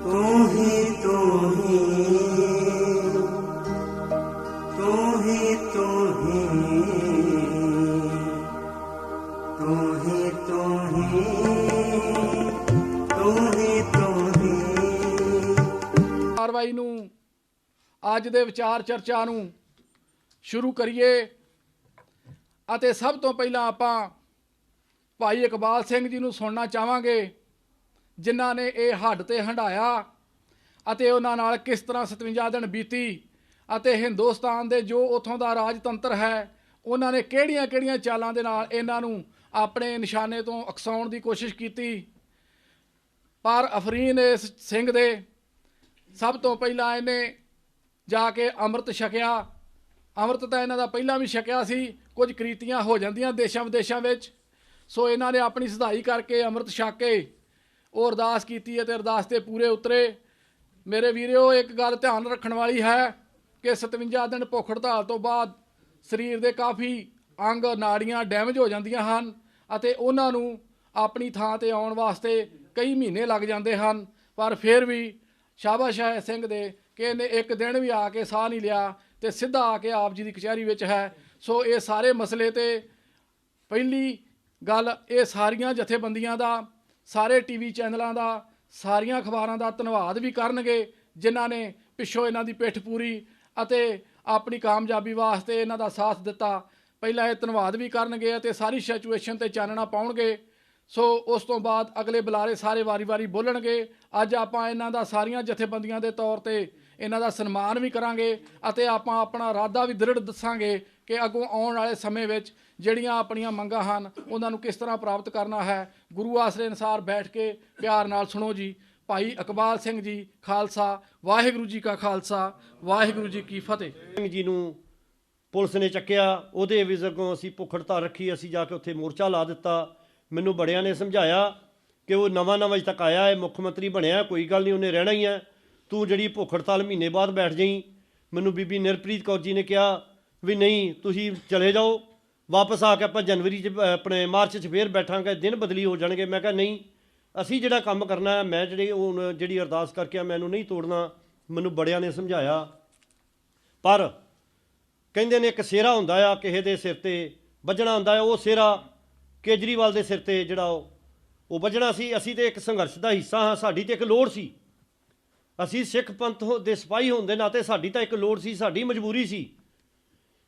तू ही तू ही तू ही तू ही तू ही तू ही तू ही तू ही। ਕਾਰਵਾਈ ਨੂੰ ਅੱਜ ਦੇ ਵਿਚਾਰ ਚਰਚਾ ਨੂੰ ਸ਼ੁਰੂ ਕਰੀਏ ਅਤੇ ਸਭ ਤੋਂ ਪਹਿਲਾਂ ਆਪਾਂ ਭਾਈ ਇਕਬਾਲ ਸਿੰਘ ਜੀ ਨੂੰ ਸੁਣਨਾ ਚਾਹਾਂਗੇ, ਜਿਨ੍ਹਾਂ ਨੇ ਇਹ ਹੱਡ ਤੇ ਹੰਢਾਇਆ ਅਤੇ ਉਹਨਾਂ ਨਾਲ ਕਿਸ ਤਰ੍ਹਾਂ 57 ਦਿਨ ਬੀਤੀ ਅਤੇ ਹਿੰਦੁਸਤਾਨ ਦੇ ਜੋ ਉੱਥੋਂ ਦਾ ਰਾਜਤੰਤਰ ਹੈ ਉਹਨਾਂ ਨੇ ਕਿਹੜੀਆਂ-ਕਿਹੜੀਆਂ ਚਾਲਾਂ ਦੇ ਨਾਲ ਇਹਨਾਂ ਨੂੰ ਆਪਣੇ ਨਿਸ਼ਾਨੇ ਤੋਂ ਉਕਸਾਉਣ ਦੀ ਕੋਸ਼ਿਸ਼ ਕੀਤੀ। ਪਰ ਅਫਰੀਨ ਇਸ ਸਿੰਘ ਦੇ ਸਭ ਤੋਂ ਪਹਿਲਾਂ ਇਹਨੇ ਜਾ ਕੇ ਅੰਮ੍ਰਿਤ ਛਕਿਆ। ਅੰਮ੍ਰਿਤ ਤਾਂ ਇਹਨਾਂ ਦਾ ਪਹਿਲਾਂ ਵੀ ਛਕਿਆ ਸੀ, ਕੁਝ ਕ੍ਰੀਤੀਆਂ ਹੋ ਜਾਂਦੀਆਂ ਦੇਸ਼ਾਂ ਵਿਦੇਸ਼ਾਂ ਵਿੱਚ, ਸੋ ਇਹਨਾਂ ਨੇ ਆਪਣੀ ਸਿਧਾਈ ਕਰਕੇ ਅੰਮ੍ਰਿਤ ਛਕ ਕੇ ਉਹ ਅਰਦਾਸ ਕੀਤੀ ਅਤੇ ਅਰਦਾਸ 'ਤੇ ਪੂਰੇ ਉਤਰੇ। ਮੇਰੇ ਵੀਰਿਓ, ਇੱਕ ਗੱਲ ਧਿਆਨ ਰੱਖਣ ਵਾਲੀ ਹੈ ਕਿ 57 ਦਿਨ ਭੁੱਖ ਹੜਤਾਲ ਤੋਂ ਬਾਅਦ ਸਰੀਰ ਦੇ ਕਾਫੀ ਅੰਗ ਨਾੜੀਆਂ ਡੈਮੇਜ ਹੋ ਜਾਂਦੀਆਂ ਹਨ ਅਤੇ ਉਹਨਾਂ ਨੂੰ ਆਪਣੀ ਥਾਂ 'ਤੇ ਆਉਣ ਵਾਸਤੇ ਕਈ ਮਹੀਨੇ ਲੱਗ ਜਾਂਦੇ ਹਨ। ਪਰ ਫਿਰ ਵੀ ਸ਼ਾਬਾਸ਼ ਹੈ ਸਿੰਘ ਦੇ ਕਿ ਇਹਨੇ ਇੱਕ ਦਿਨ ਵੀ ਆ ਕੇ ਸਾਹ ਨਹੀਂ ਲਿਆ ਤੇ ਸਿੱਧਾ ਆ ਕੇ ਆਪ ਜੀ ਦੀ ਕਚਹਿਰੀ ਵਿੱਚ ਹੈ। ਸੋ ਇਹ ਸਾਰੇ ਮਸਲੇ ਤੇ ਪਹਿਲੀ ਗੱਲ ਇਹ ਸਾਰੀਆਂ ਜਥੇਬੰਦੀਆਂ ਦਾ, ਸਾਰੇ ਟੀਵੀ ਚੈਨਲਾਂ ਦਾ, ਸਾਰੀਆਂ ਅਖਬਾਰਾਂ ਦਾ ਧੰਨਵਾਦ ਵੀ ਕਰਨਗੇ ਜਿਨ੍ਹਾਂ ਨੇ ਪਿੱਛੋਂ ਇਹਨਾਂ ਦੀ ਪਿੱਠ ਪੂਰੀ ਅਤੇ ਆਪਣੀ ਕਾਮਯਾਬੀ ਵਾਸਤੇ ਇਹਨਾਂ ਦਾ ਸਾਥ ਦਿੱਤਾ। ਪਹਿਲਾਂ ਇਹ ਧੰਨਵਾਦ ਵੀ ਕਰਨਗੇ ਅਤੇ ਸਾਰੀ ਸਿਚੁਏਸ਼ਨ ਤੇ ਚਾਨਣਾ ਪਾਉਣਗੇ। ਸੋ ਉਸ ਤੋਂ ਬਾਅਦ ਅਗਲੇ ਬੁਲਾਰੇ ਸਾਰੇ ਵਾਰੀ-ਵਾਰੀ ਬੋਲਣਗੇ। ਅੱਜ ਆਪਾਂ ਇਹਨਾਂ ਦਾ ਸਾਰੀਆਂ ਜਥੇਬੰਦੀਆਂ ਦੇ ਤੌਰ ਤੇ ਇਹਨਾਂ ਦਾ ਸਨਮਾਨ ਵੀ ਕਰਾਂਗੇ ਅਤੇ ਆਪਾਂ ਆਪਣਾ ਇਰਾਦਾ ਵੀ ਦ੍ਰਿੜ ਦੱਸਾਂਗੇ ਕਿ ਅੱਗੋਂ ਆਉਣ ਵਾਲੇ ਸਮੇਂ ਵਿੱਚ ਜਿਹੜੀਆਂ ਆਪਣੀਆਂ ਮੰਗਾਂ ਹਨ ਉਹਨਾਂ ਨੂੰ ਕਿਸ ਤਰ੍ਹਾਂ ਪ੍ਰਾਪਤ ਕਰਨਾ ਹੈ। ਗੁਰੂ ਆਸਰੇ ਅਨੁਸਾਰ ਬੈਠ ਕੇ ਪਿਆਰ ਨਾਲ ਸੁਣੋ ਜੀ। ਭਾਈ ਇਕਬਾਲ ਸਿੰਘ ਜੀ, ਖਾਲਸਾ। ਵਾਹਿਗੁਰੂ ਜੀ ਕਾ ਖਾਲਸਾ, ਵਾਹਿਗੁਰੂ ਜੀ ਕੀ ਫਤਿਹ। ਸਿੰਘ ਜੀ ਨੂੰ ਪੁਲਿਸ ਨੇ ਚੱਕਿਆ, ਉਹਦੇ ਵਿਜ਼ ਅੱਗੋਂ ਅਸੀਂ ਭੁੱਖ ਹੜਤਾਲ ਰੱਖੀ, ਅਸੀਂ ਜਾ ਕੇ ਉੱਥੇ ਮੋਰਚਾ ਲਾ ਦਿੱਤਾ। ਮੈਨੂੰ ਬੜਿਆਂ ਨੇ ਸਮਝਾਇਆ ਕਿ ਉਹ ਨਵਾਂ ਅਜੇ ਤੱਕ ਆਇਆ ਹੈ, ਮੁੱਖ ਮੰਤਰੀ ਬਣਿਆ, ਕੋਈ ਗੱਲ ਨਹੀਂ, ਉਹਨੇ ਰਹਿਣਾ ਹੀ ਹੈ, ਤੂੰ ਜਿਹੜੀ ਭੁੱਖ ਹੜਤਾਲ ਮਹੀਨੇ ਬਾਅਦ ਬੈਠ ਜਾਈਂ। ਮੈਨੂੰ ਬੀਬੀ ਨਿਰਪ੍ਰੀਤ ਕੌਰ ਜੀ ਨੇ ਕਿਹਾ ਵੀ ਨਹੀਂ, ਤੁਸੀਂ ਚਲੇ ਜਾਓ, ਵਾਪਸ ਆ ਕੇ ਆਪਾਂ ਜਨਵਰੀ 'ਚ ਆਪਣੇ ਮਾਰਚ 'ਚ ਫੇਰ ਬੈਠਾਂਗੇ, ਦਿਨ ਬਦਲੀ ਹੋ ਜਾਣਗੇ। ਮੈਂ ਕਿਹਾ ਨਹੀਂ, ਅਸੀਂ ਜਿਹੜਾ ਕੰਮ ਕਰਨਾ ਹੈ, ਮੈਂ ਜਿਹੜੀ ਅਰਦਾਸ ਕਰਕੇ ਮੈਨੂੰ ਨਹੀਂ ਤੋੜਨਾ। ਮੈਨੂੰ ਬੜਿਆਂ ਨੇ ਸਮਝਾਇਆ, ਪਰ ਕਹਿੰਦੇ ਨੇ ਇੱਕ ਸਿਹਰਾ ਹੁੰਦਾ ਆ ਕਿਸੇ ਦੇ ਸਿਰ ਤੇ ਵੱਜਣਾ ਹੁੰਦਾ ਆ, ਉਹ ਸਿਹਰਾ ਕੇਜਰੀਵਾਲ ਦੇ ਸਿਰ ਤੇ ਜਿਹੜਾ ਉਹ ਵੱਜਣਾ ਸੀ। ਅਸੀਂ ਤੇ ਇੱਕ ਸੰਘਰਸ਼ ਦਾ ਹਿੱਸਾ ਹਾਂ, ਸਾਡੀ ਤੇ ਇੱਕ ਲੋੜ ਸੀ। ਅਸੀਂ ਸਿੱਖ ਪੰਥ ਦੇ ਸਿਪਾਹੀ ਹੋਣ ਦੇ ਨਾਤੇ ਸਾਡੀ ਤਾਂ ਇੱਕ ਲੋੜ ਸੀ, ਸਾਡੀ ਮਜਬੂਰੀ ਸੀ।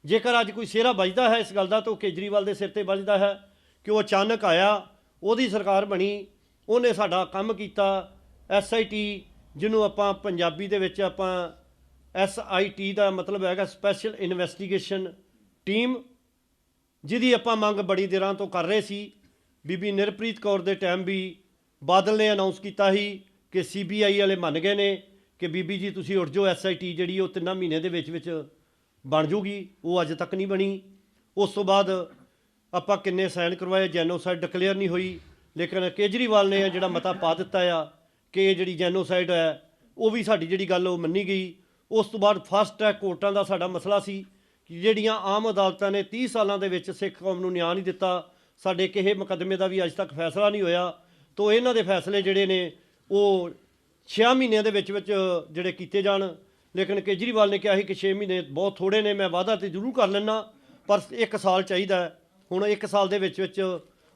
ਜੇਕਰ ਅੱਜ ਕੋਈ ਸਿਹਰਾ ਵੱਜਦਾ ਹੈ ਇਸ ਗੱਲ ਦਾ ਤਾਂ ਉਹ ਕੇਜਰੀਵਾਲ ਦੇ ਸਿਰ ਤੇ ਵੱਜਦਾ ਹੈ ਕਿ ਉਹ ਅਚਾਨਕ ਆਇਆ, ਉਹਦੀ ਸਰਕਾਰ ਬਣੀ, ਉਹਨੇ ਸਾਡਾ ਕੰਮ ਕੀਤਾ। SIT ਜਿਹਨੂੰ ਆਪਾਂ ਪੰਜਾਬੀ ਦੇ ਵਿੱਚ ਆਪਾਂ SIT ਦਾ ਮਤਲਬ ਹੈਗਾ ਸਪੈਸ਼ਲ ਇਨਵੈਸਟੀਗੇਸ਼ਨ ਟੀਮ, ਜਿਹਦੀ ਆਪਾਂ ਮੰਗ ਬੜੀ ਦੇਰਾਂ ਤੋਂ ਕਰ ਰਹੇ ਸੀ। ਬੀਬੀ ਨਿਰਪ੍ਰੀਤ ਕੌਰ ਦੇ ਟਾਈਮ ਵੀ ਬਾਦਲ ਨੇ ਅਨਾਉਂਸ ਕੀਤਾ ਸੀ ਕਿ CBI ਵਾਲੇ ਮੰਨ ਗਏ ਨੇ ਕਿ ਬੀਬੀ ਜੀ ਤੁਸੀਂ ਉੱਠ ਜਾਓ, SIT ਜਿਹੜੀ ਉਹ 3 ਮਹੀਨੇ ਦੇ ਵਿੱਚ ਬਣ ਜੂਗੀ। ਉਹ ਅੱਜ ਤੱਕ ਨਹੀਂ ਬਣੀ। ਉਸ ਤੋਂ ਬਾਅਦ ਆਪਾਂ ਕਿੰਨੇ ਸਾਈਨ ਕਰਵਾਏ, ਜੈਨੋਸਾਈਡ ਡਿਕਲੇਅਰ ਨਹੀਂ ਹੋਈ, ਲੇਕਿਨ ਕੇਜਰੀਵਾਲ ਨੇ ਜਿਹੜਾ ਮਤਾ ਪਾ ਦਿੱਤਾ ਆ ਕਿ ਇਹ ਜਿਹੜੀ ਜੈਨੋਸਾਈਡ ਹੈ ਉਹ ਵੀ ਸਾਡੀ ਜਿਹੜੀ ਗੱਲ ਉਹ ਮੰਨੀ ਗਈ। ਉਸ ਤੋਂ ਬਾਅਦ ਫਾਸਟ ਟਰੈਕ ਕੋਰਟਾਂ ਦਾ ਸਾਡਾ ਮਸਲਾ ਸੀ ਕਿ ਜਿਹੜੀਆਂ ਆਮ ਅਦਾਲਤਾਂ ਨੇ 30 ਸਾਲਾਂ ਦੇ ਵਿੱਚ ਸਿੱਖ ਕੌਮ ਨੂੰ ਨਿਆਂ ਨਹੀਂ ਦਿੱਤਾ, ਸਾਡੇ ਕਿਸੇ ਮੁਕੱਦਮੇ ਦਾ ਵੀ ਅੱਜ ਤੱਕ ਫੈਸਲਾ ਨਹੀਂ ਹੋਇਆ। ਤਾਂ ਇਹਨਾਂ ਦੇ ਫੈਸਲੇ ਜਿਹੜੇ ਨੇ ਉਹ 6 ਮਹੀਨਿਆਂ ਦੇ ਵਿੱਚ ਜਿਹੜੇ ਕੀਤੇ ਜਾਣ। ਲੇਕਿਨ ਕੇਜਰੀਵਾਲ ਨੇ ਕਿਹਾ ਸੀ ਕਿ 6 ਮਹੀਨੇ ਬਹੁਤ ਥੋੜ੍ਹੇ ਨੇ, ਮੈਂ ਵਾਅਦਾ ਤਾਂ ਜ਼ਰੂਰ ਕਰ ਲੈਂਦਾ ਪਰ 1 ਸਾਲ ਚਾਹੀਦਾ ਹੈ। ਹੁਣ 1 ਸਾਲ ਦੇ ਵਿੱਚ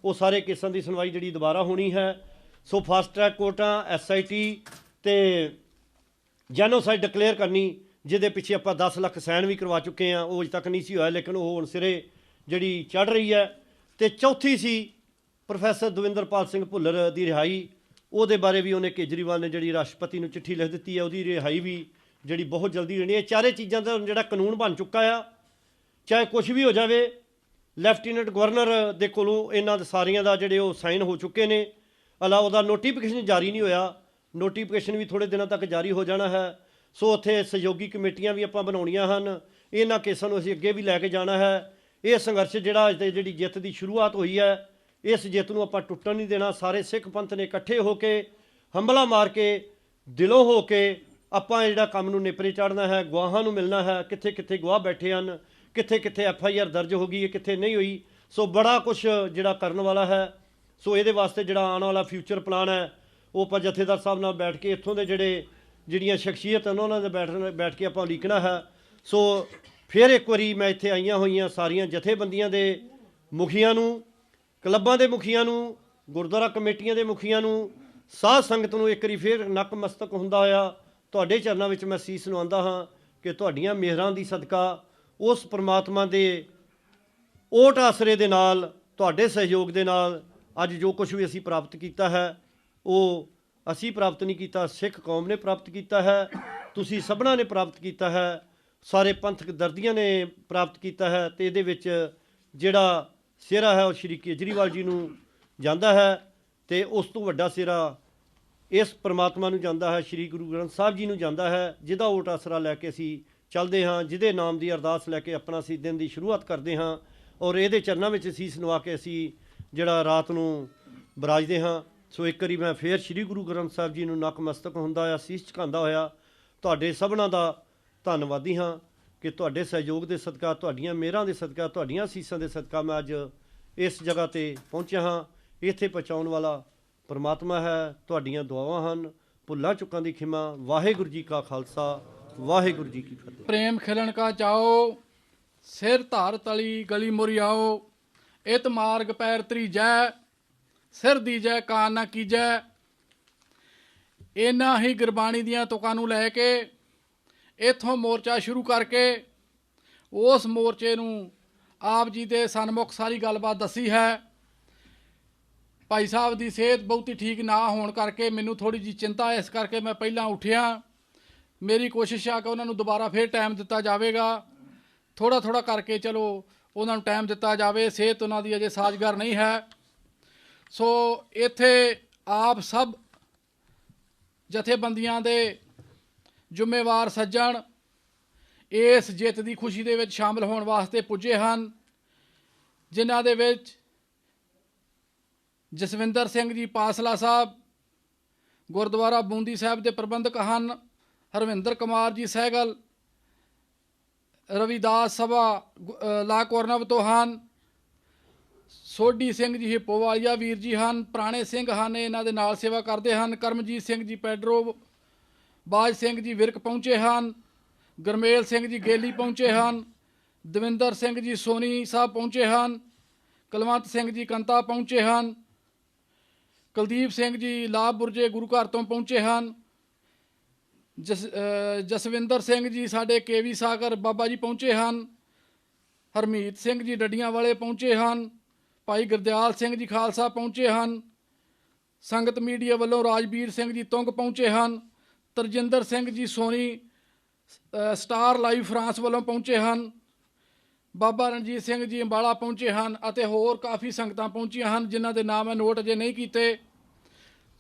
ਉਹ ਸਾਰੇ ਕੇਸਾਂ ਦੀ ਸੁਣਵਾਈ ਜਿਹੜੀ ਦੁਬਾਰਾ ਹੋਣੀ ਹੈ। ਸੋ ਫਾਸਟ ਟਰੈਕ ਕੋਰਟਾਂ, SIT ਤੇ ਜੈਨੋਸਾਈਡ ਡਿਕਲੇਅਰ ਕਰਨੀ, ਜਿਹਦੇ ਪਿੱਛੇ ਆਪਾਂ 10 ਲੱਖ ਸਾਈਨ ਵੀ ਕਰਵਾ ਚੁੱਕੇ ਹਾਂ, ਉਹ ਅਜੇ ਤੱਕ ਨਹੀਂ ਸੀ ਹੋਇਆ, ਲੇਕਿਨ ਉਹ ਹੁਣ ਸਿਰੇ ਜਿਹੜੀ ਚੜ੍ਹ ਰਹੀ ਹੈ। ਤੇ ਚੌਥੀ ਸੀ ਪ੍ਰੋਫੈਸਰ ਦਵਿੰਦਰਪਾਲ ਸਿੰਘ ਭੁੱਲਰ ਦੀ ਰਿਹਾਈ। ਉਹਦੇ ਬਾਰੇ ਵੀ ਉਹਨੇ ਕੇਜਰੀਵਾਲ ਨੇ ਜਿਹੜੀ ਰਾਸ਼ਟਰਪਤੀ ਨੂੰ ਚਿੱਠੀ ਲਿਖ ਦਿੱਤੀ ਹੈ, ਉਹਦੀ ਰਿਹਾਈ ਵੀ ਜਿਹੜੀ ਬਹੁਤ ਜਲਦੀ ਹੋਣੀ ਹੈ। ਚਾਰੇ ਚੀਜ਼ਾਂ ਦਾ ਜਿਹੜਾ ਕਾਨੂੰਨ ਬਣ ਚੁੱਕਾ ਆ, ਚਾਹੇ ਕੁਛ ਵੀ ਹੋ ਜਾਵੇ। ਲੈਫਟੀਨੈਂਟ ਗਵਰਨਰ ਦੇ ਕੋਲੋਂ ਇਹਨਾਂ ਸਾਰੀਆਂ ਦਾ ਜਿਹੜੇ ਉਹ ਸਾਈਨ ਹੋ ਚੁੱਕੇ ਨੇ, ਉਹਦਾ ਨੋਟੀਫਿਕੇਸ਼ਨ ਜਾਰੀ ਨਹੀਂ ਹੋਇਆ, ਨੋਟੀਫਿਕੇਸ਼ਨ ਵੀ ਥੋੜ੍ਹੇ ਦਿਨਾਂ ਤੱਕ ਜਾਰੀ ਹੋ ਜਾਣਾ ਹੈ। ਸੋ ਉੱਥੇ ਸਹਿਯੋਗੀ ਕਮੇਟੀਆਂ ਵੀ ਆਪਾਂ ਬਣਾਉਣੀਆਂ ਹਨ, ਇਹਨਾਂ ਕੇਸਾਂ ਨੂੰ ਅਸੀਂ ਅੱਗੇ ਵੀ ਲੈ ਕੇ ਜਾਣਾ ਹੈ। ਇਹ ਸੰਘਰਸ਼ ਜਿਹੜੀ ਜਿੱਤ ਦੀ ਸ਼ੁਰੂਆਤ ਹੋਈ ਹੈ, ਇਸ ਜਿੱਤ ਨੂੰ ਆਪਾਂ ਟੁੱਟਣ ਨਹੀਂ ਦੇਣਾ। ਸਾਰੇ ਸਿੱਖ ਪੰਥ ਨੇ ਇਕੱਠੇ ਹੋ ਕੇ ਹੰਬਲਾ ਮਾਰ ਕੇ ਦਿਲੋਂ ਹੋ ਕੇ ਆਪਾਂ ਜਿਹੜਾ ਕੰਮ ਨੂੰ ਨੇਪਰੇ ਚਾੜਨਾ ਹੈ। ਗਵਾਹਾਂ ਨੂੰ ਮਿਲਣਾ ਹੈ, ਕਿੱਥੇ ਕਿੱਥੇ ਗਵਾਹ ਬੈਠੇ ਹਨ, ਕਿੱਥੇ ਕਿੱਥੇ FIR ਦਰਜ ਹੋ ਗਈ ਹੈ, ਕਿੱਥੇ ਨਹੀਂ ਹੋਈ। ਸੋ ਬੜਾ ਕੁਛ ਜਿਹੜਾ ਕਰਨ ਵਾਲਾ ਹੈ। ਸੋ ਇਹਦੇ ਵਾਸਤੇ ਜਿਹੜਾ ਆਉਣ ਵਾਲਾ ਫਿਊਚਰ ਪਲਾਨ ਹੈ ਉਹ ਆਪਾਂ ਜਥੇਦਾਰ ਸਾਹਿਬ ਨਾਲ ਬੈਠ ਕੇ ਇੱਥੋਂ ਦੇ ਜਿਹੜੀਆਂ ਸ਼ਖਸੀਅਤ ਹਨ ਉਹਨਾਂ ਦੇ ਬੈਠ ਕੇ ਆਪਾਂ ਉਲੀਕਣਾ ਹੈ। ਸੋ ਫਿਰ ਇੱਕ ਵਾਰੀ ਮੈਂ ਇੱਥੇ ਆਈਆਂ ਹੋਈਆਂ ਸਾਰੀਆਂ ਜਥੇਬੰਦੀਆਂ ਦੇ ਮੁਖੀਆਂ ਨੂੰ, ਕਲੱਬਾਂ ਦੇ ਮੁਖੀਆਂ ਨੂੰ, ਗੁਰਦੁਆਰਾ ਕਮੇਟੀਆਂ ਦੇ ਮੁਖੀਆਂ ਨੂੰ, ਸਾਧ ਸੰਗਤ ਨੂੰ ਇੱਕ ਵਾਰੀ ਫਿਰ ਨਕਮਸਤਕ ਹੁੰਦਾ ਹੋਇਆ ਤੁਹਾਡੇ ਚਰਨਾਂ ਵਿੱਚ ਮੈਂ ਸੀਸ ਨਵਾਉਂਦਾ ਹਾਂ ਕਿ ਤੁਹਾਡੀਆਂ ਮਿਹਰਾਂ ਦੀ ਸਦਕਾ ਉਸ ਪ੍ਰਮਾਤਮਾ ਦੇ ਓਟ ਆਸਰੇ ਦੇ ਨਾਲ, ਤੁਹਾਡੇ ਸਹਿਯੋਗ ਦੇ ਨਾਲ ਅੱਜ ਜੋ ਕੁਝ ਵੀ ਅਸੀਂ ਪ੍ਰਾਪਤ ਕੀਤਾ ਹੈ ਉਹ ਅਸੀਂ ਪ੍ਰਾਪਤ ਨਹੀਂ ਕੀਤਾ, ਸਿੱਖ ਕੌਮ ਨੇ ਪ੍ਰਾਪਤ ਕੀਤਾ ਹੈ, ਤੁਸੀਂ ਸਭਨਾਂ ਨੇ ਪ੍ਰਾਪਤ ਕੀਤਾ ਹੈ, ਸਾਰੇ ਪੰਥਕ ਦਰਦੀਆਂ ਨੇ ਪ੍ਰਾਪਤ ਕੀਤਾ ਹੈ। ਤੇ ਇਹਦੇ ਵਿੱਚ ਜਿਹੜਾ ਸਿਹਰਾ ਹੈ ਉਹ ਸ਼੍ਰੀ ਕੇਜਰੀਵਾਲ ਜੀ ਨੂੰ ਜਾਂਦਾ ਹੈ ਤੇ ਉਸ ਤੋਂ ਵੱਡਾ ਸਿਹਰਾ ਇਸ ਪ੍ਰਮਾਤਮਾ ਨੂੰ ਜਾਂਦਾ ਹੈ, ਸ਼੍ਰੀ ਗੁਰੂ ਗ੍ਰੰਥ ਸਾਹਿਬ ਜੀ ਨੂੰ ਜਾਂਦਾ ਹੈ, ਜਿਹਦਾ ਓਟ ਆਸਰਾ ਲੈ ਕੇ ਅਸੀਂ ਚੱਲਦੇ ਹਾਂ, ਜਿਹਦੇ ਨਾਮ ਦੀ ਅਰਦਾਸ ਲੈ ਕੇ ਆਪਣਾ ਅਸੀਂ ਦਿਨ ਦੀ ਸ਼ੁਰੂਆਤ ਕਰਦੇ ਹਾਂ ਔਰ ਇਹਦੇ ਚਰਨਾਂ ਵਿੱਚ ਸੀਸ ਨਵਾ ਕੇ ਅਸੀਂ ਜਿਹੜਾ ਰਾਤ ਨੂੰ ਬਰਾਜਦੇ ਹਾਂ। ਸੋ ਇੱਕ ਵਾਰੀ ਮੈਂ ਫੇਰ ਸ਼੍ਰੀ ਗੁਰੂ ਗ੍ਰੰਥ ਸਾਹਿਬ ਜੀ ਨੂੰ ਨਕਮਸਤਕ ਹੁੰਦਾ ਹੋਇਆ, ਸੀਸ ਝੁਕਾਉਂਦਾ ਹੋਇਆ ਤੁਹਾਡੇ ਸਭਨਾਂ ਦਾ ਧੰਨਵਾਦੀ ਹਾਂ ਕਿ ਤੁਹਾਡੇ ਸਹਿਯੋਗ ਦੇ ਸਦਕਾ, ਤੁਹਾਡੀਆਂ ਮਿਹਰਾਂ ਦੇ ਸਦਕਾ, ਤੁਹਾਡੀਆਂ ਸੀਸਾਂ ਦੇ ਸਦਕਾ ਮੈਂ ਅੱਜ ਇਸ ਜਗ੍ਹਾ ਤੇ ਪਹੁੰਚਿਆ ਹਾਂ। ਇੱਥੇ ਪਹੁੰਚਾਉਣ ਵਾਲਾ ਪਰਮਾਤਮਾ ਹੈ, ਤੁਹਾਡੀਆਂ ਦੁਆਵਾਂ ਹਨ। ਭੁੱਲਾਂ ਚੁੱਕਾਂ ਦੀ ਖਿਮਾ। ਵਾਹਿਗੁਰੂ ਜੀ ਕਾ ਖਾਲਸਾ, ਵਾਹਿਗੁਰੂ ਜੀ ਕੀ ਫਤਿਹ। प्रेम खिलन का जाओ, सिर धार तली गली मुरियाओ, इत मार्ग पैर त्रीजै, सिर दीजै कान ना कीजै। इन्ना ही गुरबाणी दियां तुकां नूं लै के इत्थों मोर्चा शुरू करके उस मोर्चे नूं आप जी दे सन्मुख सारी गलबात दसी है। भाई साहब की सेहत बहुती ठीक ना होने करके मैनू थोड़ी जी चिंता, इस करके मैं पहला उठिया। मेरी कोशिश आ कि उन्होंने दोबारा फिर टाइम दिता जाएगा, थोड़ा थोड़ा करके चलो उन्होंने टाइम दिता जाए। सेहत उन्हों की अजे साजगार नहीं है। सो इत्थे आप सब जथेबंदियां दे ਜ਼ਿੰਮੇਵਾਰ ਸੱਜਣ ਇਸ ਜਿੱਤ ਦੀ ਖੁਸ਼ੀ ਦੇ ਵਿੱਚ ਸ਼ਾਮਲ ਹੋਣ ਵਾਸਤੇ ਪੁੱਜੇ ਹਨ, ਜਿਨ੍ਹਾਂ ਦੇ ਵਿੱਚ ਜਸਵਿੰਦਰ ਸਿੰਘ ਜੀ ਪਾਸਲਾ ਸਾਹਿਬ ਗੁਰਦੁਆਰਾ ਬੂੰਦੀ ਸਾਹਿਬ ਦੇ ਪ੍ਰਬੰਧਕ ਹਨ, ਹਰਵਿੰਦਰ ਕੁਮਾਰ ਜੀ ਸਹਿਗਲ ਰਵਿਦਾਸ ਸਭਾ ਲਾ ਕੋਰਨਵ ਤੋਂ ਹਨ, ਸੋਢੀ ਸਿੰਘ ਜੀ ਹਿੱਪੋਵਾਲੀਆ ਵੀਰ ਜੀ ਹਨ, ਪੁਰਾਣੇ ਸਿੰਘ ਹਨ, ਇਹਨਾਂ ਦੇ ਨਾਲ ਸੇਵਾ ਕਰਦੇ ਹਨ, ਕਰਮਜੀਤ ਸਿੰਘ ਜੀ ਪੈਡਰੋ, ਬਾਜ ਸਿੰਘ ਜੀ ਵਿਰਕ ਪਹੁੰਚੇ ਹਨ, ਗੁਰਮੇਲ ਸਿੰਘ ਜੀ ਗੇਲੀ ਪਹੁੰਚੇ ਹਨ, ਦਵਿੰਦਰ ਸਿੰਘ ਜੀ ਸੋਨੀ ਸਾਹਿਬ ਪਹੁੰਚੇ ਹਨ, ਕੁਲਵੰਤ ਸਿੰਘ ਜੀ ਕੰਤਾ ਪਹੁੰਚੇ ਹਨ, ਕੁਲਦੀਪ ਸਿੰਘ ਜੀ ਲਾਭ ਬੁਰਜੇ ਗੁਰੂ ਘਰ ਤੋਂ ਪਹੁੰਚੇ ਹਨ, ਜਸਵਿੰਦਰ ਸਿੰਘ ਜੀ ਸਾਡੇ ਕੇਵੀ ਸਾਗਰ ਬਾਬਾ ਜੀ ਪਹੁੰਚੇ ਹਨ, ਹਰਮੀਤ ਸਿੰਘ ਜੀ ਡੱਡੀਆਂ ਵਾਲੇ ਪਹੁੰਚੇ ਹਨ, ਭਾਈ ਗੁਰਦਿਆਲ ਸਿੰਘ ਜੀ ਖਾਲਸਾ ਪਹੁੰਚੇ ਹਨ, ਸੰਗਤ ਮੀਡੀਆ ਵੱਲੋਂ ਰਾਜਵੀਰ ਸਿੰਘ ਜੀ ਤੁੰਗ ਪਹੁੰਚੇ ਹਨ, ਤਰਜਿੰਦਰ Singh ji Soni star live France ਵੱਲੋਂ ਪਹੁੰਚੇ ਹਨ, ਬਾਬਾ ਰਣਜੀਤ ਸਿੰਘ ਜੀ ਅੰਬਾਲਾ ਪਹੁੰਚੇ ਹਨ ਅਤੇ ਹੋਰ ਕਾਫੀ ਸੰਗਤਾਂ ਪਹੁੰਚੀਆਂ ਹਨ ਜਿਨ੍ਹਾਂ ਦੇ ਨਾਮ ਮੈਂ ਨੋਟ ਅਜੇ ਨਹੀਂ ਕੀਤੇ।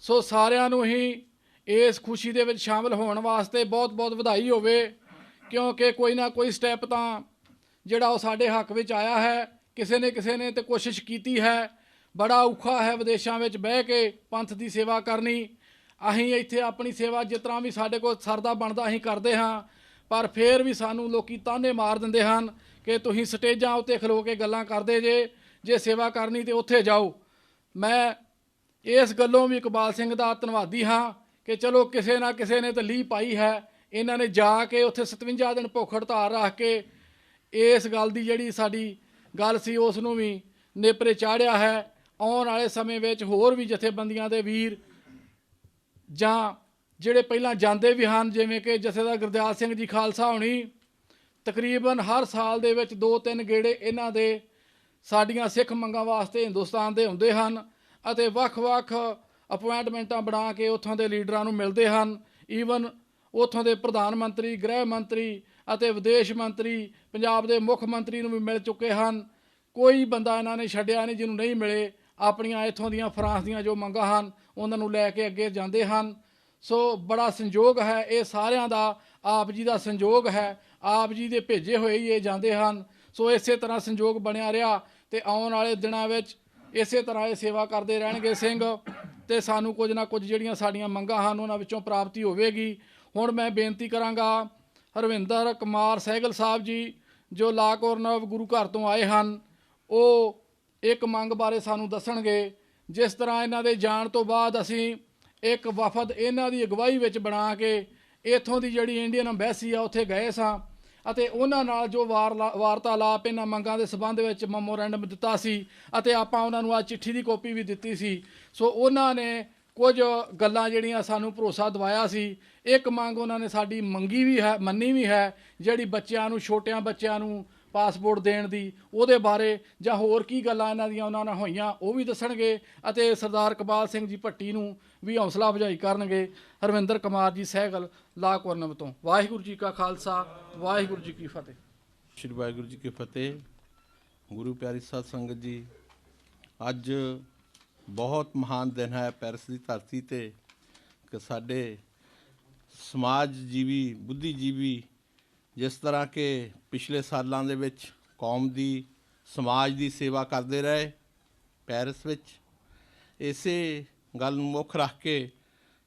ਸੋ ਸਾਰਿਆਂ ਨੂੰ ਹੀ ਇਸ ਖੁਸ਼ੀ ਦੇ ਵਿੱਚ ਸ਼ਾਮਲ ਹੋਣ ਵਾਸਤੇ ਬਹੁਤ ਬਹੁਤ ਵਧਾਈ ਹੋਵੇ, ਕਿਉਂਕਿ ਕੋਈ ਨਾ ਕੋਈ ਸਟੈਪ ਤਾਂ ਜਿਹੜਾ ਉਹ ਸਾਡੇ ਹੱਕ ਵਿੱਚ ਆਇਆ ਹੈ। ਕਿਸੇ ਨੇ ਤੇ ਕੋਸ਼ਿਸ਼ ਕੀਤੀ ਹੈ। ਬੜਾ ਔਖਾ ਹੈ ਵਿਦੇਸ਼ਾਂ ਵਿੱਚ ਬਹਿ ਕੇ ਪੰਥ ਦੀ ਸੇਵਾ ਕਰਨੀ। ਅਸੀਂ ਇੱਥੇ ਆਪਣੀ ਸੇਵਾ ਜਿਸ ਤਰ੍ਹਾਂ ਵੀ ਸਾਡੇ ਕੋਲ ਸਰਦਾ ਬਣਦਾ ਅਸੀਂ ਕਰਦੇ ਹਾਂ, ਪਰ ਫਿਰ ਵੀ ਸਾਨੂੰ ਲੋਕੀ ਤਾਨੇ ਮਾਰ ਦਿੰਦੇ ਹਨ ਕਿ ਤੁਸੀਂ ਸਟੇਜਾਂ ਉੱਤੇ ਖਲੋ ਕੇ ਗੱਲਾਂ ਕਰਦੇ ਜੇ ਸੇਵਾ ਕਰਨੀ ਤੇ ਉੱਥੇ ਜਾਓ। ਮੈਂ ਇਸ ਗੱਲੋਂ ਵੀ ਇਕਬਾਲ ਸਿੰਘ ਦਾ ਧੰਨਵਾਦੀ ਹਾਂ ਕਿ ਚਲੋ ਕਿਸੇ ਨਾ ਕਿਸੇ ਨੇ ਤਾਂ ਲੀਹ ਪਾਈ ਹੈ। ਇਹਨਾਂ ਨੇ ਜਾ ਕੇ ਉੱਥੇ 57 ਦਿਨ ਭੁੱਖ ਹੜਤਾਲ ਰੱਖ ਕੇ ਇਸ ਗੱਲ ਦੀ ਜਿਹੜੀ ਸਾਡੀ ਗੱਲ ਸੀ ਉਸ ਨੂੰ ਵੀ ਨੇਪਰੇ ਚਾੜਿਆ ਹੈ। ਆਉਣ ਵਾਲੇ ਸਮੇਂ ਵਿੱਚ ਹੋਰ ਵੀ ਜਥੇਬੰਦੀਆਂ ਦੇ ਵੀਰ ਜਾਂ ਜਿਹੜੇ ਪਹਿਲਾਂ ਜਾਂਦੇ ਵੀ ਹਨ, ਜਿਵੇਂ ਕਿ ਜਥੇਦਾਰ ਗੁਰਦਿਆਲ ਸਿੰਘ ਜੀ ਖਾਲਸਾ ਹੋਣੀ, ਤਕਰੀਬਨ ਹਰ ਸਾਲ ਦੇ ਵਿੱਚ 2-3 ਗੇੜੇ ਇਹਨਾਂ ਦੇ ਸਾਡੀਆਂ ਸਿੱਖ ਮੰਗਾਂ ਵਾਸਤੇ ਹਿੰਦੁਸਤਾਨ ਦੇ ਹੁੰਦੇ ਹਨ ਅਤੇ ਵੱਖ-ਵੱਖ ਅਪੁਆਇੰਟਮੈਂਟਾਂ ਬਣਾ ਕੇ ਉੱਥੋਂ ਦੇ ਲੀਡਰਾਂ ਨੂੰ ਮਿਲਦੇ ਹਨ। ਈਵਨ ਉੱਥੋਂ ਦੇ ਪ੍ਰਧਾਨ ਮੰਤਰੀ, ਗ੍ਰਹਿ ਮੰਤਰੀ ਅਤੇ ਵਿਦੇਸ਼ ਮੰਤਰੀ, ਪੰਜਾਬ ਦੇ ਮੁੱਖ ਮੰਤਰੀ ਨੂੰ ਵੀ ਮਿਲ ਚੁੱਕੇ ਹਨ। ਕੋਈ ਬੰਦਾ ਇਹਨਾਂ ਨੇ ਛੱਡਿਆ ਨਹੀਂ ਜਿਹਨੂੰ ਨਹੀਂ ਮਿਲੇ। ਆਪਣੀਆਂ ਇੱਥੋਂ ਦੀਆਂ ਫਰਾਂਸ ਦੀਆਂ ਜੋ ਮੰਗਾਂ ਹਨ ਉਹਨਾਂ ਨੂੰ ਲੈ ਕੇ ਅੱਗੇ ਜਾਂਦੇ ਹਨ। ਸੋ ਬੜਾ ਸੰਯੋਗ ਹੈ, ਇਹ ਸਾਰਿਆਂ ਦਾ ਆਪ ਜੀ ਦਾ ਸੰਯੋਗ ਹੈ, ਆਪ ਜੀ ਦੇ ਭੇਜੇ ਹੋਏ ਹੀ ਇਹ ਜਾਂਦੇ ਹਨ। ਸੋ ਇਸੇ ਤਰ੍ਹਾਂ ਸੰਯੋਗ ਬਣਿਆ ਰਿਹਾ ਤੇ ਆਉਣ ਵਾਲੇ ਦਿਨਾਂ ਵਿੱਚ ਇਸੇ ਤਰ੍ਹਾਂ ਇਹ ਸੇਵਾ ਕਰਦੇ ਰਹਿਣਗੇ ਸਿੰਘ ਤੇ ਸਾਨੂੰ ਕੁਝ ਨਾ ਕੁਝ ਜਿਹੜੀਆਂ ਸਾਡੀਆਂ ਮੰਗਾਂ ਹਨ ਉਹਨਾਂ ਵਿੱਚੋਂ ਪ੍ਰਾਪਤੀ ਹੋਵੇਗੀ। ਹੁਣ ਮੈਂ ਬੇਨਤੀ ਕਰਾਂਗਾ ਹਰਵਿੰਦਰ ਕੁਮਾਰ ਸਹਿਗਲ ਸਾਹਿਬ ਜੀ ਜੋ ਲਾ ਕੋਰਨਵ ਗੁਰੂ ਘਰ ਤੋਂ ਆਏ ਹਨ, ਉਹ ਇੱਕ ਮੰਗ ਬਾਰੇ ਸਾਨੂੰ ਦੱਸਣਗੇ। ਜਿਸ ਤਰ੍ਹਾਂ ਇਹਨਾਂ ਦੇ ਜਾਣ ਤੋਂ ਬਾਅਦ ਅਸੀਂ ਇੱਕ ਵਫਦ ਇਹਨਾਂ ਦੀ ਅਗਵਾਈ ਵਿੱਚ ਬਣਾ ਕੇ ਇੱਥੋਂ ਦੀ ਜਿਹੜੀ ਇੰਡੀਅਨ ਅੰਬੈਸੀ ਆ ਉੱਥੇ ਗਏ ਸਾਂ ਅਤੇ ਉਹਨਾਂ ਨਾਲ ਜੋ ਵਾਰਤਾਲਾਪ ਇਹਨਾਂ ਮੰਗਾਂ ਦੇ ਸਬੰਧ ਵਿੱਚ ਮੈਮੋਰੈਂਡਮ ਦਿੱਤਾ ਸੀ ਅਤੇ ਆਪਾਂ ਉਹਨਾਂ ਨੂੰ ਆ ਚਿੱਠੀ ਦੀ ਕਾਪੀ ਵੀ ਦਿੱਤੀ ਸੀ। ਸੋ ਉਹਨਾਂ ਨੇ ਕੁਝ ਗੱਲਾਂ ਜਿਹੜੀਆਂ ਸਾਨੂੰ ਭਰੋਸਾ ਦਿਵਾਇਆ ਸੀ। ਇੱਕ ਮੰਗ ਉਹਨਾਂ ਨੇ ਸਾਡੀ ਮੰਨੀ ਵੀ ਹੈ ਜਿਹੜੀ ਬੱਚਿਆਂ ਨੂੰ, ਛੋਟਿਆਂ ਬੱਚਿਆਂ ਨੂੰ ਪਾਸਪੋਰਟ ਦੇਣ ਦੀ, ਉਹਦੇ ਬਾਰੇ ਜਾਂ ਹੋਰ ਕੀ ਗੱਲਾਂ ਇਹਨਾਂ ਦੀਆਂ ਉਹਨਾਂ ਨਾਲ ਹੋਈਆਂ ਉਹ ਵੀ ਦੱਸਣਗੇ ਅਤੇ ਸਰਦਾਰ ਇਕਬਾਲ ਸਿੰਘ ਜੀ ਭੱਟੀ ਨੂੰ ਵੀ ਹੌਸਲਾ ਅਫਜ਼ਾਈ ਕਰਨਗੇ। ਹਰਵਿੰਦਰ ਕੁਮਾਰ ਜੀ ਸਹਿਗਲ ਲਾ ਕੁਰਨਮ ਤੋਂ। ਵਾਹਿਗੁਰੂ ਜੀ ਕਾ ਖਾਲਸਾ, ਵਾਹਿਗੁਰੂ ਜੀ ਕੀ ਫਤਿਹ। ਸ਼੍ਰੀ ਵਾਹਿਗੁਰੂ ਜੀ ਕੀ ਫਤਿਹ। ਗੁਰੂ ਪਿਆਰੀ ਸਾਧ ਸੰਗਤ ਜੀ, ਅੱਜ ਬਹੁਤ ਮਹਾਨ ਦਿਨ ਹੈ ਪੈਰਿਸ ਦੀ ਧਰਤੀ 'ਤੇ ਕਿ ਸਾਡੇ ਸਮਾਜ ਜੀਵੀ, ਬੁੱਧੀਜੀਵੀ ਜਿਸ ਤਰ੍ਹਾਂ ਕਿ ਪਿਛਲੇ ਸਾਲਾਂ ਦੇ ਵਿੱਚ ਕੌਮ ਦੀ, ਸਮਾਜ ਦੀ ਸੇਵਾ ਕਰਦੇ ਰਹੇ ਪੈਰਿਸ ਵਿੱਚ, ਇਸੇ ਗੱਲ ਨੂੰ ਮੁੱਖ ਰੱਖ ਕੇ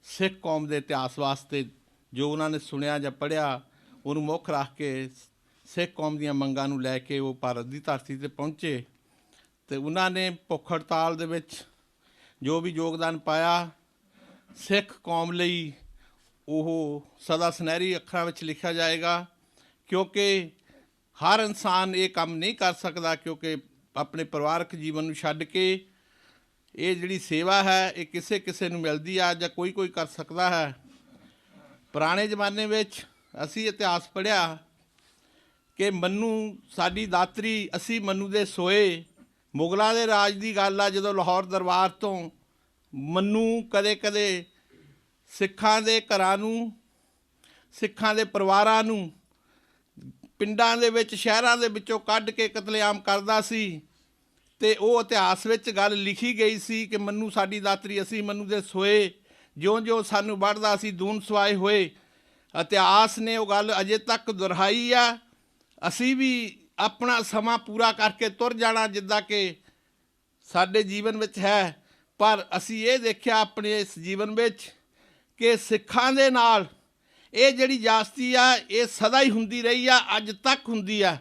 ਸਿੱਖ ਕੌਮ ਦੇ ਇਤਿਹਾਸ ਵਾਸਤੇ ਜੋ ਉਹਨਾਂ ਨੇ ਸੁਣਿਆ ਜਾਂ ਪੜ੍ਹਿਆ ਉਹਨੂੰ ਮੁੱਖ ਰੱਖ ਕੇ ਸਿੱਖ ਕੌਮ ਦੀਆਂ ਮੰਗਾਂ ਨੂੰ ਲੈ ਕੇ ਉਹ ਭਾਰਤ ਦੀ ਧਰਤੀ 'ਤੇ ਪਹੁੰਚੇ ਅਤੇ ਉਹਨਾਂ ਨੇ ਭੁੱਖ ਹੜਤਾਲ ਦੇ ਵਿੱਚ ਜੋ ਵੀ ਯੋਗਦਾਨ ਪਾਇਆ ਸਿੱਖ ਕੌਮ ਲਈ ਉਹ ਸਦਾ ਸੁਨਹਿਰੀ ਅੱਖਰਾਂ ਵਿੱਚ ਲਿਖਿਆ ਜਾਏਗਾ, ਕਿਉਂਕਿ ਹਰ ਇਨਸਾਨ ਇਹ ਕੰਮ ਨਹੀਂ ਕਰ ਸਕਦਾ, ਕਿਉਂਕਿ ਆਪਣੇ ਪਰਿਵਾਰਕ ਜੀਵਨ ਨੂੰ ਛੱਡ ਕੇ ਇਹ ਜਿਹੜੀ ਸੇਵਾ ਹੈ ਇਹ ਕਿਸੇ ਕਿਸੇ ਨੂੰ ਮਿਲਦੀ ਆ ਜਾਂ ਕੋਈ ਕੋਈ ਕਰ ਸਕਦਾ ਹੈ। ਪੁਰਾਣੇ ਜ਼ਮਾਨੇ ਵਿੱਚ ਅਸੀਂ ਇਤਿਹਾਸ ਪੜ੍ਹਿਆ ਕਿ ਮੰਨੂ ਸਾਡੀ ਦਾਤਰੀ, ਅਸੀਂ ਮੰਨੂ ਦੇ ਸੋਏ। ਮੁਗਲਾਂ ਦੇ ਰਾਜ ਦੀ ਗੱਲ ਆ, ਜਦੋਂ ਲਾਹੌਰ ਦਰਬਾਰ ਤੋਂ ਮੰਨੂ ਕਦੇ ਕਦੇ ਸਿੱਖਾਂ ਦੇ ਘਰਾਂ ਨੂੰ, ਸਿੱਖਾਂ ਦੇ ਪਰਿਵਾਰਾਂ ਨੂੰ ਪਿੰਡਾਂ ਦੇ ਵਿੱਚ, ਸ਼ਹਿਰਾਂ ਦੇ ਵਿੱਚੋਂ ਕੱਢ ਕੇ ਕਤਲੇਆਮ ਕਰਦਾ ਸੀ ਅਤੇ ਉਹ ਇਤਿਹਾਸ ਵਿੱਚ ਗੱਲ ਲਿਖੀ ਗਈ ਸੀ ਕਿ ਮੰਨੂ ਸਾਡੀ ਦਾਤਰੀ, ਅਸੀਂ ਮੰਨੂ ਦੇ ਸੋਏ, ਜਿਉਂ ਜਿਉਂ ਸਾਨੂੰ ਵੱਢਦਾ ਅਸੀਂ ਦੂਨ ਸਵਾਏ ਹੋਏ। ਇਤਿਹਾਸ ਨੇ ਉਹ ਗੱਲ ਅਜੇ ਤੱਕ ਦੁਹਰਾਈ ਆ। ਅਸੀਂ ਵੀ ਆਪਣਾ ਸਮਾਂ ਪੂਰਾ ਕਰਕੇ ਤੁਰ ਜਾਣਾ ਜਿੱਦਾਂ ਕਿ ਸਾਡੇ ਜੀਵਨ ਵਿੱਚ ਹੈ, ਪਰ ਅਸੀਂ ਇਹ ਦੇਖਿਆ ਆਪਣੇ ਇਸ ਜੀਵਨ ਵਿੱਚ ਕਿ ਸਿੱਖਾਂ ਦੇ ਨਾਲ ਇਹ ਜਿਹੜੀ ਜ਼ਿਆਦਤੀ ਆ ਇਹ ਸਦਾ ਹੀ ਹੁੰਦੀ ਰਹੀ ਆ, ਅੱਜ ਤੱਕ ਹੁੰਦੀ ਆ।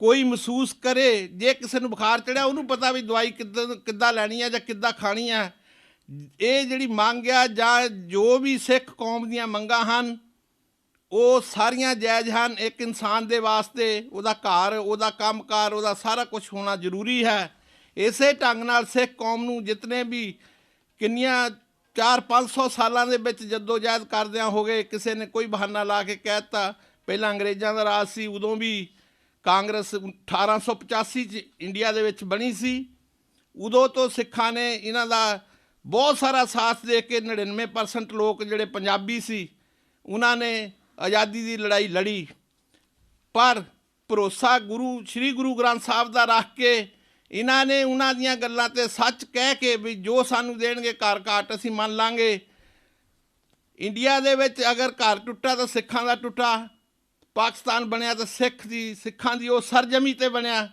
ਕੋਈ ਮਹਿਸੂਸ ਕਰੇ, ਜੇ ਕਿਸੇ ਨੂੰ ਬੁਖਾਰ ਚੜਿਆ ਉਹਨੂੰ ਪਤਾ ਵੀ ਦਵਾਈ ਕਿੱਦਾਂ ਲੈਣੀ ਆ ਜਾਂ ਕਿੱਦਾਂ ਖਾਣੀ ਆ। ਇਹ ਜਿਹੜੀ ਮੰਗ ਆ ਜਾਂ ਜੋ ਵੀ ਸਿੱਖ ਕੌਮ ਦੀਆਂ ਮੰਗਾਂ ਹਨ ਉਹ ਸਾਰੀਆਂ ਜਾਇਜ਼ ਹਨ। ਇੱਕ ਇਨਸਾਨ ਦੇ ਵਾਸਤੇ ਉਹਦਾ ਘਰ, ਉਹਦਾ ਕੰਮਕਾਰ, ਉਹਦਾ ਸਾਰਾ ਕੁਝ ਹੋਣਾ ਜ਼ਰੂਰੀ ਹੈ। ਇਸੇ ਢੰਗ ਨਾਲ ਸਿੱਖ ਕੌਮ ਨੂੰ ਜਿਤਨੇ ਵੀ ਕਿੰਨੀਆਂ 400-500 ਸਾਲਾਂ ਦੇ ਵਿੱਚ ਜੱਦੋ-ਜਹਿਦ ਕਰਦਿਆਂ ਹੋ ਗਏ, ਕਿਸੇ ਨੇ ਕੋਈ ਬਹਾਨਾ ਲਾ ਕੇ ਕਹਿ ਦਿੱਤਾ ਪਹਿਲਾਂ ਅੰਗਰੇਜ਼ਾਂ ਦਾ ਰਾਜ ਸੀ, ਉਦੋਂ ਵੀ ਕਾਂਗਰਸ 1885 'ਚ ਇੰਡੀਆ ਦੇ ਵਿੱਚ ਬਣੀ ਸੀ। ਉਦੋਂ ਤੋਂ ਸਿੱਖਾਂ ਨੇ ਇਹਨਾਂ ਦਾ ਬਹੁਤ ਸਾਰਾ ਸਾਥ ਦੇ ਕੇ 99% ਲੋਕ ਜਿਹੜੇ ਪੰਜਾਬੀ ਸੀ ਉਹਨਾਂ ਨੇ ਆਜ਼ਾਦੀ ਦੀ ਲੜਾਈ ਲੜੀ, ਪਰ ਭਰੋਸਾ ਸ਼੍ਰੀ ਗੁਰੂ ਗ੍ਰੰਥ ਸਾਹਿਬ ਦਾ ਰੱਖ ਕੇ ਇਹਨਾਂ ਨੇ ਉਹਨਾਂ ਦੀਆਂ ਗੱਲਾਂ 'ਤੇ ਸੱਚ ਕਹਿ ਕੇ ਵੀ ਜੋ ਸਾਨੂੰ ਦੇਣਗੇ ਘਰ ਘਾਟ ਅਸੀਂ ਮੰਨ ਲਾਂਗੇ। ਇੰਡੀਆ ਦੇ ਵਿੱਚ ਅਗਰ ਘਰ ਟੁੱਟਾ ਤਾਂ ਸਿੱਖਾਂ ਦਾ ਟੁੱਟਾ, ਪਾਕਿਸਤਾਨ ਬਣਿਆ ਤਾਂ ਸਿੱਖਾਂ ਦੀ ਉਹ ਸਰਜਮੀ 'ਤੇ ਬਣਿਆ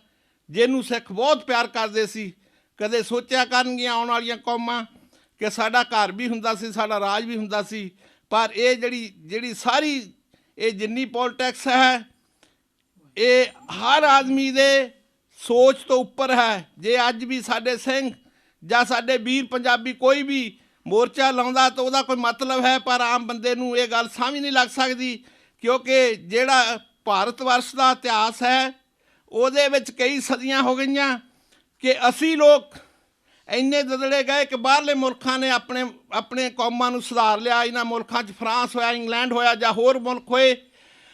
ਜਿਹਨੂੰ ਸਿੱਖ ਬਹੁਤ ਪਿਆਰ ਕਰਦੇ ਸੀ। ਕਦੇ ਸੋਚਿਆ ਕਰਨਗੀਆਂ ਆਉਣ ਵਾਲੀਆਂ ਕੌਮਾਂ ਕਿ ਸਾਡਾ ਘਰ ਵੀ ਹੁੰਦਾ ਸੀ, ਸਾਡਾ ਰਾਜ ਵੀ ਹੁੰਦਾ ਸੀ, ਪਰ ਇਹ ਜਿਹੜੀ ਸਾਰੀ ਇਹ ਜਿੰਨੀ ਪੋਲੀਟਿਕਸ ਹੈ ਇਹ ਹਰ ਆਦਮੀ ਦੇ ਸੋਚ ਤੋਂ ਉੱਪਰ ਹੈ। ਜੇ ਅੱਜ ਵੀ ਸਾਡੇ ਸਿੰਘ ਜਾਂ ਸਾਡੇ ਵੀਰ ਪੰਜਾਬੀ ਕੋਈ ਵੀ ਮੋਰਚਾ ਲਾਉਂਦਾ ਤਾਂ ਉਹਦਾ ਕੋਈ ਮਤਲਬ ਹੈ, ਪਰ ਆਮ ਬੰਦੇ ਨੂੰ ਇਹ ਗੱਲ ਸਮਝ ਨਹੀਂ ਲੱਗ ਸਕਦੀ, ਕਿਉਂਕਿ ਜਿਹੜਾ ਭਾਰਤ ਵਰਸ਼ ਦਾ ਇਤਿਹਾਸ ਹੈ ਉਹਦੇ ਵਿੱਚ ਕਈ ਸਦੀਆਂ ਹੋ ਗਈਆਂ ਕਿ ਅਸੀਂ ਲੋਕ ਇੰਨੇ ਦਦੜੇ ਗਏ ਕਿ ਬਾਹਰਲੇ ਮੁਲਕਾਂ ਨੇ ਆਪਣੇ ਕੌਮਾਂ ਨੂੰ ਸੁਧਾਰ ਲਿਆ। ਇਹਨਾਂ ਮੁਲਕਾਂ 'ਚ ਫਰਾਂਸ ਹੋਇਆ, ਇੰਗਲੈਂਡ ਹੋਇਆ ਜਾਂ ਹੋਰ ਮੁਲਕ ਹੋਏ,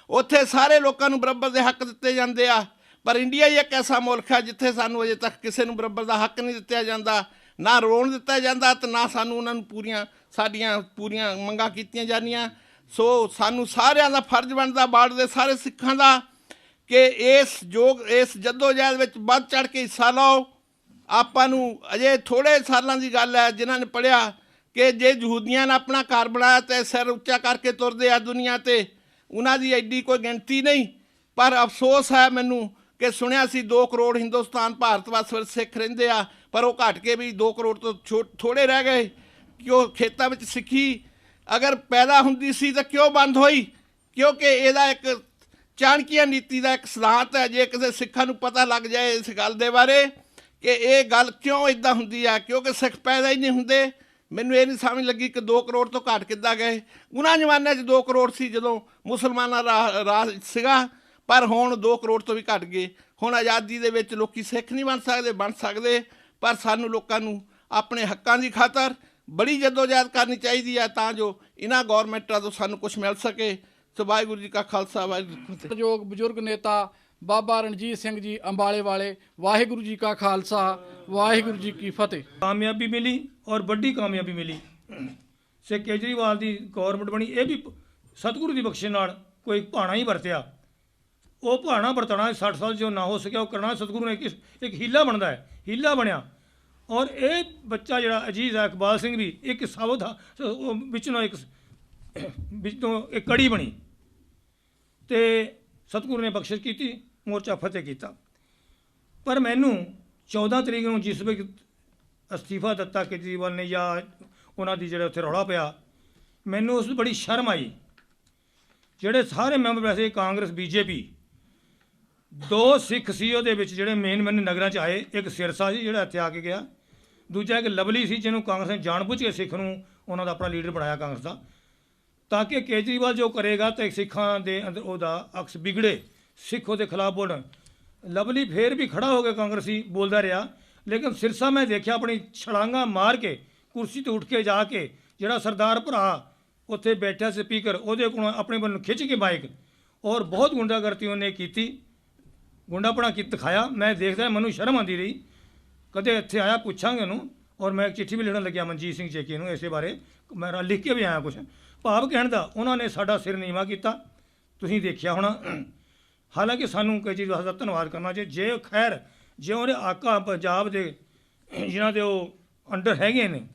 ਉੱਥੇ ਸਾਰੇ ਲੋਕਾਂ ਨੂੰ ਬਰਾਬਰ ਦੇ ਹੱਕ ਦਿੱਤੇ ਜਾਂਦੇ ਆ, ਪਰ ਇੰਡੀਆ ਹੀ ਇੱਕ ਐਸਾ ਮੁਲਕ ਹੈ ਜਿੱਥੇ ਸਾਨੂੰ ਅਜੇ ਤੱਕ ਕਿਸੇ ਨੂੰ ਬਰਾਬਰ ਦਾ ਹੱਕ ਨਹੀਂ ਦਿੱਤਾ ਜਾਂਦਾ, ਨਾ ਰੋਣ ਦਿੱਤਾ ਜਾਂਦਾ ਅਤੇ ਨਾ ਸਾਨੂੰ ਉਹਨਾਂ ਨੂੰ ਸਾਡੀਆਂ ਪੂਰੀਆਂ ਮੰਗਾਂ ਕੀਤੀਆਂ ਜਾਂਦੀਆਂ। ਸੋ ਸਾਨੂੰ ਸਾਰਿਆਂ ਦਾ ਫਰਜ਼ ਬਣਦਾ, ਬਾੜ ਦੇ ਸਾਰੇ ਸਿੱਖਾਂ ਦਾ, ਕਿ ਇਸ ਜੱਦੋ-ਜਹਿਦ ਵਿੱਚ ਵੱਧ ਚੜ੍ਹ ਕੇ ਹਿੱਸਾ ਲਓ। ਆਪਾਂ ਨੂੰ ਅਜੇ ਥੋੜ੍ਹੇ ਸਾਲਾਂ ਦੀ ਗੱਲ ਹੈ ਜਿਨ੍ਹਾਂ ਨੇ ਪੜ੍ਹਿਆ ਕਿ ਜੇ ਯਹੂਦੀਆਂ ਨੇ ਆਪਣਾ ਘਰ ਬਣਾਇਆ ਤਾਂ ਸਿਰ ਉੱਚਾ ਕਰਕੇ ਤੁਰਦੇ ਆ ਦੁਨੀਆ 'ਤੇ, ਉਹਨਾਂ ਦੀ ਐਡੀ ਕੋਈ ਗਿਣਤੀ ਨਹੀਂ। ਪਰ ਅਫਸੋਸ ਹੈ ਮੈਨੂੰ ਕਿ ਸੁਣਿਆ ਸੀ 2 ਕਰੋੜ ਹਿੰਦੁਸਤਾਨ ਭਾਰਤ ਵਸ ਸਿੱਖ ਰਹਿੰਦੇ ਆ, ਪਰ ਉਹ ਘਟ ਕੇ ਵੀ 2 ਕਰੋੜ ਤੋਂ ਥੋੜ੍ਹੇ ਰਹਿ ਗਏ। ਕਿਉਂ? ਖੇਤਾਂ ਵਿੱਚ ਸਿੱਖੀ ਅਗਰ ਪੈਦਾ ਹੁੰਦੀ ਸੀ ਤਾਂ ਕਿਉਂ ਬੰਦ ਹੋਈ? ਕਿਉਂਕਿ ਇਹਦਾ ਇੱਕ ਚਾਣਕੀਆ ਨੀਤੀ ਦਾ ਇੱਕ ਸਿਧਾਂਤ ਹੈ। ਜੇ ਕਿਸੇ ਸਿੱਖਾਂ ਨੂੰ ਪਤਾ ਲੱਗ ਜਾਏ ਇਸ ਗੱਲ ਦੇ ਬਾਰੇ ਕਿ ਇਹ ਗੱਲ ਕਿਉਂ ਇੱਦਾਂ ਹੁੰਦੀ ਆ, ਕਿਉਂਕਿ ਸਿੱਖ ਪੈਦਾ ਹੀ ਨਹੀਂ ਹੁੰਦੇ। ਮੈਨੂੰ ਇਹ ਨਹੀਂ ਸਮਝ ਲੱਗੀ ਕਿ 2 ਕਰੋੜ ਤੋਂ ਘੱਟ ਕਿੱਦਾਂ ਗਏ। ਉਹਨਾਂ ਜ਼ਮਾਨਿਆਂ 'ਚ 2 ਕਰੋੜ ਸੀ ਜਦੋਂ ਮੁਸਲਮਾਨਾਂ ਦਾ ਰਾਜ ਸੀਗਾ, ਪਰ ਹੁਣ 2 ਕਰੋੜ ਤੋਂ ਵੀ ਘੱਟ ਗਏ। ਹੁਣ ਆਜ਼ਾਦੀ ਦੇ ਵਿੱਚ ਲੋਕੀ ਸਿੱਖ ਨਹੀਂ ਬਣ ਸਕਦੇ, ਪਰ ਸਾਨੂੰ ਲੋਕਾਂ ਨੂੰ ਆਪਣੇ ਹੱਕਾਂ ਦੀ ਖਾਤਰ ਬੜੀ ਜਦੋਜਹਿਦ ਕਰਨੀ ਚਾਹੀਦੀ ਹੈ ਤਾਂ ਜੋ ਇਹਨਾਂ ਗੌਰਮੈਂਟਾਂ ਤੋਂ ਸਾਨੂੰ ਕੁਝ ਮਿਲ ਸਕੇ। ਸੋ ਵਾਹਿਗੁਰੂ ਜੀ ਕਾ ਖਾਲਸਾ, ਵਾਹਿਗੁਰੂ ਜੀ ਕੀ ਫਤਿਹ। ਸਤਿਕਾਰਯੋਗ ਬਜ਼ੁਰਗ ਨੇਤਾ ਬਾਬਾ ਰਣਜੀਤ ਸਿੰਘ ਜੀ ਅੰਬਾਲੇ ਵਾਲੇ, ਵਾਹਿਗੁਰੂ ਜੀ ਕਾ ਖਾਲਸਾ, ਵਾਹਿਗੁਰੂ ਜੀ ਕੀ ਫਤਿਹ। ਕਾਮਯਾਬੀ ਮਿਲੀ ਔਰ ਵੱਡੀ ਕਾਮਯਾਬੀ ਮਿਲੀ। ਸੇ ਕੇਜਰੀਵਾਲ ਦੀ ਗੌਰਮੈਂਟ ਬਣੀ, ਇਹ ਵੀ ਸਤਿਗੁਰੂ ਦੀ ਬਖਸ਼ਿਸ਼ ਨਾਲ ਕੋਈ ਭਾਣਾ ਹੀ ਵਰਤਿਆ। ਉਹ ਭਾਣਾ ਵਰਤਣਾ 60 ਸਾਲ ਜੋ ਨਾ ਹੋ ਸਕਿਆ ਉਹ ਕਰਨਾ ਸਤਿਗੁਰੂ ਨੇ ਇੱਕ ਹੀਲਾ ਬਣਦਾ ਹੈ, ਹੀਲਾ ਬਣਿਆ। ਔਰ ਇਹ ਬੱਚਾ ਜਿਹੜਾ ਅਜੀਜ਼ ਹੈ ਇਕਬਾਲ ਸਿੰਘ ਵੀ ਇੱਕ ਸਾਬਤ ਵਿੱਚੋਂ ਇੱਕ ਕੜੀ ਬਣੀ ਤੇ ਸਤਿਗੁਰੂ ਨੇ ਬਖਸ਼ਿਸ਼ ਕੀਤੀ, ਮੋਰਚਾ ਫਤਿਹ ਕੀਤਾ। ਪਰ ਮੈਨੂੰ 14 ਤਰੀਕ ਨੂੰ ਜਿਸ ਵੇਲੇ ਅਸਤੀਫਾ ਦਿੱਤਾ ਕੇਜਰੀਵਾਲ ਨੇ ਜਾਂ ਉਹਨਾਂ ਦੀ ਜਿਹੜੇ ਉੱਥੇ ਰੌਲਾ ਪਿਆ, ਮੈਨੂੰ ਉਸ ਬੜੀ ਸ਼ਰਮ ਆਈ। ਜਿਹੜੇ ਸਾਰੇ ਮੈਂਬਰ ਵੈਸੇ ਕਾਂਗਰਸ ਬੀਜੇਪੀ 2 ਸਿੱਖ ਸੀ ਉਹਦੇ ਵਿੱਚ ਜਿਹੜੇ ਮੇਨ ਨਗਰਾਂ 'ਚ ਆਏ। ਇੱਕ ਸਿਰਸਾ ਸੀ ਜਿਹੜਾ ਇੱਥੇ ਆ ਕੇ ਗਿਆ, ਦੂਜਾ ਇੱਕ ਲਵਲੀ ਸੀ ਜਿਹਨੂੰ ਕਾਂਗਰਸ ਨੇ ਜਾਣਬੁੱਝ ਕੇ ਸਿੱਖ ਨੂੰ ਉਹਨਾਂ ਦਾ ਆਪਣਾ ਲੀਡਰ ਬਣਾਇਆ ਕਾਂਗਰਸ ਦਾ, ਤਾਂ ਕਿ ਕੇਜਰੀਵਾਲ ਜੋ ਕਰੇਗਾ ਤਾਂ ਸਿੱਖਾਂ ਦੇ ਅੰਦਰ ਉਹਦਾ ਅਕਸ ਵਿਗੜੇ, ਸਿੱਖ ਉਹਦੇ ਖਿਲਾਫ ਬੋਲਣ। ਲਵਲੀ ਫੇਰ ਵੀ ਖੜਾ ਹੋ ਕੇ ਕਾਂਗਰਸੀ ਬੋਲਦਾ ਰਿਹਾ, ਲੇਕਿਨ ਸਿਰਸਾ ਮੈਂ ਦੇਖਿਆ ਆਪਣੀ ਛਲਾਂਗਾ ਮਾਰ ਕੇ ਕੁਰਸੀ ਤੋਂ ਉੱਠ ਕੇ ਜਾ ਕੇ ਜਿਹੜਾ ਸਰਦਾਰ ਭਰਾ ਉੱਥੇ ਬੈਠਾ ਸੀ ਸਪੀਕਰ, ਉਹਦੇ ਕੋਲੋਂ ਆਪਣੇ ਵੱਲ ਖਿੱਚ ਕੇ ਬਾਈਕ, ਔਰ ਬਹੁਤ ਗੁੰਡਾਗਰਦੀ ਉਹਨੇ ਕੀਤੀ, ਗੁੰਡਾਪਣਾ ਦਿਖਾਇਆ। ਮੈਂ ਦੇਖਦਾ ਮੈਨੂੰ ਸ਼ਰਮ ਆਉਂਦੀ ਰਹੀ। ਕਦੇ ਇੱਥੇ ਆਇਆ ਪੁੱਛਾਂਗੇ ਉਹਨੂੰ, ਔਰ ਮੈਂ ਇੱਕ ਚਿੱਠੀ ਵੀ ਲਿਖਣ ਲੱਗਿਆ ਮਨਜੀਤ ਸਿੰਘ ਚੇਕੀ ਨੂੰ ਇਸੇ ਬਾਰੇ, ਮੈਂ ਲਿਖ ਕੇ ਵੀ ਆਇਆ ਕੁਛ ਭਾਵ ਕਹਿਣ ਦਾ। ਉਹਨਾਂ ਨੇ ਸਾਡਾ ਸਿਰ ਨੀਵਾਂ ਕੀਤਾ, ਤੁਸੀਂ ਦੇਖਿਆ ਹੋਣਾ। ਹਾਲਾਂਕਿ ਸਾਨੂੰ ਕੇਜਰੀਵਾਲ ਦਾ ਧੰਨਵਾਦ ਕਰਨਾ ਜੇ ਖੈਰ ਜੇ ਉਹਦੇ ਆਕਾ ਪੰਜਾਬ ਦੇ ਜਿਨ੍ਹਾਂ ਦੇ ਉਹ ਅੰਡਰ ਹੈਗੇ ਨੇ,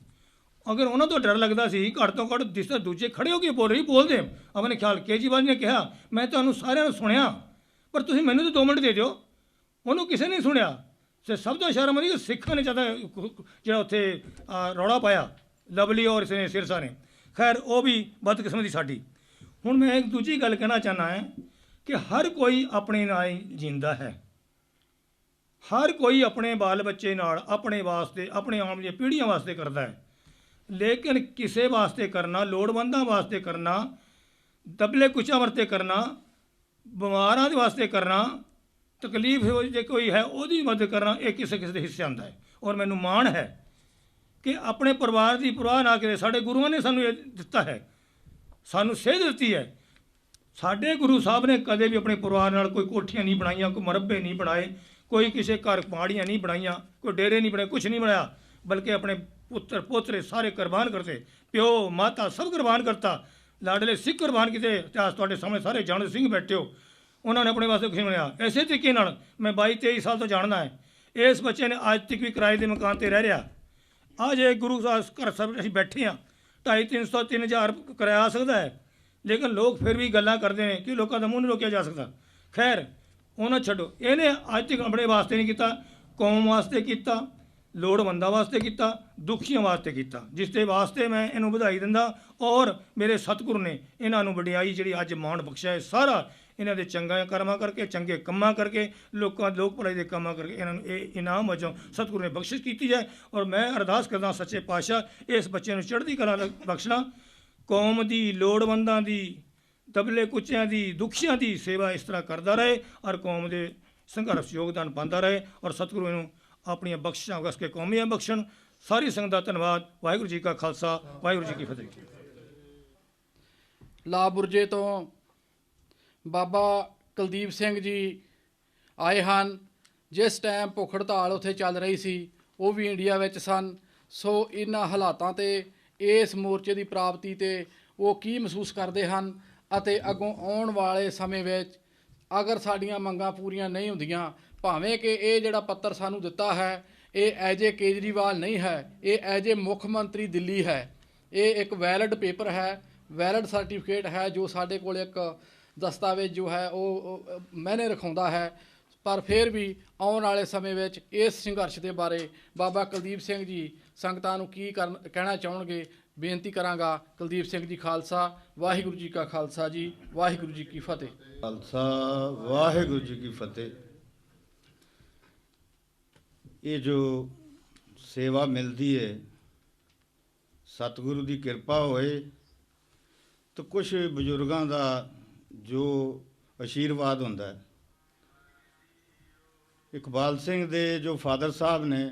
ਅਗਰ ਉਹਨਾਂ ਤੋਂ ਡਰ ਲੱਗਦਾ ਸੀ ਘੱਟ ਤੋਂ ਘੱਟ ਜਿਸ ਤਰ੍ਹਾਂ ਦੂਜੇ ਖੜੇ ਹੋ ਕੇ ਬੋਲਦੇ ਆਪਣੇ ਖਿਆਲ। ਕੇਜਰੀਵਾਲ ਨੇ ਕਿਹਾ ਮੈਂ ਤੁਹਾਨੂੰ ਸਾਰਿਆਂ ਨੂੰ ਸੁਣਿਆ, ਪਰ ਤੁਸੀਂ ਮੈਨੂੰ ਤਾਂ 2 ਮਿੰਟ ਦੇ ਦਿਓ। ਉਹਨੂੰ ਕਿਸੇ ਨੇ ਸੁਣਿਆ। ਤੇ ਸਭ ਤੋਂ ਸ਼ਰਮ ਆਉਂਦੀ ਕਿ ਸਿੱਖਾਂ ਨੇ ਜ਼ਿਆਦਾ ਜਿਹੜਾ ਉੱਥੇ ਰੌਲਾ ਪਾਇਆ, ਲਵਲੀ ਔਰ ਇਸਨੇ ਸਿਰਸਾ ਨੇ। ਖੈਰ ਉਹ ਵੀ ਬਦਕਿਸਮਤੀ ਸਾਡੀ। ਹੁਣ ਮੈਂ ਇੱਕ ਦੂਜੀ ਗੱਲ ਕਹਿਣਾ ਚਾਹੁੰਦਾ ਹਾਂ ਕਿ ਹਰ ਕੋਈ ਆਪਣੇ ਨਾਲ ਹੀ ਜਿੰਦਾ ਹੈ, ਹਰ ਕੋਈ ਆਪਣੇ ਬਾਲ ਬੱਚੇ ਨਾਲ ਆਪਣੇ ਵਾਸਤੇ, ਆਪਣੇ ਆਉਣ ਦੀਆਂ ਪੀੜ੍ਹੀਆਂ ਵਾਸਤੇ ਕਰਦਾ ਹੈ, ਲੇਕਿਨ ਕਿਸੇ ਵਾਸਤੇ ਕਰਨਾ, ਲੋੜਵੰਦਾਂ ਵਾਸਤੇ ਕਰਨਾ, ਦਬਲੇ ਕੁਚਾਂ ਵਾਸਤੇ ਕਰਨਾ, ਬਿਮਾਰਾਂ ਦੇ ਵਾਸਤੇ ਕਰਨਾ, ਤਕਲੀਫ ਜੇ ਕੋਈ ਹੈ ਉਹਦੀ ਮਦਦ ਕਰਨਾ, ਇਹ ਕਿਸੇ ਦੇ ਹਿੱਸੇ ਆਉਂਦਾ ਹੈ। ਔਰ ਮੈਨੂੰ ਮਾਣ ਹੈ ਕਿ ਆਪਣੇ ਪਰਿਵਾਰ ਦੀ ਪਰਵਾਹ ਨਾ ਕਰੇ ਸਾਡੇ ਗੁਰੂਆਂ ਨੇ ਸਾਨੂੰ ਇਹ ਦਿੱਤਾ ਹੈ, ਸਾਨੂੰ ਸੇਧ ਦਿੱਤੀ ਹੈ। ਸਾਡੇ ਗੁਰੂ ਸਾਹਿਬ ਨੇ ਕਦੇ ਵੀ ਆਪਣੇ ਪਰਿਵਾਰ ਨਾਲ ਕੋਈ ਕੋਠੀਆਂ ਨਹੀਂ ਬਣਾਈਆਂ, ਕੋਈ ਮਰੱਬੇ ਨਹੀਂ ਬਣਾਏ, ਕੋਈ ਕਿਸੇ ਘਰ ਪਹਾੜੀਆਂ ਨਹੀਂ ਬਣਾਈਆਂ, ਕੋਈ ਡੇਰੇ ਨਹੀਂ ਬਣਾਏ, ਕੁਛ ਨਹੀਂ ਬਣਾਇਆ, ਬਲਕਿ ਆਪਣੇ ਪੁੱਤਰ ਪੋਤਰੇ ਸਾਰੇ ਕੁਰਬਾਨ ਕਰਤੇ, ਪਿਓ ਮਾਤਾ ਸਭ ਕੁਰਬਾਨ ਕਰਤਾ, ਲਾਡਲੇ ਸਿੱਖ ਕੁਰਬਾਨ ਕੀਤੇ। ਇਤਿਹਾਸ ਤੁਹਾਡੇ ਸਾਹਮਣੇ ਸਾਰੇ ਜਾਣਦੇ, ਸਿੰਘ ਬੈਠੇ ਹੋ, ਉਹਨਾਂ ਨੇ ਆਪਣੇ ਵਾਸਤੇ ਕੁਛ ਨਹੀਂ ਬਣਾਇਆ। ਇਸੇ ਤਰੀਕੇ ਨਾਲ ਮੈਂ 22-23 ਸਾਲ ਤੋਂ ਜਾਣਦਾ ਹੈ, ਇਸ ਬੱਚੇ ਨੇ ਅੱਜ ਤੱਕ ਵੀ ਕਿਰਾਏ ਦੇ ਮਕਾਨ 'ਤੇ ਰਹਿ ਰਿਹਾ। ਅੱਜ ਇਹ ਗੁਰੂ ਸਾਹਿਬ ਘਰ ਸਭ ਅਸੀਂ ਬੈਠੇ ਹਾਂ, 250, 300 ਕਿਰਾਇਆ ਆ ਸਕਦਾ ਹੈ, ਲੇਕਿਨ ਲੋਕ ਫਿਰ ਵੀ ਗੱਲਾਂ ਕਰਦੇ ਨੇ ਕਿ ਲੋਕਾਂ ਦਾ ਮੂੰਹ ਨਹੀਂ ਰੋਕਿਆ ਜਾ ਸਕਦਾ। ਖੈਰ ਉਹਨਾਂ ਛੱਡੋ, ਇਹਨੇ ਅੱਜ ਤੱਕ ਆਪਣੇ ਵਾਸਤੇ ਨਹੀਂ ਕੀਤਾ, ਕੌਮ ਵਾਸਤੇ ਕੀਤਾ, ਲੋੜਵੰਦਾਂ ਵਾਸਤੇ ਕੀਤਾ, ਦੁਖੀਆਂ ਵਾਸਤੇ ਕੀਤਾ, ਜਿਸ ਦੇ ਵਾਸਤੇ ਮੈਂ ਇਹਨੂੰ ਵਧਾਈ ਦਿੰਦਾ। ਔਰ ਮੇਰੇ ਸਤਿਗੁਰੂ ਨੇ ਇਹਨਾਂ ਨੂੰ ਵਡਿਆਈ ਜਿਹੜੀ ਅੱਜ ਮਾਣ ਬਖਸ਼ਿਆ ਹੈ, ਸਾਰਾ ਇਹਨਾਂ ਦੇ ਚੰਗਾ ਕਰਮਾਂ ਕਰਕੇ, ਚੰਗੇ ਕੰਮਾਂ ਕਰਕੇ, ਲੋਕ ਭਲਾਈ ਦੇ ਕੰਮਾਂ ਕਰਕੇ ਇਹਨਾਂ ਨੂੰ ਇਹ ਇਨਾਮ ਵਜੋਂ ਸਤਿਗੁਰੂ ਨੇ ਬਖਸ਼ਿਸ਼ ਕੀਤੀ ਹੈ। ਔਰ ਮੈਂ ਅਰਦਾਸ ਕਰਦਾ ਸੱਚੇ ਪਾਤਸ਼ਾਹ ਇਸ ਬੱਚੇ ਨੂੰ ਚੜ੍ਹਦੀ ਕਲਾ ਬਖਸ਼ਣਾ, ਕੌਮ ਦੀ, ਲੋੜਵੰਦਾਂ ਦੀ, ਦਬਲੇ ਕੁਚਿਆਂ ਦੀ, ਦੁਖੀਆਂ ਦੀ ਸੇਵਾ ਇਸ ਤਰ੍ਹਾਂ ਕਰਦਾ ਰਹੇ ਔਰ ਕੌਮ ਦੇ ਸੰਘਰਸ਼ ਯੋਗਦਾਨ ਪਾਉਂਦਾ ਰਹੇ। ਔਰ ਸਤਿਗੁਰੂ ਇਹਨੂੰ ਆਪਣੀਆਂ ਬਖਸ਼ਿਸ਼ਾਂ ਵਸ ਕੇ ਕੌਮੀਆਂ ਬਖਸ਼ਣ। ਸਾਰੀ ਸੰਗਤ ਦਾ ਧੰਨਵਾਦ। ਵਾਹਿਗੁਰੂ ਜੀ ਕਾ ਖਾਲਸਾ, ਵਾਹਿਗੁਰੂ ਜੀ ਕੀ ਫਤਿਹ। ਲਾਬੁਰਜੇ ਤੋਂ ਬਾਬਾ ਕੁਲਦੀਪ ਸਿੰਘ ਜੀ ਆਏ ਹਨ। ਜਿਸ ਟਾਈਮ ਭੁੱਖ ਹੜਤਾਲ ਉੱਥੇ ਚੱਲ ਰਹੀ ਸੀ ਉਹ ਵੀ ਇੰਡੀਆ ਵਿੱਚ ਸਨ। ਸੋ ਇਹਨਾਂ ਹਾਲਾਤਾਂ ਤੇ ਇਸ ਮੋਰਚੇ ਦੀ ਪ੍ਰਾਪਤੀ ਤੇ ਉਹ ਕੀ ਮਹਿਸੂਸ ਕਰਦੇ ਹਨ ਅਤੇ ਅੱਗੋਂ ਆਉਣ ਵਾਲੇ ਸਮੇਂ ਵਿੱਚ ਅਗਰ ਸਾਡੀਆਂ ਮੰਗਾਂ ਪੂਰੀਆਂ ਨਹੀਂ ਹੁੰਦੀਆਂ, ਭਾਵੇਂ ਕਿ ਇਹ ਜਿਹੜਾ ਪੱਤਰ ਸਾਨੂੰ ਦਿੱਤਾ ਹੈ ਇਹ ਐਜ ਏ ਕੇਜਰੀਵਾਲ ਨਹੀਂ ਹੈ, ਇਹ ਐਜ ਏ ਮੁੱਖ ਮੰਤਰੀ ਦਿੱਲੀ ਹੈ, ਇਹ ਇੱਕ ਵੈਲਿਡ ਪੇਪਰ ਹੈ, ਵੈਲਿਡ ਸਰਟੀਫਿਕੇਟ ਹੈ, ਜੋ ਸਾਡੇ ਕੋਲ ਇੱਕ ਦਸਤਾਵੇਜ਼ ਜੋ ਹੈ ਉਹ ਮਾਇਨੇ ਰਖਾਉਂਦਾ ਹੈ। ਪਰ ਫਿਰ ਵੀ ਆਉਣ ਵਾਲੇ ਸਮੇਂ ਵਿੱਚ ਇਸ ਸੰਘਰਸ਼ ਦੇ ਬਾਰੇ ਬਾਬਾ ਕੁਲਦੀਪ ਸਿੰਘ ਜੀ ਸੰਗਤਾਂ ਨੂੰ ਕੀ ਕਹਿਣਾ ਚਾਹਣਗੇ, ਬੇਨਤੀ ਕਰਾਂਗਾ। ਕੁਲਦੀਪ ਸਿੰਘ ਜੀ ਖਾਲਸਾ, ਵਾਹਿਗੁਰੂ ਜੀ ਕਾ ਖਾਲਸਾ ਜੀ, ਵਾਹਿਗੁਰੂ ਜੀ ਕੀ ਫਤਿਹ। ਖਾਲਸਾ ਵਾਹਿਗੁਰੂ ਜੀ ਕੀ ਫਤਿਹ। ਇਹ ਜੋ ਸੇਵਾ ਮਿਲਦੀ ਹੈ ਸਤਿਗੁਰੂ ਦੀ ਕਿਰਪਾ ਹੋਏ ਤਾਂ ਕੁਝ ਬਜ਼ੁਰਗਾਂ ਦਾ ਜੋ ਆਸ਼ੀਰਵਾਦ ਹੁੰਦਾ ਹੈ। ਇਕਬਾਲ ਸਿੰਘ ਦੇ ਜੋ ਫਾਦਰ ਸਾਹਿਬ ਨੇ,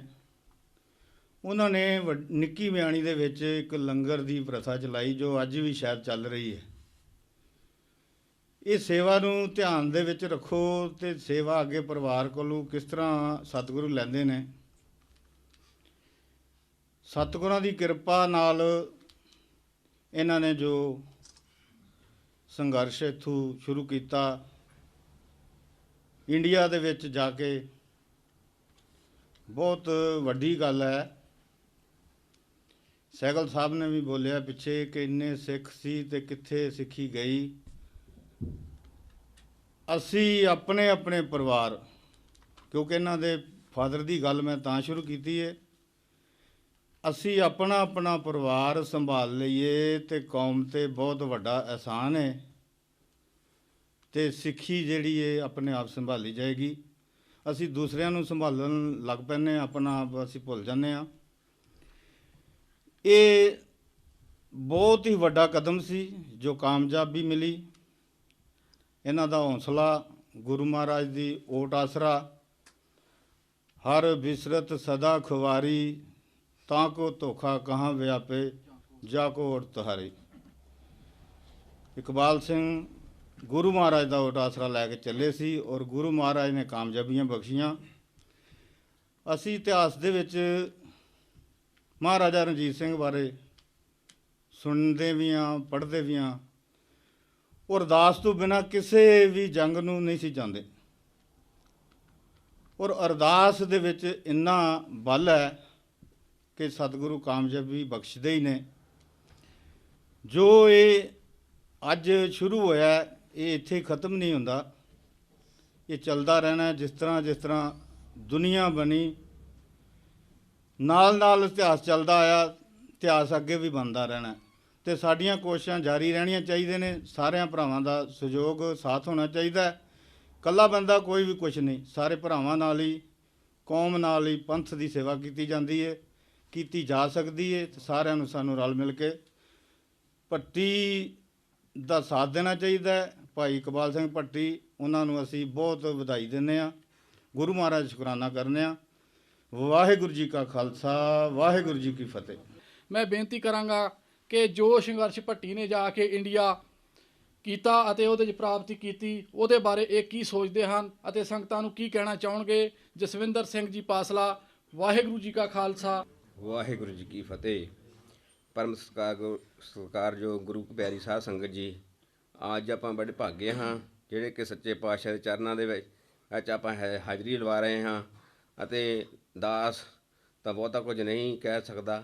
ਉਹਨਾਂ ਨੇ ਨਿੱਕੀ ਮਿਆਣੀ ਦੇ ਵਿੱਚ ਇੱਕ ਲੰਗਰ ਦੀ ਪ੍ਰਥਾ ਚਲਾਈ ਜੋ ਅੱਜ ਵੀ ਸ਼ਾਇਦ ਚੱਲ ਰਹੀ ਹੈ। ਇਹ ਸੇਵਾ ਨੂੰ ਧਿਆਨ ਦੇ ਵਿੱਚ ਰੱਖੋ ਤੇ ਸੇਵਾ ਅੱਗੇ ਪਰਿਵਾਰ ਕੋਲੋਂ ਕਿਸ ਤਰ੍ਹਾਂ ਸਤਿਗੁਰੂ ਲੈਂਦੇ ਨੇ। ਸਤਿਗੁਰਾਂ ਦੀ ਕਿਰਪਾ ਨਾਲ ਇਹਨਾਂ ਨੇ ਜੋ ਸੰਘਰਸ਼ ਇੱਥੋਂ ਸ਼ੁਰੂ ਕੀਤਾ, ਇੰਡੀਆ ਦੇ ਵਿੱਚ ਜਾ ਕੇ ਬਹੁਤ ਵੱਡੀ ਗੱਲ ਹੈ। ਸਹਿਗਲ ਸਾਹਿਬ ਨੇ ਵੀ ਬੋਲਿਆ ਪਿੱਛੇ ਕਿ ਇੰਨੇ ਸਿੱਖ ਸੀ ਤੇ ਕਿੱਥੇ ਸਿੱਖੀ ਗਈ। ਅਸੀਂ ਆਪਣੇ ਆਪਣੇ ਪਰਿਵਾਰ, ਕਿਉਂਕਿ ਇਹਨਾਂ ਦੇ ਫਾਦਰ ਦੀ ਗੱਲ ਮੈਂ ਤਾਂ ਸ਼ੁਰੂ ਕੀਤੀ ਹੈ, ਅਸੀਂ ਆਪਣਾ ਆਪਣਾ ਪਰਿਵਾਰ ਸੰਭਾਲ ਲਈਏ ਤੇ ਕੌਮ ਤੇ ਬਹੁਤ ਵੱਡਾ ਅਹਿਸਾਨ ਹੈ ਤੇ ਸਿੱਖੀ ਜਿਹੜੀ ਹੈ ਆਪਣੇ ਆਪ ਸੰਭਾਲੀ ਜਾਏਗੀ। ਅਸੀਂ ਦੂਸਰਿਆਂ ਨੂੰ ਸੰਭਾਲਣ ਲੱਗ ਪੈਂਦੇ ਹਾਂ, ਆਪਣਾ ਆਪ ਅਸੀਂ ਭੁੱਲ ਜਾਂਦੇ ਹਾਂ। ਇਹ ਬਹੁਤ ਹੀ ਵੱਡਾ ਕਦਮ ਸੀ ਜੋ ਕਾਮਯਾਬੀ ਮਿਲੀ। ਇਹਨਾਂ ਦਾ ਹੌਸਲਾ, ਗੁਰੂ ਮਹਾਰਾਜ ਦੀ ਓਟ ਆਸਰਾ, ਹਰ ਬਿਸਰਤ ਸਦਾ ਖੁਵਾਰੀ, ਤਾਂ ਕੋ ਧੋਖਾ ਕਹਾਂ ਵਿਆਪੇ ਜਾ ਕੋ ਓਟ ਤੁਹਾਰੀ। ਇਕਬਾਲ ਸਿੰਘ ਗੁਰੂ ਮਹਾਰਾਜ ਦਾ ਓਟ ਆਸਰਾ ਲੈ ਕੇ ਚੱਲੇ ਸੀ ਔਰ ਗੁਰੂ ਮਹਾਰਾਜ ਨੇ ਕਾਮਯਾਬੀਆਂ ਬਖਸ਼ੀਆਂ। ਅਸੀਂ ਇਤਿਹਾਸ ਦੇ ਵਿੱਚ ਮਹਾਰਾਜਾ ਰਣਜੀਤ ਸਿੰਘ ਬਾਰੇ ਸੁਣਦੇ ਵੀ ਹਾਂ, ਪੜ੍ਹਦੇ ਵੀ ਹਾਂ। ਔਰ ਅਰਦਾਸ ਤੋਂ ਬਿਨਾਂ ਕਿਸੇ ਵੀ ਜੰਗ ਨੂੰ ਨਹੀਂ ਸੀ ਜਾਂਦੇ ਔਰ ਅਰਦਾਸ ਦੇ ਵਿੱਚ ਇੰਨਾ ਬਲ ਹੈ ਕਿ ਸਤਿਗੁਰੂ ਕਾਮਯਾਬੀ ਬਖਸ਼ਦੇ ਹੀ ਨੇ। ਜੋ ਇਹ ਅੱਜ ਸ਼ੁਰੂ ਹੋਇਆ ਇਹ ਇੱਥੇ ਖਤਮ ਨਹੀਂ ਹੁੰਦਾ, ਇਹ ਚੱਲਦਾ ਰਹਿਣਾ। ਜਿਸ ਤਰ੍ਹਾਂ ਦੁਨੀਆ ਬਣੀ, ਨਾਲ ਨਾਲ ਇਤਿਹਾਸ ਚੱਲਦਾ ਆਇਆ, ਇਤਿਹਾਸ ਅੱਗੇ ਵੀ ਬਣਦਾ ਰਹਿਣਾ ਤੇ ਸਾਡੀਆਂ ਕੋਸ਼ਿਸ਼ਾਂ ਜਾਰੀ ਰਹਿਣੀਆਂ ਚਾਹੀਦੀਆਂ ਨੇ। ਸਾਰਿਆਂ ਭਰਾਵਾਂ ਦਾ ਸਹਿਯੋਗ ਸਾਥ ਹੋਣਾ ਚਾਹੀਦਾ ਹੈ। ਇਕੱਲਾ ਬੰਦਾ ਕੋਈ ਵੀ ਕੁਛ ਨਹੀਂ, ਸਾਰੇ ਭਰਾਵਾਂ ਨਾਲ ਹੀ, ਕੌਮ ਨਾਲ ਹੀ ਪੰਥ ਦੀ ਸੇਵਾ ਕੀਤੀ ਜਾਂਦੀ ਹੈ, ਕੀਤੀ ਜਾ ਸਕਦੀ ਹੈ। ਤੇ ਸਾਰਿਆਂ ਨੂੰ ਸਾਨੂੰ ਰਲ ਮਿਲ ਕੇ ਭੱਟੀ ਦਾ ਸਾਥ ਦੇਣਾ ਚਾਹੀਦਾ ਹੈ। ਭਾਈ ਇਕਬਾਲ ਸਿੰਘ ਭੱਟੀ, ਉਹਨਾਂ ਨੂੰ ਅਸੀਂ ਬਹੁਤ ਵਧਾਈ ਦਿੰਦੇ ਹਾਂ, ਗੁਰੂ ਮਹਾਰਾਜ ਦਾ ਸ਼ੁਕਰਾਨਾ ਕਰਨੇ ਹਾਂ। ਵਾਹਿਗੁਰੂ ਜੀ ਕਾ ਖਾਲਸਾ, ਵਾਹਿਗੁਰੂ ਜੀ ਕੀ ਫਤਿਹ। ਮੈਂ ਬੇਨਤੀ ਕਰਾਂਗਾ ਕਿ ਜੋ ਸੰਘਰਸ਼ ਭੱਟੀ ਨੇ ਜਾ ਕੇ ਇੰਡੀਆ ਕੀਤਾ ਅਤੇ ਉਹਦੇ 'ਚ ਪ੍ਰਾਪਤੀ ਕੀਤੀ, ਉਹਦੇ ਬਾਰੇ ਇਹ ਕੀ ਸੋਚਦੇ ਹਨ ਅਤੇ ਸੰਗਤਾਂ ਨੂੰ ਕੀ ਕਹਿਣਾ ਚਾਹਣਗੇ। ਜਸਵਿੰਦਰ ਸਿੰਘ ਜੀ ਪਾਸਲਾ, ਵਾਹਿਗੁਰੂ ਜੀ ਕਾ ਖਾਲਸਾ, ਵਾਹਿਗੁਰੂ ਜੀ ਕੀ ਫਤਿਹ। ਪਰਮ ਸਤਿਕਾਰਯੋਗ ਗੁਰੂ ਪਿਆਰੀ ਸਾਧ ਸੰਗਤ ਜੀ, ਅੱਜ ਆਪਾਂ ਬੜੇ ਭਾਗੇ ਹਾਂ ਜਿਹੜੇ ਕਿ ਸੱਚੇ ਪਾਤਸ਼ਾਹ ਦੇ ਚਰਨਾਂ ਦੇ ਵਿੱਚ ਅੱਜ ਆਪਾਂ ਹਾਜ਼ਰੀ ਲਵਾ ਰਹੇ ਹਾਂ। ਅਤੇ ਦਾਸ ਤਾਂ ਬਹੁਤਾ ਕੁਝ ਨਹੀਂ ਕਹਿ ਸਕਦਾ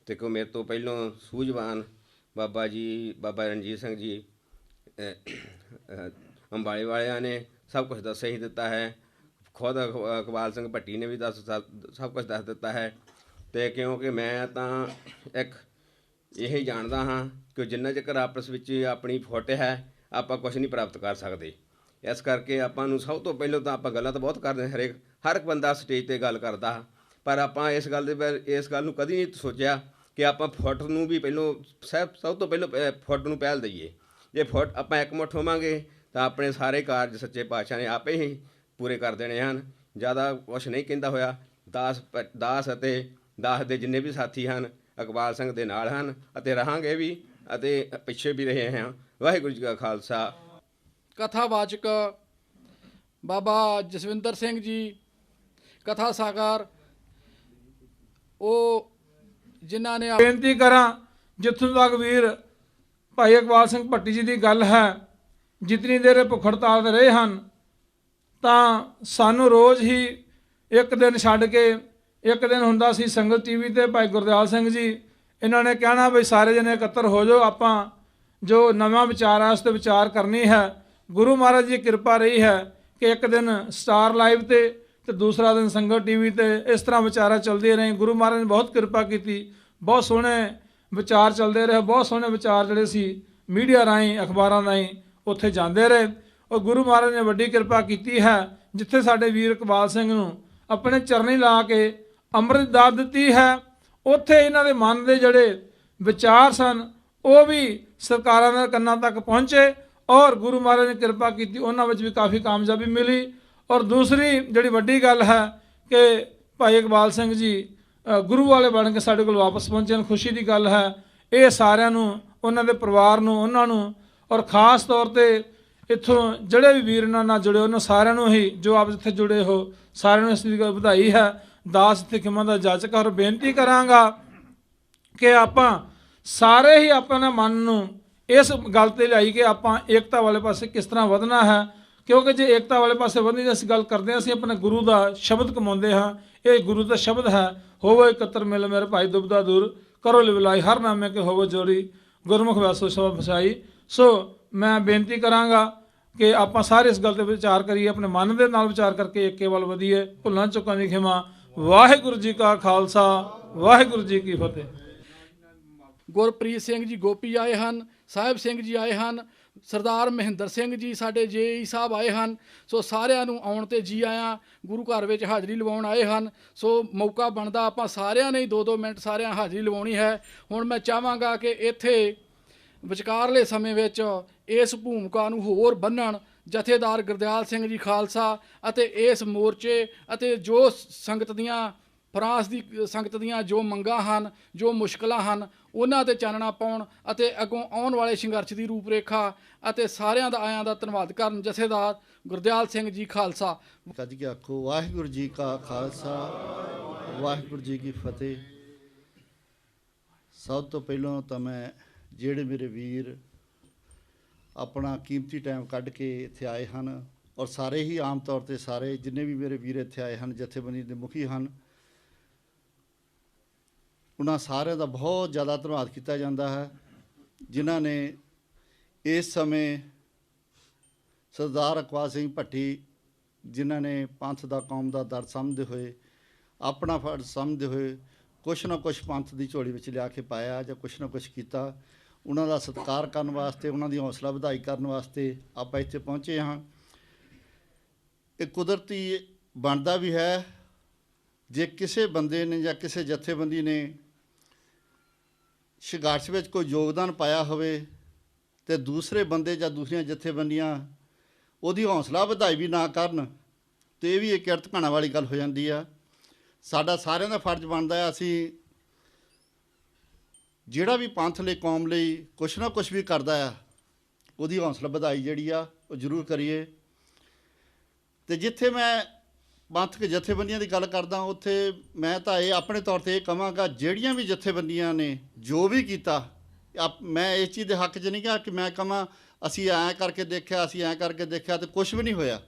ਤੇ ਕੋ ਮੇਰੇ ਤੋਂ ਪਹਿਲੋਂ ਸੂਝਵਾਨ ਬਾਬਾ ਜੀ, ਬਾਬਾ ਰਣਜੀਤ ਸਿੰਘ ਜੀ ਅੰਬਾਲੇ ਵਾਲਿਆਂ ਨੇ ਸਭ ਕੁਝ ਦੱਸ ਹੀ ਦਿੱਤਾ ਹੈ। ਖੁਦ ਇਕਬਾਲ ਸਿੰਘ ਭੱਟੀ ਨੇ ਵੀ ਸਭ ਕੁਝ ਦੱਸ ਦਿੱਤਾ ਹੈ। ਅਤੇ ਕਿਉਂਕਿ ਮੈਂ ਤਾਂ ਇੱਕ ਇਹ ਜਾਣਦਾ ਹਾਂ ਕਿ ਜਿੰਨਾ ਚਿਰ ਆਪਸ ਵਿੱਚ ਆਪਣੀ ਫੁੱਟ ਹੈ ਆਪਾਂ ਕੁਛ ਨਹੀਂ ਪ੍ਰਾਪਤ ਕਰ ਸਕਦੇ। ਇਸ ਕਰਕੇ ਆਪਾਂ ਨੂੰ ਸਭ ਤੋਂ ਪਹਿਲਾਂ ਤਾਂ ਆਪਾਂ ਗੱਲਾਂ ਤਾਂ ਬਹੁਤ ਕਰਦੇ, ਹਰ ਇੱਕ ਬੰਦਾ ਸਟੇਜ 'ਤੇ ਗੱਲ ਕਰਦਾ, ਪਰ ਆਪਾਂ ਇਸ ਗੱਲ ਨੂੰ ਕਦੀ ਨਹੀਂ ਸੋਚਿਆ ਕਿ ਆਪਾਂ ਫੁੱਟ ਨੂੰ ਵੀ ਪਹਿਲੋਂ ਸਭ ਤੋਂ ਪਹਿਲਾਂ ਫੁੱਟ ਨੂੰ ਪਹਿਲ ਦਈਏ। ਜੇ ਫੁੱਟ ਆਪਾਂ ਇਕਮੁੱਠ ਹੋਵਾਂਗੇ ਤਾਂ ਆਪਣੇ ਸਾਰੇ ਕਾਰਜ ਸੱਚੇ ਪਾਤਸ਼ਾਹ ਨੇ ਆਪੇ ਹੀ ਪੂਰੇ ਕਰ ਦੇਣੇ ਹਨ। ਜ਼ਿਆਦਾ ਕੁਛ ਨਹੀਂ ਕਹਿੰਦਾ ਹੋਇਆ। ਦਾਸ ਅਤੇ ਦਾਸ ਦੇ ਜਿੰਨੇ ਵੀ ਸਾਥੀ ਹਨ ਇਕਬਾਲ ਸਿੰਘ ਦੇ ਨਾਲ ਹਨ ਅਤੇ ਰਹਾਂਗੇ ਵੀ ਅਤੇ ਪਿੱਛੇ ਵੀ ਰਹੇ ਹਾਂ। ਵਾਹਿਗੁਰੂ ਜੀ ਕਾ ਖਾਲਸਾ। ਕਥਾਵਾਚਕ ਬਾਬਾ ਜਸਵਿੰਦਰ ਸਿੰਘ ਜੀ, ਕਥਾ ਸਾਗਰ, ਉਹ ਜਿਨ੍ਹਾਂ ਨੇ ਬੇਨਤੀ ਕਰਾਂ, ਜਿੱਥੋਂ ਤੱਕ ਵੀਰ ਭਾਈ ਇਕਬਾਲ ਸਿੰਘ ਭੱਟੀ ਜੀ ਦੀ ਗੱਲ ਹੈ, ਜਿਤਨੀ ਦੇਰ ਇਹ ਭੁੱਖ ਹੜਤਾਲ 'ਤੇ ਰਹੇ ਹਨ ਤਾਂ ਸਾਨੂੰ ਰੋਜ਼ ਹੀ ਇੱਕ ਦਿਨ ਛੱਡ ਕੇ ਇੱਕ ਦਿਨ ਹੁੰਦਾ ਸੀ ਸੰਗਤ ਟੀਵੀ 'ਤੇ ਭਾਈ ਗੁਰਦਿਆਲ ਸਿੰਘ ਜੀ ਇਹਨਾਂ ਨੇ ਕਹਿਣਾ ਵੀ ਸਾਰੇ ਜਣੇ ਇਕੱਤਰ ਹੋ ਜਾਓ, ਆਪਾਂ ਜੋ ਨਵਾਂ ਵਿਚਾਰ ਆ ਉਸ 'ਤੇ ਵਿਚਾਰ ਕਰਨੀ ਹੈ। ਗੁਰੂ ਮਹਾਰਾਜ ਦੀ ਕਿਰਪਾ ਰਹੀ ਹੈ ਕਿ ਇੱਕ ਦਿਨ ਸਟਾਰ ਲਾਈਵ ਤੇ ਦੂਸਰਾ ਦਿਨ ਸੰਗਤ ਟੀਵੀ 'ਤੇ ਇਸ ਤਰ੍ਹਾਂ ਵਿਚਾਰਾਂ ਚੱਲਦੀਆਂ ਰਹੀਆਂ। ਗੁਰੂ ਮਹਾਰਾਜ ਨੇ ਬਹੁਤ ਕਿਰਪਾ ਕੀਤੀ, ਬਹੁਤ ਸੋਹਣੇ ਵਿਚਾਰ ਚੱਲਦੇ ਰਹੇ, ਬਹੁਤ ਸੋਹਣੇ ਵਿਚਾਰ ਜਿਹੜੇ ਸੀ ਮੀਡੀਆ ਰਾਹੀਂ, ਅਖਬਾਰਾਂ ਰਾਹੀਂ ਉੱਥੇ ਜਾਂਦੇ ਰਹੇ। ਔਰ ਗੁਰੂ ਮਹਾਰਾਜ ਨੇ ਵੱਡੀ ਕਿਰਪਾ ਕੀਤੀ ਹੈ, ਜਿੱਥੇ ਸਾਡੇ ਵੀਰ ਇਕਬਾਲ ਸਿੰਘ ਨੂੰ ਆਪਣੇ ਚਰਨੀ ਲਾ ਕੇ ਅੰਮ੍ਰਿਤ ਦਾਤ ਦਿੱਤੀ ਹੈ, ਉੱਥੇ ਇਹਨਾਂ ਦੇ ਮਨ ਦੇ ਜਿਹੜੇ ਵਿਚਾਰ ਸਨ ਉਹ ਵੀ ਸਰਕਾਰਾਂ ਦੇ ਕੰਨਾਂ ਤੱਕ ਪਹੁੰਚੇ ਔਰ ਗੁਰੂ ਮਹਾਰਾਜ ਨੇ ਕਿਰਪਾ ਕੀਤੀ, ਉਹਨਾਂ ਵਿੱਚ ਵੀ ਕਾਫੀ ਕਾਮਯਾਬੀ ਮਿਲੀ। ਔਰ ਦੂਸਰੀ ਜਿਹੜੀ ਵੱਡੀ ਗੱਲ ਹੈ ਕਿ ਭਾਈ ਇਕਬਾਲ ਸਿੰਘ ਜੀ ਗੁਰੂ ਵਾਲੇ ਬਣ ਕੇ ਸਾਡੇ ਕੋਲ ਵਾਪਸ ਪਹੁੰਚੇ ਹਨ, ਖੁਸ਼ੀ ਦੀ ਗੱਲ ਹੈ। ਇਹ ਸਾਰਿਆਂ ਨੂੰ, ਉਹਨਾਂ ਦੇ ਪਰਿਵਾਰ ਨੂੰ, ਉਹਨਾਂ ਨੂੰ ਔਰ ਖ਼ਾਸ ਤੌਰ ਤੇ ਇੱਥੋਂ ਜਿਹੜੇ ਵੀ ਵੀਰ ਨਾਲ ਜੁੜੇ ਉਹਨਾਂ ਸਾਰਿਆਂ ਨੂੰ ਹੀ, ਜੋ ਆਪ ਜਿੱਥੇ ਜੁੜੇ ਹੋ ਸਾਰਿਆਂ ਨੂੰ ਇਸ ਦੀ ਵਧਾਈ ਹੈ। ਦਾਸ ਤੇ ਖਿਮਾ ਦਾ ਜਾਚਕ ਔਰ ਬੇਨਤੀ ਕਰਾਂਗਾ ਕਿ ਆਪਾਂ ਸਾਰੇ ਹੀ ਆਪਣੇ ਮਨ ਨੂੰ ਇਸ ਗੱਲ ਤੇ ਲਿਆਈ ਕਿ ਆਪਾਂ ਏਕਤਾ ਵਾਲੇ ਪਾਸੇ ਕਿਸ ਤਰ੍ਹਾਂ ਵਧਣਾ ਹੈ, ਕਿਉਂਕਿ ਜੇ ਏਕਤਾ ਵਾਲੇ ਪਾਸੇ ਵਧਣ ਦੀ ਅਸੀਂ ਗੱਲ ਕਰਦੇ ਹਾਂ, ਅਸੀਂ ਆਪਣੇ ਗੁਰੂ ਦਾ ਸ਼ਬਦ ਕਮਾਉਂਦੇ ਹਾਂ। ਇਹ ਗੁਰੂ ਦਾ ਸ਼ਬਦ ਹੈ, ਹੋਵੋ ਇਕੱਤਰ ਮਿਲ ਮੇਰੇ ਭਾਈ ਦੁਬਦਾ ਦੂਰ ਕਰੋ ਲਿਵਲਾਈ ਹਰ ਨਾਮੇ ਕੇ ਹੋਵੋ ਜੋੜੀ ਗੁਰਮੁਖ ਵੈਸੋ ਸਭ ਫਸਾਈ। ਸੋ ਮੈਂ ਬੇਨਤੀ ਕਰਾਂਗਾ ਕਿ ਆਪਾਂ ਸਾਰੇ ਇਸ ਗੱਲ ਤੇ ਵਿਚਾਰ ਕਰੀਏ, ਆਪਣੇ ਮਨ ਦੇ ਨਾਲ ਵਿਚਾਰ ਕਰਕੇ ਏਕੇ ਵੱਲ ਵਧੀਏ। ਭੁੱਲਾਂ ਚੁੱਕਾਂ ਦੀ ਖਿਮਾ। ਵਾਹਿਗੁਰੂ ਜੀ ਕਾ ਖਾਲਸਾ, ਵਾਹਿਗੁਰੂ ਜੀ ਕੀ ਫਤਿਹ। ਗੁਰਪ੍ਰੀਤ ਸਿੰਘ ਜੀ ਗੋਪੀ ਆਏ ਹਨ, ਸਾਹਿਬ ਸਿੰਘ ਜੀ ਆਏ ਹਨ, ਸਰਦਾਰ ਮਹਿੰਦਰ ਸਿੰਘ ਜੀ ਸਾਡੇ ਜੇਈ ਸਾਹਿਬ ਆਏ ਹਨ। ਸੋ ਸਾਰਿਆਂ ਨੂੰ ਆਉਣ ਤੇ ਜੀ ਆਇਆਂ, ਗੁਰੂ ਘਰ ਵਿੱਚ ਹਾਜ਼ਰੀ ਲਵਾਉਣ ਆਏ ਹਨ। ਸੋ ਮੌਕਾ ਬਣਦਾ ਆਪਾਂ ਸਾਰਿਆਂ ਨੇ 2-2 ਮਿੰਟ ਸਾਰਿਆਂ ਹਾਜ਼ਰੀ ਲਵਾਉਣੀ ਹੈ। ਹੁਣ ਮੈਂ ਚਾਹਾਂਗਾ ਕਿ ਇੱਥੇ ਵਿਚਕਾਰਲੇ ਸਮੇਂ ਵਿੱਚ ਇਸ ਭੂਮਿਕਾ ਨੂੰ ਹੋਰ ਬੰਨਣ ਜਥੇਦਾਰ ਗੁਰਦਿਆਲ ਸਿੰਘ ਜੀ ਖਾਲਸਾ ਅਤੇ ਇਸ ਮੋਰਚੇ ਅਤੇ ਜੋ ਸੰਗਤ ਦੀਆਂ ਫਰਾਂਸ ਦੀ ਸੰਗਤ ਦੀਆਂ ਜੋ ਮੰਗਾਂ ਹਨ, ਜੋ ਮੁਸ਼ਕਲਾਂ ਹਨ, ਉਹਨਾਂ ਤੇ ਚਾਨਣਾ ਪਾਉਣ ਅਤੇ ਅੱਗੋਂ ਆਉਣ ਵਾਲੇ ਸੰਘਰਸ਼ ਦੀ ਰੂਪਰੇਖਾ ਅਤੇ ਸਾਰਿਆਂ ਦਾ ਆਇਆਂ ਦਾ ਧੰਨਵਾਦ ਕਰਨ ਜਥੇਦਾਰ ਗੁਰਦਿਆਲ ਸਿੰਘ ਜੀ ਖਾਲਸਾ। ਕੱਜ ਕੇ ਆਖੋ ਵਾਹਿਗੁਰੂ ਜੀ ਕਾ ਖਾਲਸਾ, ਵਾਹਿਗੁਰੂ ਜੀ ਕੀ ਫਤਿਹ। ਸਭ ਤੋਂ ਪਹਿਲਾਂ ਤਾਂ ਮੈਂ ਜਿਹੜੇ ਮੇਰੇ ਵੀਰ ਆਪਣਾ ਕੀਮਤੀ ਟਾਈਮ ਕੱਢ ਕੇ ਇੱਥੇ ਆਏ ਹਨ, ਔਰ ਸਾਰੇ ਹੀ ਆਮ ਤੌਰ ਤੇ ਸਾਰੇ ਜਿੰਨੇ ਵੀ ਮੇਰੇ ਵੀਰ ਇੱਥੇ ਆਏ ਹਨ, ਜਥੇਬੰਦੀ ਦੇ ਮੁਖੀ ਹਨ, ਉਹਨਾਂ ਸਾਰਿਆਂ ਦਾ ਬਹੁਤ ਜ਼ਿਆਦਾ ਧੰਨਵਾਦ ਕੀਤਾ ਜਾਂਦਾ ਹੈ, ਜਿਨ੍ਹਾਂ ਨੇ ਇਸ ਸਮੇਂ ਸਰਦਾਰ ਇਕਬਾਲ ਸਿੰਘ ਭੱਟੀ, ਜਿਨ੍ਹਾਂ ਨੇ ਪੰਥ ਦਾ, ਕੌਮ ਦਾ ਦਰਦ ਸਮਝਦੇ ਹੋਏ, ਆਪਣਾ ਫਰਜ਼ ਸਮਝਦੇ ਹੋਏ ਕੁਛ ਨਾ ਕੁਛ ਪੰਥ ਦੀ ਝੋਲੀ ਵਿੱਚ ਲਿਆ ਕੇ ਪਾਇਆ ਜਾਂ ਕੁਛ ਨਾ ਕੁਛ ਕੀਤਾ। ਉਹਨਾਂ ਦਾ ਸਤਿਕਾਰ ਕਰਨ ਵਾਸਤੇ, ਉਹਨਾਂ ਦੀ ਹੌਸਲਾ ਵਧਾਈ ਕਰਨ ਵਾਸਤੇ ਆਪਾਂ ਇੱਥੇ ਪਹੁੰਚੇ ਹਾਂ। ਇਹ ਕੁਦਰਤੀ ਬਣਦਾ ਵੀ ਹੈ, ਜੇ ਕਿਸੇ ਬੰਦੇ ਨੇ ਜਾਂ ਕਿਸੇ ਜਥੇਬੰਦੀ ਨੇ ਸੰਘਰਸ਼ ਵਿੱਚ ਕੋਈ ਯੋਗਦਾਨ ਪਾਇਆ ਹੋਵੇ ਤੇ ਦੂਸਰੇ ਬੰਦੇ ਜਾਂ ਦੂਸਰੀਆਂ ਜਥੇਬੰਦੀਆਂ ਉਹਦੀ ਹੌਸਲਾ ਵਧਾਈ ਵੀ ਨਾ ਕਰਨ, ਤੇ ਇਹ ਵੀ ਇੱਕ ਕਿਰਤ ਘਾਣਾ ਵਾਲੀ ਗੱਲ ਹੋ ਜਾਂਦੀ ਆ। ਸਾਡਾ ਸਾਰਿਆਂ ਦਾ ਫਰਜ਼ ਬਣਦਾ ਹੈ, ਅਸੀਂ ਜਿਹੜਾ ਵੀ ਪੰਥ ਲਈ, ਕੌਮ ਲਈ ਕੁਛ ਨਾ ਕੁਛ ਵੀ ਕਰਦਾ ਆ, ਉਹਦੀ ਹੌਸਲਾ ਵਧਾਈ ਜਿਹੜੀ ਆ ਉਹ ਜ਼ਰੂਰ ਕਰੀਏ। ਤੇ ਜਿੱਥੇ ਮੈਂ ਪੰਥਕ ਜਥੇਬੰਦੀਆਂ ਦੀ ਗੱਲ ਕਰਦਾ, ਉੱਥੇ ਮੈਂ ਤਾਂ ਇਹ ਆਪਣੇ ਤੌਰ ਤੇ ਇਹ ਕਹਾਂਗਾ, ਜਿਹੜੀਆਂ ਵੀ ਜਥੇਬੰਦੀਆਂ ਨੇ ਜੋ ਵੀ ਕੀਤਾ, ਮੈਂ ਇਸ ਚੀਜ਼ ਦੇ ਹੱਕ 'ਚ ਨਹੀਂ ਕਿਹਾ ਕਿ ਮੈਂ ਕਹਾਂ ਅਸੀਂ ਐਂ ਕਰਕੇ ਦੇਖਿਆ, ਅਸੀਂ ਐਂ ਕਰਕੇ ਦੇਖਿਆ ਤੇ ਕੁਛ ਵੀ ਨਹੀਂ ਹੋਇਆ।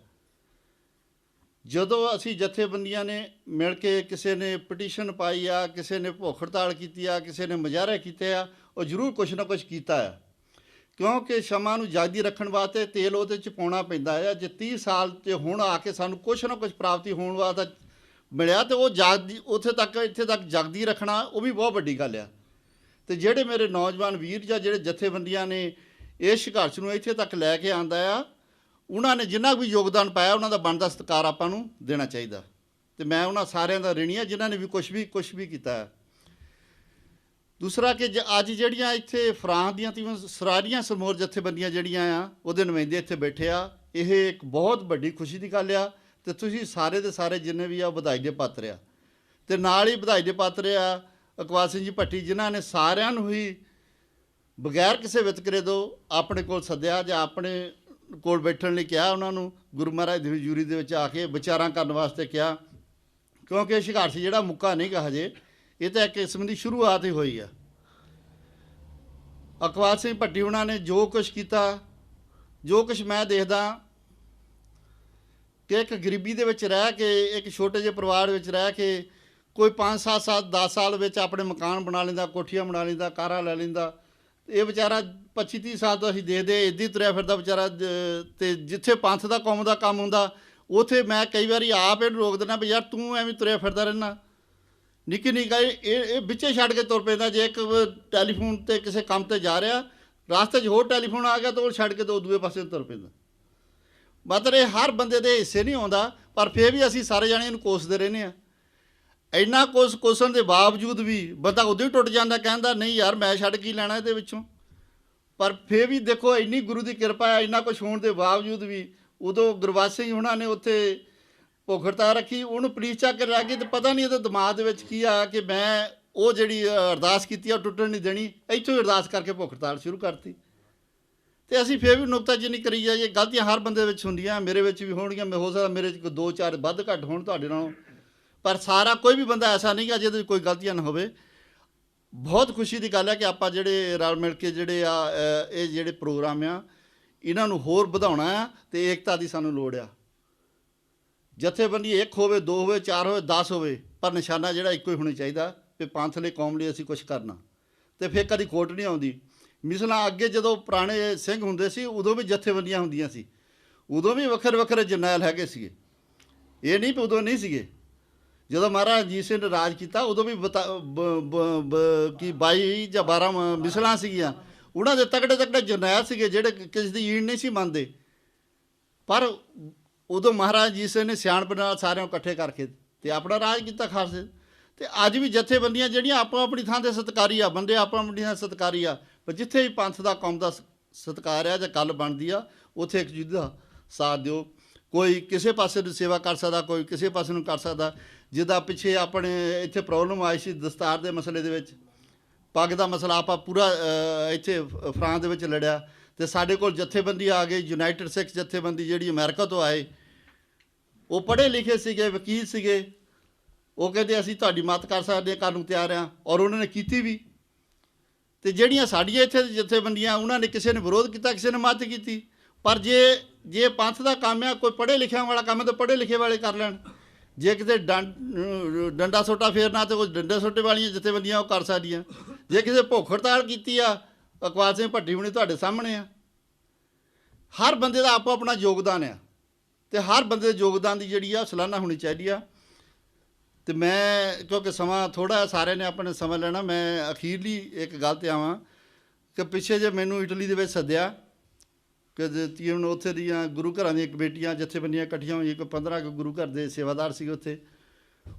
ਜਦੋਂ ਅਸੀਂ ਜਥੇਬੰਦੀਆਂ ਨੇ ਮਿਲ ਕੇ, ਕਿਸੇ ਨੇ ਪਟੀਸ਼ਨ ਪਾਈ ਆ, ਕਿਸੇ ਨੇ ਭੁੱਖ ਹੜਤਾਲ ਕੀਤੀ ਆ, ਕਿਸੇ ਨੇ ਮੁਜ਼ਾਹਰੇ ਕੀਤੇ ਆ, ਉਹ ਜ਼ਰੂਰ ਕੁਛ ਨਾ ਕੁਛ ਕੀਤਾ ਆ, ਕਿਉਂਕਿ ਸ਼ਮਾ ਨੂੰ ਜਾਗਦੀ ਰੱਖਣ ਵਾਸਤੇ ਤੇਲ ਉਹਦੇ 'ਚ ਪਾਉਣਾ ਪੈਂਦਾ ਆ। ਜੇ 30 ਸਾਲ 'ਚ ਹੁਣ ਆ ਕੇ ਸਾਨੂੰ ਕੁਛ ਨਾ ਕੁਛ ਪ੍ਰਾਪਤੀ ਹੋਣ ਵਾਸਤੇ ਮਿਲਿਆ, ਤੇ ਉਹ ਜਾਗਦੀ ਉੱਥੇ ਤੱਕ, ਇੱਥੇ ਤੱਕ ਜਾਗਦੀ ਰੱਖਣਾ, ਉਹ ਵੀ ਬਹੁਤ ਵੱਡੀ ਗੱਲ ਆ। ਤੇ ਜਿਹੜੇ ਮੇਰੇ ਨੌਜਵਾਨ ਵੀਰ ਜਾਂ ਜਿਹੜੇ ਜਥੇਬੰਦੀਆਂ ਨੇ ਇਸ ਸੰਘਰਸ਼ ਨੂੰ ਇੱਥੇ ਤੱਕ ਲੈ ਕੇ ਆਂਦਾ ਆ, ਉਹਨਾਂ ਨੇ ਜਿੰਨਾ ਵੀ ਯੋਗਦਾਨ ਪਾਇਆ, ਉਹਨਾਂ ਦਾ ਬਣਦਾ ਸਤਿਕਾਰ ਆਪਾਂ ਨੂੰ ਦੇਣਾ ਚਾਹੀਦਾ। ਤੇ ਮੈਂ ਉਹਨਾਂ ਸਾਰਿਆਂ ਦਾ ਰਿਣੀ ਆ ਜਿਨ੍ਹਾਂ ਨੇ ਵੀ ਕੁਛ ਵੀ ਕੀਤਾ ਹੈ। ਦੂਸਰਾ ਕਿ ਅੱਜ ਜਿਹੜੀਆਂ ਇੱਥੇ ਫਰਾਂਸ ਦੀਆਂ ਤੀਵੀਂ ਸਾਰੀਆਂ ਸਮੂਹ ਜਥੇਬੰਦੀਆਂ ਜਿਹੜੀਆਂ ਆ, ਉਹਦੇ ਨੁਮਾਇੰਦੇ ਇੱਥੇ ਬੈਠੇ ਆ, ਇਹ ਇੱਕ ਬਹੁਤ ਵੱਡੀ ਖੁਸ਼ੀ ਦੀ ਗੱਲ ਆ। ਤੇ ਤੁਸੀਂ ਸਾਰੇ ਦੇ ਸਾਰੇ ਜਿੰਨੇ ਵੀ ਆ ਵਧਾਈ ਦੇ ਪਾਤਰ ਆ। ਤੇ ਨਾਲ ਹੀ ਵਧਾਈ ਦੇ ਪਾਤਰ ਆ ਇਕਬਾਲ ਸਿੰਘ ਜੀ ਭੱਟੀ, ਜਿਨ੍ਹਾਂ ਨੇ ਸਾਰਿਆਂ ਨੂੰ ਹੀ ਬਗੈਰ ਕਿਸੇ ਵਿਤਕਰੇ ਤੋਂ ਆਪਣੇ ਕੋਲ ਸੱਦਿਆ ਜਾਂ ਆਪਣੇ ਕੋਲ ਬੈਠਣ ਲਈ ਕਿਹਾ, ਉਹਨਾਂ ਨੂੰ ਗੁਰੂ ਮਹਾਰਾਜ ਦੀ ਹਜ਼ੂਰੀ ਦੇ ਵਿੱਚ ਆ ਕੇ ਵਿਚਾਰਾਂ ਕਰਨ ਵਾਸਤੇ ਕਿਹਾ, ਕਿਉਂਕਿ ਇਹ ਸੰਘਰਸ਼ ਜਿਹੜਾ ਮੁੱਕਾ ਨਹੀਂ ਗਾ ਹਜੇ, ਇਹ ਤਾਂ ਇੱਕ ਕਿਸਮ ਦੀ ਸ਼ੁਰੂਆਤ ਹੀ ਹੋਈ ਆ। ਇਕਬਾਲ ਸਿੰਘ ਭੱਟੀ ਉਹਨਾਂ ਨੇ ਜੋ ਕੁਛ ਕੀਤਾ, ਜੋ ਕੁਛ ਮੈਂ ਦੇਖਦਾ ਕਿ ਇੱਕ ਗਰੀਬੀ ਦੇ ਵਿੱਚ ਰਹਿ ਕੇ, ਇੱਕ ਛੋਟੇ ਜਿਹੇ ਪਰਿਵਾਰ ਵਿੱਚ ਰਹਿ ਕੇ, ਕੋਈ 5-7 ਸਾਲ 10 ਸਾਲ ਵਿੱਚ ਆਪਣੇ ਮਕਾਨ ਬਣਾ ਲੈਂਦਾ, ਕੋਠੀਆਂ ਬਣਾ ਲੈਂਦਾ, ਕਾਰਾਂ ਲੈ ਲੈਂਦਾ। ਇਹ ਵਿਚਾਰਾ 25-30 ਸਾਲ ਤੋਂ ਅਸੀਂ ਦੇਖਦੇ ਇੱਦਾਂ ਹੀ ਤੁਰਿਆ ਫਿਰਦਾ ਵਿਚਾਰਾ। ਤੇ ਜਿੱਥੇ ਪੰਥ ਦਾ, ਕੌਮ ਦਾ ਕੰਮ ਹੁੰਦਾ, ਉੱਥੇ ਮੈਂ ਕਈ ਵਾਰੀ ਆਪ ਇਹਨੂੰ ਰੋਕ ਦਿੰਦਾ ਵੀ ਯਾਰ ਤੂੰ ਐਵੇਂ ਤੁਰਿਆ ਫਿਰਦਾ ਰਹਿਣਾ, ਨਿੱਕੀ ਨਿੱਕੀ ਇਹ ਵਿੱਚੇ ਛੱਡ ਕੇ ਤੁਰ ਪੈਂਦਾ। ਜੇ ਇੱਕ ਟੈਲੀਫੋਨ 'ਤੇ ਕਿਸੇ ਕੰਮ 'ਤੇ ਜਾ ਰਿਹਾ, ਰਾਸਤੇ 'ਚ ਹੋਰ ਟੈਲੀਫੋਨ ਆ ਗਿਆ ਤਾਂ ਉਹ ਛੱਡ ਕੇ ਤਾਂ ਉਹ ਦੂਏ ਪਾਸੇ ਤੁਰ ਪੈਂਦਾ। ਮਤਲਬ ਇਹ ਹਰ ਬੰਦੇ ਦੇ ਹਿੱਸੇ ਨਹੀਂ ਆਉਂਦਾ, ਪਰ ਫਿਰ ਵੀ ਅਸੀਂ ਸਾਰੇ ਜਾਣੇ ਇਹਨੂੰ ਕੋਸਦੇ ਰਹਿੰਦੇ ਹਾਂ। ਇੰਨਾ ਕੁਛ ਕੁਸਣ ਦੇ ਬਾਵਜੂਦ ਵੀ ਬੰਦਾ ਉਦੋਂ ਹੀ ਟੁੱਟ ਜਾਂਦਾ, ਕਹਿੰਦਾ ਨਹੀਂ ਯਾਰ ਮੈਂ ਛੱਡ ਕੀ ਲੈਣਾ ਇਹਦੇ ਵਿੱਚੋਂ। ਪਰ ਫਿਰ ਵੀ ਦੇਖੋ ਇੰਨੀ ਗੁਰੂ ਦੀ ਕਿਰਪਾ ਹੈ, ਇੰਨਾ ਕੁਛ ਹੋਣ ਦੇ ਬਾਵਜੂਦ ਵੀ ਉਦੋਂ ਗੁਰਬਖਸ਼ ਸਿੰਘ ਉਹਨਾਂ ਨੇ ਉੱਥੇ ਭੁੱਖ ਹੜਤਾਲ ਰੱਖੀ। ਉਹਨੂੰ ਪੁਲਿਸ ਚੱਕ ਕੇ ਲੈ ਗਈ ਤੇ ਪਤਾ ਨਹੀਂ ਇਹਦੇ ਦਿਮਾਗ ਦੇ ਵਿੱਚ ਕੀ ਆਇਆ ਕਿ ਮੈਂ ਉਹ ਜਿਹੜੀ ਅਰਦਾਸ ਕੀਤੀ ਆ ਉਹ ਟੁੱਟਣ ਨਹੀਂ ਦੇਣੀ, ਇੱਥੋਂ ਹੀ ਅਰਦਾਸ ਕਰਕੇ ਭੁੱਖ ਹੜਤਾਲ ਸ਼ੁਰੂ ਕਰਤੀ। ਤੇ ਅਸੀਂ ਫਿਰ ਵੀ ਨੁਕਤਾਚੀਨੀ ਕਰੀ ਜਾਈਏ। ਗਲਤੀਆਂ ਹਰ ਬੰਦੇ ਵਿੱਚ ਹੁੰਦੀਆਂ, ਮੇਰੇ ਵਿੱਚ ਵੀ ਹੋਣਗੀਆਂ, ਮੈਂ ਹੋ ਸਕਦਾ ਮੇਰੇ 'ਚ ਕੋਈ 2-4 ਵੱਧ ਘੱਟ ਹੋਣ ਤੁਹਾਡੇ ਨਾਲੋਂ, ਪਰ ਸਾਰਾ ਕੋਈ ਵੀ ਬੰਦਾ ਐਸਾ ਨਹੀਂ ਗਾ ਜਿਹਦੇ 'ਚ ਕੋਈ ਗਲਤੀਆਂ ਨਾ ਹੋਵੇ। ਬਹੁਤ ਖੁਸ਼ੀ ਦੀ ਗੱਲ ਹੈ ਕਿ ਆਪਾਂ ਜਿਹੜੇ ਰਲ ਮਿਲ ਕੇ ਜਿਹੜੇ ਆ ਇਹ ਜਿਹੜੇ ਪ੍ਰੋਗਰਾਮ ਆ ਇਹਨਾਂ ਨੂੰ ਹੋਰ ਵਧਾਉਣਾ ਆ ਤੇ ਏਕਤਾ ਦੀ ਸਾਨੂੰ ਲੋੜ ਆ। ਜਥੇਬੰਦੀ 1 ਹੋਵੇ, 2 ਹੋਵੇ, 4 ਹੋਵੇ, 10 ਹੋਵੇ, ਪਰ ਨਿਸ਼ਾਨਾ ਜਿਹੜਾ ਇੱਕੋ ਹੀ ਹੋਣਾ ਚਾਹੀਦਾ ਕਿ ਪੰਥ ਲਈ, ਕੌਮ ਲਈ ਅਸੀਂ ਕੁਛ ਕਰਨਾ। ਤੇ ਫਿਰ ਕਦੀ ਖੋਟ ਨਹੀਂ ਆਉਂਦੀ। ਮਿਸਲਾਂ ਅੱਗੇ ਜਦੋਂ ਪੁਰਾਣੇ ਸਿੰਘ ਹੁੰਦੇ ਸੀ ਉਦੋਂ ਵੀ ਜਥੇਬੰਦੀਆਂ ਹੁੰਦੀਆਂ ਸੀ, ਉਦੋਂ ਵੀ ਵੱਖਰੇ ਵੱਖਰੇ ਜਰਨੈਲ ਹੈਗੇ ਸੀਗੇ, ਇਹ ਨਹੀਂ ਉਦੋਂ ਨਹੀਂ ਸੀਗੇ। ਜਦੋਂ ਮਹਾਰਾਜਾ ਰਣਜੀਤ ਸਿੰਘ ਨੇ ਰਾਜ ਕੀਤਾ ਉਦੋਂ ਵੀ ਕੀ 22 ਜਾਂ 12 ਮਿਸਲਾਂ ਸੀਗੀਆਂ। ਉਹਨਾਂ ਦੇ ਤਕੜੇ ਤਕੜੇ ਜਰਨੈਲ ਸੀਗੇ ਜਿਹੜੇ ਕਿਸੇ ਦੀ ਈੜ ਨਹੀਂ ਸੀ ਮੰਨਦੇ, ਪਰ ਉਦੋਂ ਮਹਾਰਾਜਾ ਰਣਜੀਤ ਸਿੰਘ ਨੇ ਸਿਆਣਪ ਨਾਲ ਸਾਰਿਆਂ ਨੂੰ ਇਕੱਠੇ ਕਰਕੇ ਤੇ ਆਪਣਾ ਰਾਜ ਕੀਤਾ ਖਾਲਸੇ। ਤੇ ਅੱਜ ਵੀ ਜਥੇਬੰਦੀਆਂ ਜਿਹੜੀਆਂ ਆਪੋ ਆਪਣੀ ਥਾਂ 'ਤੇ ਸਤਿਕਾਰੀ ਆ, ਬੰਦੇ ਆਪੋ ਆਪਣੀ ਥਾਂ ਸਤਿਕਾਰੀ ਆ, ਪਰ ਜਿੱਥੇ ਵੀ ਪੰਥ ਦਾ, ਕੌਮ ਦਾ ਸਤਿਕਾਰ ਆ ਜਾਂ ਗੱਲ ਬਣਦੀ ਆ ਉੱਥੇ ਇੱਕ ਦੂਜੇ ਦਾ ਸਾਥ ਦਿਓ। ਕੋਈ ਕਿਸੇ ਪਾਸੇ ਨੂੰ ਸੇਵਾ ਕਰ ਸਕਦਾ, ਕੋਈ ਕਿਸੇ ਪਾਸੇ ਨੂੰ ਕਰ ਸਕਦਾ। ਜਿੱਦਾਂ ਪਿੱਛੇ ਆਪਣੇ ਇੱਥੇ ਪ੍ਰੋਬਲਮ ਆਈ ਸੀ ਦਸਤਾਰ ਦੇ ਮਸਲੇ ਦੇ ਵਿੱਚ, ਪੱਗ ਦਾ ਮਸਲਾ ਆਪਾਂ ਪੂਰਾ ਇੱਥੇ ਫਰਾਂਸ ਦੇ ਵਿੱਚ ਲੜਿਆ ਤੇ ਸਾਡੇ ਕੋਲ ਜਥੇਬੰਦੀ ਆ ਗਈ, ਯੂਨਾਈਟਿਡ ਸਿੱਖ ਜਥੇਬੰਦੀ ਜਿਹੜੀ ਅਮਰੀਕਾ ਤੋਂ ਆਏ। ਉਹ ਪੜ੍ਹੇ ਲਿਖੇ ਸੀਗੇ, ਵਕੀਲ ਸੀਗੇ, ਉਹ ਕਹਿੰਦੇ ਅਸੀਂ ਤੁਹਾਡੀ ਮਦਦ ਕਰ ਸਕਦੇ ਹਾਂ, ਕਰਨ ਨੂੰ ਤਿਆਰ ਹਾਂ, ਔਰ ਉਹਨਾਂ ਨੇ ਕੀਤੀ ਵੀ। ਤੇ ਜਿਹੜੀਆਂ ਸਾਡੀਆਂ ਇੱਥੇ ਜਥੇਬੰਦੀਆਂ ਉਹਨਾਂ ਨੇ ਕਿਸੇ ਨੇ ਵਿਰੋਧ ਕੀਤਾ, ਕਿਸੇ ਨੇ ਮਦਦ ਕੀਤੀ। ਪਰ ਜੇ ਪੰਥ ਦਾ ਕੰਮ ਆ, ਕੋਈ ਪੜ੍ਹੇ ਲਿਖਿਆਂ ਵਾਲਾ ਕੰਮ ਤਾਂ ਪੜ੍ਹੇ ਲਿਖੇ ਵਾਲੇ ਕਰ ਲੈਣ। ਜੇ ਕਿਤੇ ਡੰਡਾ ਸੋਟਾ ਫੇਰਨਾ ਤੇ ਉਹ ਡੰਡੇ ਸੋਟੇ ਵਾਲੀਆਂ ਜਥੇਬੰਦੀਆਂ ਉਹ ਕਰ ਸਕਦੀਆਂ। ਜੇ ਕਿਸੇ ਭੁੱਖ ਹੜਤਾਲ ਕੀਤੀ ਆ, ਇਕਬਾਲ ਸਿੰਘ ਭੱਟੀ ਹੁਣੀ ਤੁਹਾਡੇ ਸਾਹਮਣੇ ਆ। ਹਰ ਬੰਦੇ ਦਾ ਆਪੋ ਆਪਣਾ ਯੋਗਦਾਨ ਆ ਤੇ ਹਰ ਬੰਦੇ ਦੇ ਯੋਗਦਾਨ ਦੀ ਜਿਹੜੀ ਆ ਸਲਾਨਾ ਹੋਣੀ ਚਾਹੀਦੀ ਆ। ਤੇ ਮੈਂ ਕਿਉਂਕਿ ਸਮਾਂ ਥੋੜ੍ਹਾ ਸਾਰਿਆਂ ਨੇ ਆਪਣੇ ਸਮਾਂ ਲੈਣਾ, ਮੈਂ ਅਖੀਰਲੀ ਇੱਕ ਗੱਲ 'ਤੇ ਆਵਾਂ ਕਿ ਪਿੱਛੇ ਜੇ ਮੈਨੂੰ ਇਟਲੀ ਦੇ ਵਿੱਚ ਸੱਦਿਆ ਕਿ ਤੀਨ ਉੱਥੇ ਦੀਆਂ ਗੁਰੂ ਘਰਾਂ ਦੀਆਂ ਕਮੇਟੀਆਂ ਜਥੇਬੰਦੀਆਂ ਇਕੱਠੀਆਂ ਹੋਈਆਂ, ਕੋਈ 15 ਕੁ ਗੁਰੂ ਘਰ ਦੇ ਸੇਵਾਦਾਰ ਸੀਗੇ ਉੱਥੇ।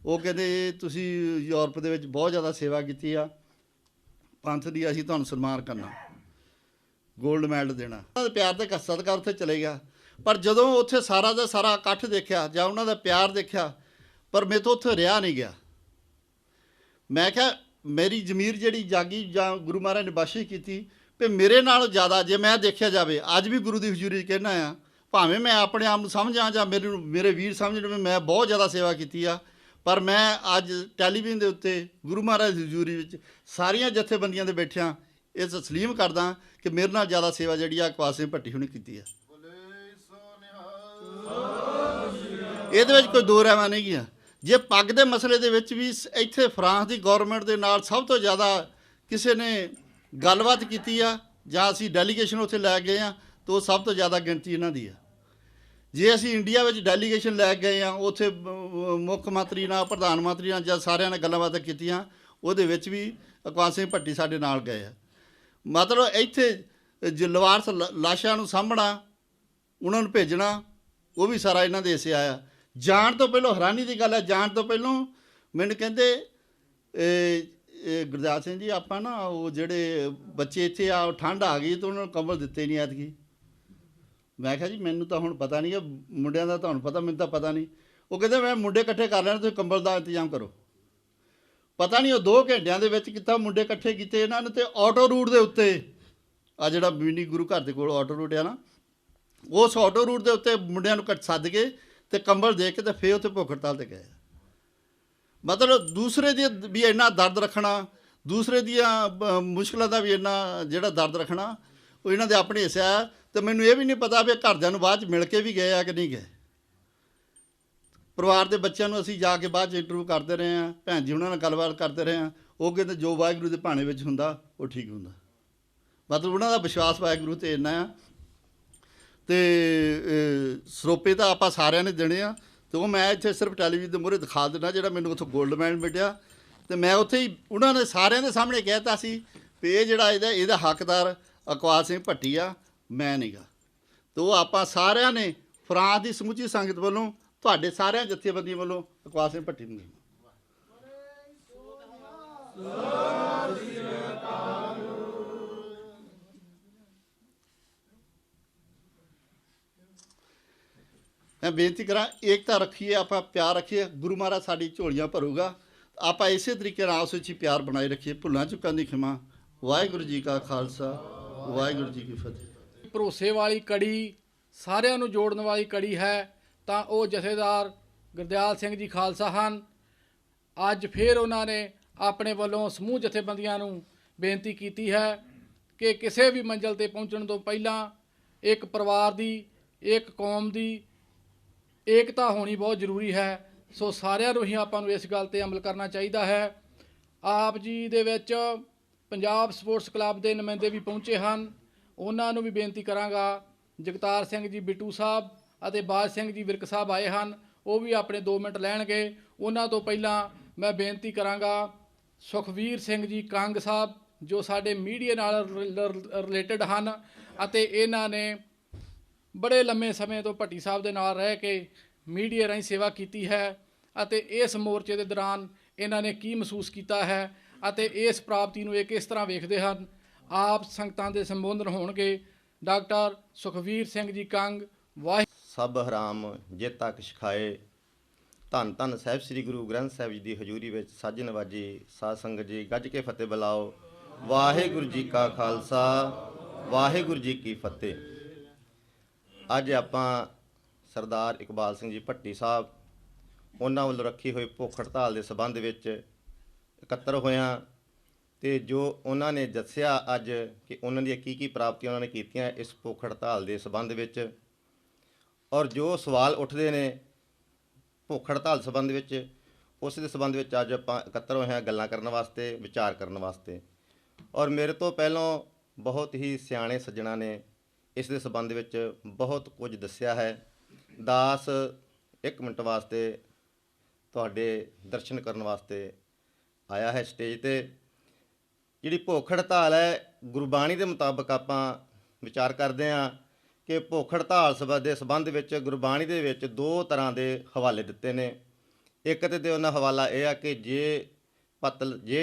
ਉਹ ਕਹਿੰਦੇ ਤੁਸੀਂ ਯੂਰਪ ਦੇ ਵਿੱਚ ਬਹੁਤ ਜ਼ਿਆਦਾ ਸੇਵਾ ਕੀਤੀ ਆ ਪੰਥ ਦੀ, ਅਸੀਂ ਤੁਹਾਨੂੰ ਸਨਮਾਨ ਕਰਨਾ, ਗੋਲਡ ਮੈਡਲ ਦੇਣਾ। ਉਹਨਾਂ ਦੇ ਪਿਆਰ ਦੇ ਸਦਕਾ ਉੱਥੇ ਚਲੇ ਗਿਆ। ਪਰ ਜਦੋਂ ਉੱਥੇ ਸਾਰਾ ਦਾ ਸਾਰਾ ਇਕੱਠ ਦੇਖਿਆ ਜਾਂ ਉਹਨਾਂ ਦਾ ਪਿਆਰ ਦੇਖਿਆ, ਪਰ ਮੇਰੇ ਤੋਂ ਉੱਥੇ ਰਿਹਾ ਨਹੀਂ ਗਿਆ। ਮੈਂ ਕਿਹਾ ਮੇਰੀ ਜ਼ਮੀਰ ਜਿਹੜੀ ਜਾਗੀ ਜਾਂ ਗੁਰੂ ਮਹਾਰਾਜ ਨੇ ਬਖਸ਼ਿਸ਼ ਕੀਤੀ ਵੀ ਮੇਰੇ ਨਾਲੋਂ ਜ਼ਿਆਦਾ ਜੇ ਮੈਂ ਦੇਖਿਆ ਜਾਵੇ, ਅੱਜ ਵੀ ਗੁਰੂ ਦੀ ਹਜ਼ੂਰੀ 'ਚ ਕਹਿਣਾ ਆ, ਭਾਵੇਂ ਮੈਂ ਆਪਣੇ ਆਪ ਨੂੰ ਸਮਝਾਂ ਜਾਂ ਮੇਰੇ ਵੀਰ ਸਮਝਣ ਵੀ ਮੈਂ ਬਹੁਤ ਜ਼ਿਆਦਾ ਸੇਵਾ ਕੀਤੀ ਆ, ਪਰ ਮੈਂ ਅੱਜ ਟੈਲੀਵਿਜ਼ਨ ਦੇ ਉੱਤੇ ਗੁਰੂ ਮਹਾਰਾਜ ਦੀ ਹਜ਼ੂਰੀ ਵਿੱਚ ਸਾਰੀਆਂ ਜਥੇਬੰਦੀਆਂ ਦੇ ਬੈਠਿਆਂ ਇਹ ਤਸਲੀਮ ਕਰਦਾ ਕਿ ਮੇਰੇ ਨਾਲ ਜ਼ਿਆਦਾ ਸੇਵਾ ਜਿਹੜੀ ਆ ਇਕਬਾਲ ਸਿੰਘ ਭੱਟੀ ਹੁਣੀ ਕੀਤੀ ਆ। ਇਹਦੇ ਵਿੱਚ ਕੋਈ ਦੋ ਰਾਵਾਂ ਨਹੀਂ ਗਿਆ। ਜੇ ਪੱਗ ਦੇ ਮਸਲੇ ਦੇ ਵਿੱਚ ਵੀ ਇੱਥੇ ਫਰਾਂਸ ਦੀ ਗੌਰਮੈਂਟ ਦੇ ਨਾਲ ਸਭ ਤੋਂ ਜ਼ਿਆਦਾ ਕਿਸੇ ਨੇ ਗੱਲਬਾਤ ਕੀਤੀ ਆ ਜਾਂ ਅਸੀਂ ਡੈਲੀਗੇਸ਼ਨ ਉੱਥੇ ਲੈ ਗਏ ਆ ਤਾਂ ਉਹ ਸਭ ਤੋਂ ਜ਼ਿਆਦਾ ਗਿਣਤੀ ਇਹਨਾਂ ਦੀ ਆ। ਜੇ ਅਸੀਂ ਇੰਡੀਆ ਵਿੱਚ ਡੈਲੀਗੇਸ਼ਨ ਲੈ ਗਏ ਆ, ਉੱਥੇ ਮੁੱਖ ਮੰਤਰੀ ਨਾਲ, ਪ੍ਰਧਾਨ ਮੰਤਰੀ ਨਾਲ ਜਾਂ ਸਾਰਿਆਂ ਨੇ ਗੱਲਾਂ ਬਾਤਾਂ ਕੀਤੀਆਂ, ਉਹਦੇ ਵਿੱਚ ਵੀ ਇਕਬਾਲ ਸਿੰਘ ਭੱਟੀ ਸਾਡੇ ਨਾਲ ਗਏ ਆ। ਮਤਲਬ ਇੱਥੇ ਲਵਾਰਸ ਲਾਸ਼ਾਂ ਨੂੰ ਸਾਂਭਣਾ, ਉਹਨਾਂ ਨੂੰ ਭੇਜਣਾ, ਉਹ ਵੀ ਸਾਰਾ ਇਹਨਾਂ ਦੇ ਹਿੱਸੇ ਆਇਆ। ਜਾਣ ਤੋਂ ਪਹਿਲਾਂ ਹੈਰਾਨੀ ਦੀ ਗੱਲ ਹੈ, ਜਾਣ ਤੋਂ ਪਹਿਲਾਂ ਮੈਨੂੰ ਕਹਿੰਦੇ ਗੁਰਦਾਸ ਸਿੰਘ ਜੀ ਆਪਾਂ ਨਾ ਉਹ ਜਿਹੜੇ ਬੱਚੇ ਇੱਥੇ ਆ ਠੰਡ ਆ ਗਈ ਤਾਂ ਉਹਨਾਂ ਨੂੰ ਕੰਬਲ ਦਿੱਤੇ ਨਹੀਂ ਐਤਕੀ। ਮੈਂ ਕਿਹਾ ਜੀ ਮੈਨੂੰ ਤਾਂ ਹੁਣ ਪਤਾ ਨਹੀਂ, ਮੁੰਡਿਆਂ ਦਾ ਤੁਹਾਨੂੰ ਪਤਾ, ਮੈਨੂੰ ਤਾਂ ਪਤਾ ਨਹੀਂ। ਉਹ ਕਹਿੰਦੇ ਮੈਂ ਮੁੰਡੇ ਇਕੱਠੇ ਕਰ ਲੈਣ, ਤੁਸੀਂ ਕੰਬਲ ਦਾ ਇੰਤਜ਼ਾਮ ਕਰੋ। ਪਤਾ ਨਹੀਂ ਉਹ 2 ਘੰਟਿਆਂ ਦੇ ਵਿੱਚ ਕਿੱਥਾ ਮੁੰਡੇ ਇਕੱਠੇ ਕੀਤੇ ਇਹਨਾਂ ਨੇ। ਤੇ ਆਟੋ ਰੂਟ ਦੇ ਉੱਤੇ ਆ ਜਿਹੜਾ ਮਿੰਨੀ ਗੁਰੂ ਘਰ ਦੇ ਕੋਲ ਆਟੋ ਰੂਟ ਆ ਨਾ, ਉਸ ਆਟੋ ਰੂਟ ਦੇ ਉੱਤੇ ਮੁੰਡਿਆਂ ਨੂੰ ਸੱਦ ਕੇ ਤੇ ਕੰਬਲ ਦੇ ਕੇ ਤੇ ਫਿਰ ਉੱਥੇ ਭੁੱਖ ਹੜਤਾਲ 'ਤੇ ਗਏ। ਮਤਲਬ ਦੂਸਰੇ ਦੀ ਵੀ ਇੰਨਾ ਦਰਦ ਰੱਖਣਾ, ਦੂਸਰੇ ਦੀਆਂ ਮੁਸ਼ਕਲਾਂ ਦਾ ਵੀ ਇੰਨਾ ਜਿਹੜਾ ਦਰਦ ਰੱਖਣਾ, ਉਹ ਇਹਨਾਂ ਦੇ ਆਪਣੇ ਹਿੱਸੇ ਆ। ਤੇ ਮੈਨੂੰ ਇਹ ਵੀ ਨਹੀਂ ਪਤਾ ਵੀ ਘਰਦਿਆਂ ਨੂੰ ਬਾਅਦ 'ਚ ਮਿਲ ਕੇ ਵੀ ਗਏ ਆ ਕਿ ਨਹੀਂ ਗਏ। ਪਰਿਵਾਰ ਦੇ ਬੱਚਿਆਂ ਨੂੰ ਅਸੀਂ ਜਾ ਕੇ ਬਾਅਦ 'ਚ ਇੰਟਰਵਿਊ ਕਰਦੇ ਰਹੇ ਹਾਂ, ਭੈਣ ਜੀ ਉਹਨਾਂ ਨਾਲ ਗੱਲਬਾਤ ਕਰਦੇ ਰਹੇ ਹਾਂ। ਉਹ ਕਹਿੰਦੇ ਜੋ ਵਾਹਿਗੁਰੂ ਦੇ ਭਾਣੇ ਵਿੱਚ ਹੁੰਦਾ ਉਹ ਠੀਕ ਹੁੰਦਾ। ਮਤਲਬ ਉਹਨਾਂ ਦਾ ਵਿਸ਼ਵਾਸ ਵਾਹਿਗੁਰੂ 'ਤੇ ਇੰਨਾ ਆ। ਤੇ ਸਰੋਪੇ ਤਾਂ ਆਪਾਂ ਸਾਰਿਆਂ ਨੇ ਦੇਣੇ ਆ, ਤੇ ਉਹ ਮੈਂ ਇੱਥੇ ਸਿਰਫ ਟੈਲੀਵਿਜ਼ਨ ਦੇ ਮੂਹਰੇ ਦਿਖਾ ਦਿੰਦਾ ਜਿਹੜਾ ਮੈਨੂੰ ਉੱਥੋਂ ਗੋਲਡ ਮੈਡਲ ਮਿਲਿਆ। ਤੇ ਮੈਂ ਉੱਥੇ ਹੀ ਉਹਨਾਂ ਨੇ ਸਾਰਿਆਂ ਦੇ ਸਾਹਮਣੇ ਕਹਿ ਤਾ ਸੀ ਵੀ ਇਹ ਜਿਹੜਾ ਇਹਦਾ ਹੱਕਦਾਰ ਇਕਬਾਲ ਸਿੰਘ ਭੱਟੀ ਆ, ਮੈਂ ਨਹੀਂ ਗਾ। ਤੇ ਉਹ ਆਪਾਂ ਸਾਰਿਆਂ ਨੇ ਫਰਾਂਸ ਦੀ ਸਮੁੱਚੀ ਸੰਗਤ ਵੱਲੋਂ, ਤੁਹਾਡੇ ਸਾਰਿਆਂ ਜਥੇਬੰਦੀਆਂ ਵੱਲੋਂ ਇਕਬਾਲ ਸਿੰਘ ਭੱਟੀ ਨੂੰ ਮੈਂ ਬੇਨਤੀ ਕਰਾਂ, ਏਕਤਾ ਰੱਖੀਏ, ਆਪਾਂ ਪਿਆਰ ਰੱਖੀਏ, ਗੁਰੂ ਮਹਾਰਾਜ ਸਾਡੀ ਝੋਲੀਆਂ ਭਰੂਗਾ। ਆਪਾਂ ਇਸੇ ਤਰੀਕੇ ਨਾਲ ਆਪਸ ਵਿੱਚ ਹੀ ਪਿਆਰ ਬਣਾਏ ਰੱਖੀਏ। ਭੁੱਲਾਂ ਚੁੱਕਾਂ ਦੀ ਖਿਮਾ। ਵਾਹਿਗੁਰੂ ਜੀ ਕਾ ਖਾਲਸਾ, ਵਾਹਿਗੁਰੂ ਜੀ ਕੀ ਫਤਿਹ। ਭਰੋਸੇ ਵਾਲੀ ਕੜੀ, ਸਾਰਿਆਂ ਨੂੰ ਜੋੜਨ ਵਾਲੀ ਕੜੀ ਹੈ ਤਾਂ ਉਹ ਜਥੇਦਾਰ ਗੁਰਦਿਆਲ ਸਿੰਘ ਜੀ ਖਾਲਸਾ ਹਨ। ਅੱਜ ਫਿਰ ਉਹਨਾਂ ਨੇ ਆਪਣੇ ਵੱਲੋਂ ਸਮੂਹ ਜਥੇਬੰਦੀਆਂ ਨੂੰ ਬੇਨਤੀ ਕੀਤੀ ਹੈ ਕਿ ਕਿਸੇ ਵੀ ਮੰਜ਼ਿਲ ਤੇ ਪਹੁੰਚਣ ਤੋਂ ਪਹਿਲਾਂ ਇੱਕ ਪਰਿਵਾਰ ਦੀ, ਇੱਕ ਕੌਮ ਦੀ ਏਕਤਾ ਹੋਣੀ ਬਹੁਤ ਜ਼ਰੂਰੀ ਹੈ। ਸੋ ਸਾਰਿਆਂ ਨੂੰ ਹੀ ਆਪਾਂ ਨੂੰ ਇਸ ਗੱਲ ਤੇ ਅਮਲ ਕਰਨਾ ਚਾਹੀਦਾ ਹੈ। ਆਪ ਜੀ ਦੇ ਵਿੱਚ ਪੰਜਾਬ ਸਪੋਰਟਸ ਕਲੱਬ ਦੇ ਨੁਮਾਇੰਦੇ ਵੀ ਪਹੁੰਚੇ ਹਨ। ਉਹਨਾਂ ਨੂੰ ਵੀ ਬੇਨਤੀ ਕਰਾਂਗਾ। ਜਗਤਾਰ ਸਿੰਘ ਜੀ ਬਿੱਟੂ ਸਾਹਿਬ ਅਤੇ ਬਾਜ ਸਿੰਘ ਜੀ ਵਿਰਕ ਸਾਹਿਬ ਆਏ ਹਨ, ਉਹ ਵੀ ਆਪਣੇ 2 ਮਿੰਟ ਲੈਣਗੇ। ਉਹਨਾਂ ਤੋਂ ਪਹਿਲਾਂ ਮੈਂ ਬੇਨਤੀ ਕਰਾਂਗਾ ਸੁਖਵੀਰ ਸਿੰਘ ਜੀ ਕੰਗ ਸਾਹਿਬ, ਜੋ ਸਾਡੇ ਮੀਡੀਆ ਨਾਲ ਰਿਲੇਟਡ ਹਨ ਅਤੇ ਇਹਨਾਂ ਨੇ ਬੜੇ ਲੰਮੇ ਸਮੇਂ ਤੋਂ ਭੱਟੀ ਸਾਹਿਬ ਦੇ ਨਾਲ ਰਹਿ ਕੇ ਮੀਡੀਆ ਰਾਹੀਂ ਸੇਵਾ ਕੀਤੀ ਹੈ ਅਤੇ ਇਸ ਮੋਰਚੇ ਦੇ ਦੌਰਾਨ ਇਹਨਾਂ ਨੇ ਕੀ ਮਹਿਸੂਸ ਕੀਤਾ ਹੈ ਅਤੇ ਇਸ ਪ੍ਰਾਪਤੀ ਨੂੰ ਇਹ ਕਿਸ ਤਰ੍ਹਾਂ ਵੇਖਦੇ ਹਨ। ਆਪ ਸੰਗਤਾਂ ਦੇ ਸੰਬੋਧਨ ਹੋਣਗੇ। ਡਾਕਟਰ ਸੁਖਵੀਰ ਸਿੰਘ ਜੀ ਕੰਗ। ਸਭ ਹਰਾਮ ਜੇ ਤੱਕ ਸਿਖਾਏ। ਧੰਨ ਧੰਨ ਸਾਹਿਬ ਸ੍ਰੀ ਗੁਰੂ ਗ੍ਰੰਥ ਸਾਹਿਬ ਜੀ ਦੀ ਹਜ਼ੂਰੀ ਵਿੱਚ ਸਾਜ ਨਵਾਜੀ ਸਾਧ ਸੰਗਤ ਜੀ ਗੱਜ ਕੇ ਫਤਿਹ ਬੁਲਾਓ। ਵਾਹਿਗੁਰੂ ਜੀ ਕਾ ਖਾਲਸਾ, ਵਾਹਿਗੁਰੂ ਜੀ ਕੀ ਫਤਿਹ। ਅੱਜ ਆਪਾਂ ਸਰਦਾਰ ਇਕਬਾਲ ਸਿੰਘ ਜੀ ਭੱਟੀ ਸਾਹਿਬ, ਉਹਨਾਂ ਵੱਲੋਂ ਰੱਖੀ ਹੋਈ ਭੁੱਖ ਹੜਤਾਲ ਦੇ ਸਬੰਧ ਵਿੱਚ ਇਕੱਤਰ ਹੋਇਆਂ ਤੇ ਜੋ ਉਹਨਾਂ ਨੇ ਦੱਸਿਆ ਅੱਜ ਕਿ ਉਹਨਾਂ ਦੀਆਂ ਕੀ ਪ੍ਰਾਪਤੀਆਂ ਉਹਨਾਂ ਨੇ ਕੀਤੀਆਂ ਇਸ ਭੁੱਖ ਹੜਤਾਲ ਦੇ ਸਬੰਧ ਵਿੱਚ, ਔਰ ਜੋ ਸਵਾਲ ਉੱਠਦੇ ਨੇ ਭੁੱਖ ਹੜਤਾਲ ਸਬੰਧ ਵਿੱਚ, ਉਸ ਦੇ ਸਬੰਧ ਵਿੱਚ ਅੱਜ ਆਪਾਂ ਇਕੱਤਰ ਹੋਏ ਹਾਂ ਗੱਲਾਂ ਕਰਨ ਵਾਸਤੇ, ਵਿਚਾਰ ਕਰਨ ਵਾਸਤੇ। ਔਰ ਮੇਰੇ ਤੋਂ ਪਹਿਲਾਂ ਬਹੁਤ ਹੀ ਸਿਆਣੇ ਸੱਜਣਾ ਨੇ ਇਸ ਦੇ ਸਬੰਧ ਵਿੱਚ ਬਹੁਤ ਕੁਝ ਦੱਸਿਆ ਹੈ। ਦਾਸ 1 ਮਿੰਟ ਵਾਸਤੇ ਤੁਹਾਡੇ ਦਰਸ਼ਨ ਕਰਨ ਵਾਸਤੇ ਆਇਆ ਹੈ ਸਟੇਜ ਤੇ। ਜਿਹੜੀ ਭੁੱਖ ਹੜਤਾਲ ਹੈ, ਗੁਰਬਾਣੀ ਦੇ ਮੁਤਾਬਕ ਆਪਾਂ ਵਿਚਾਰ ਕਰਦੇ ਹਾਂ ਕਿ ਭੁੱਖ ਹੜਤਾਲ ਦੇ ਸਬੰਧ ਵਿੱਚ ਗੁਰਬਾਣੀ ਦੇ ਵਿੱਚ 2 ਤਰ੍ਹਾਂ ਦੇ ਹਵਾਲੇ ਦਿੱਤੇ ਨੇ। ਇੱਕ ਤੇ ਉਹਨਾਂ ਹਵਾਲਾ ਇਹ ਆ ਕਿ ਜੇ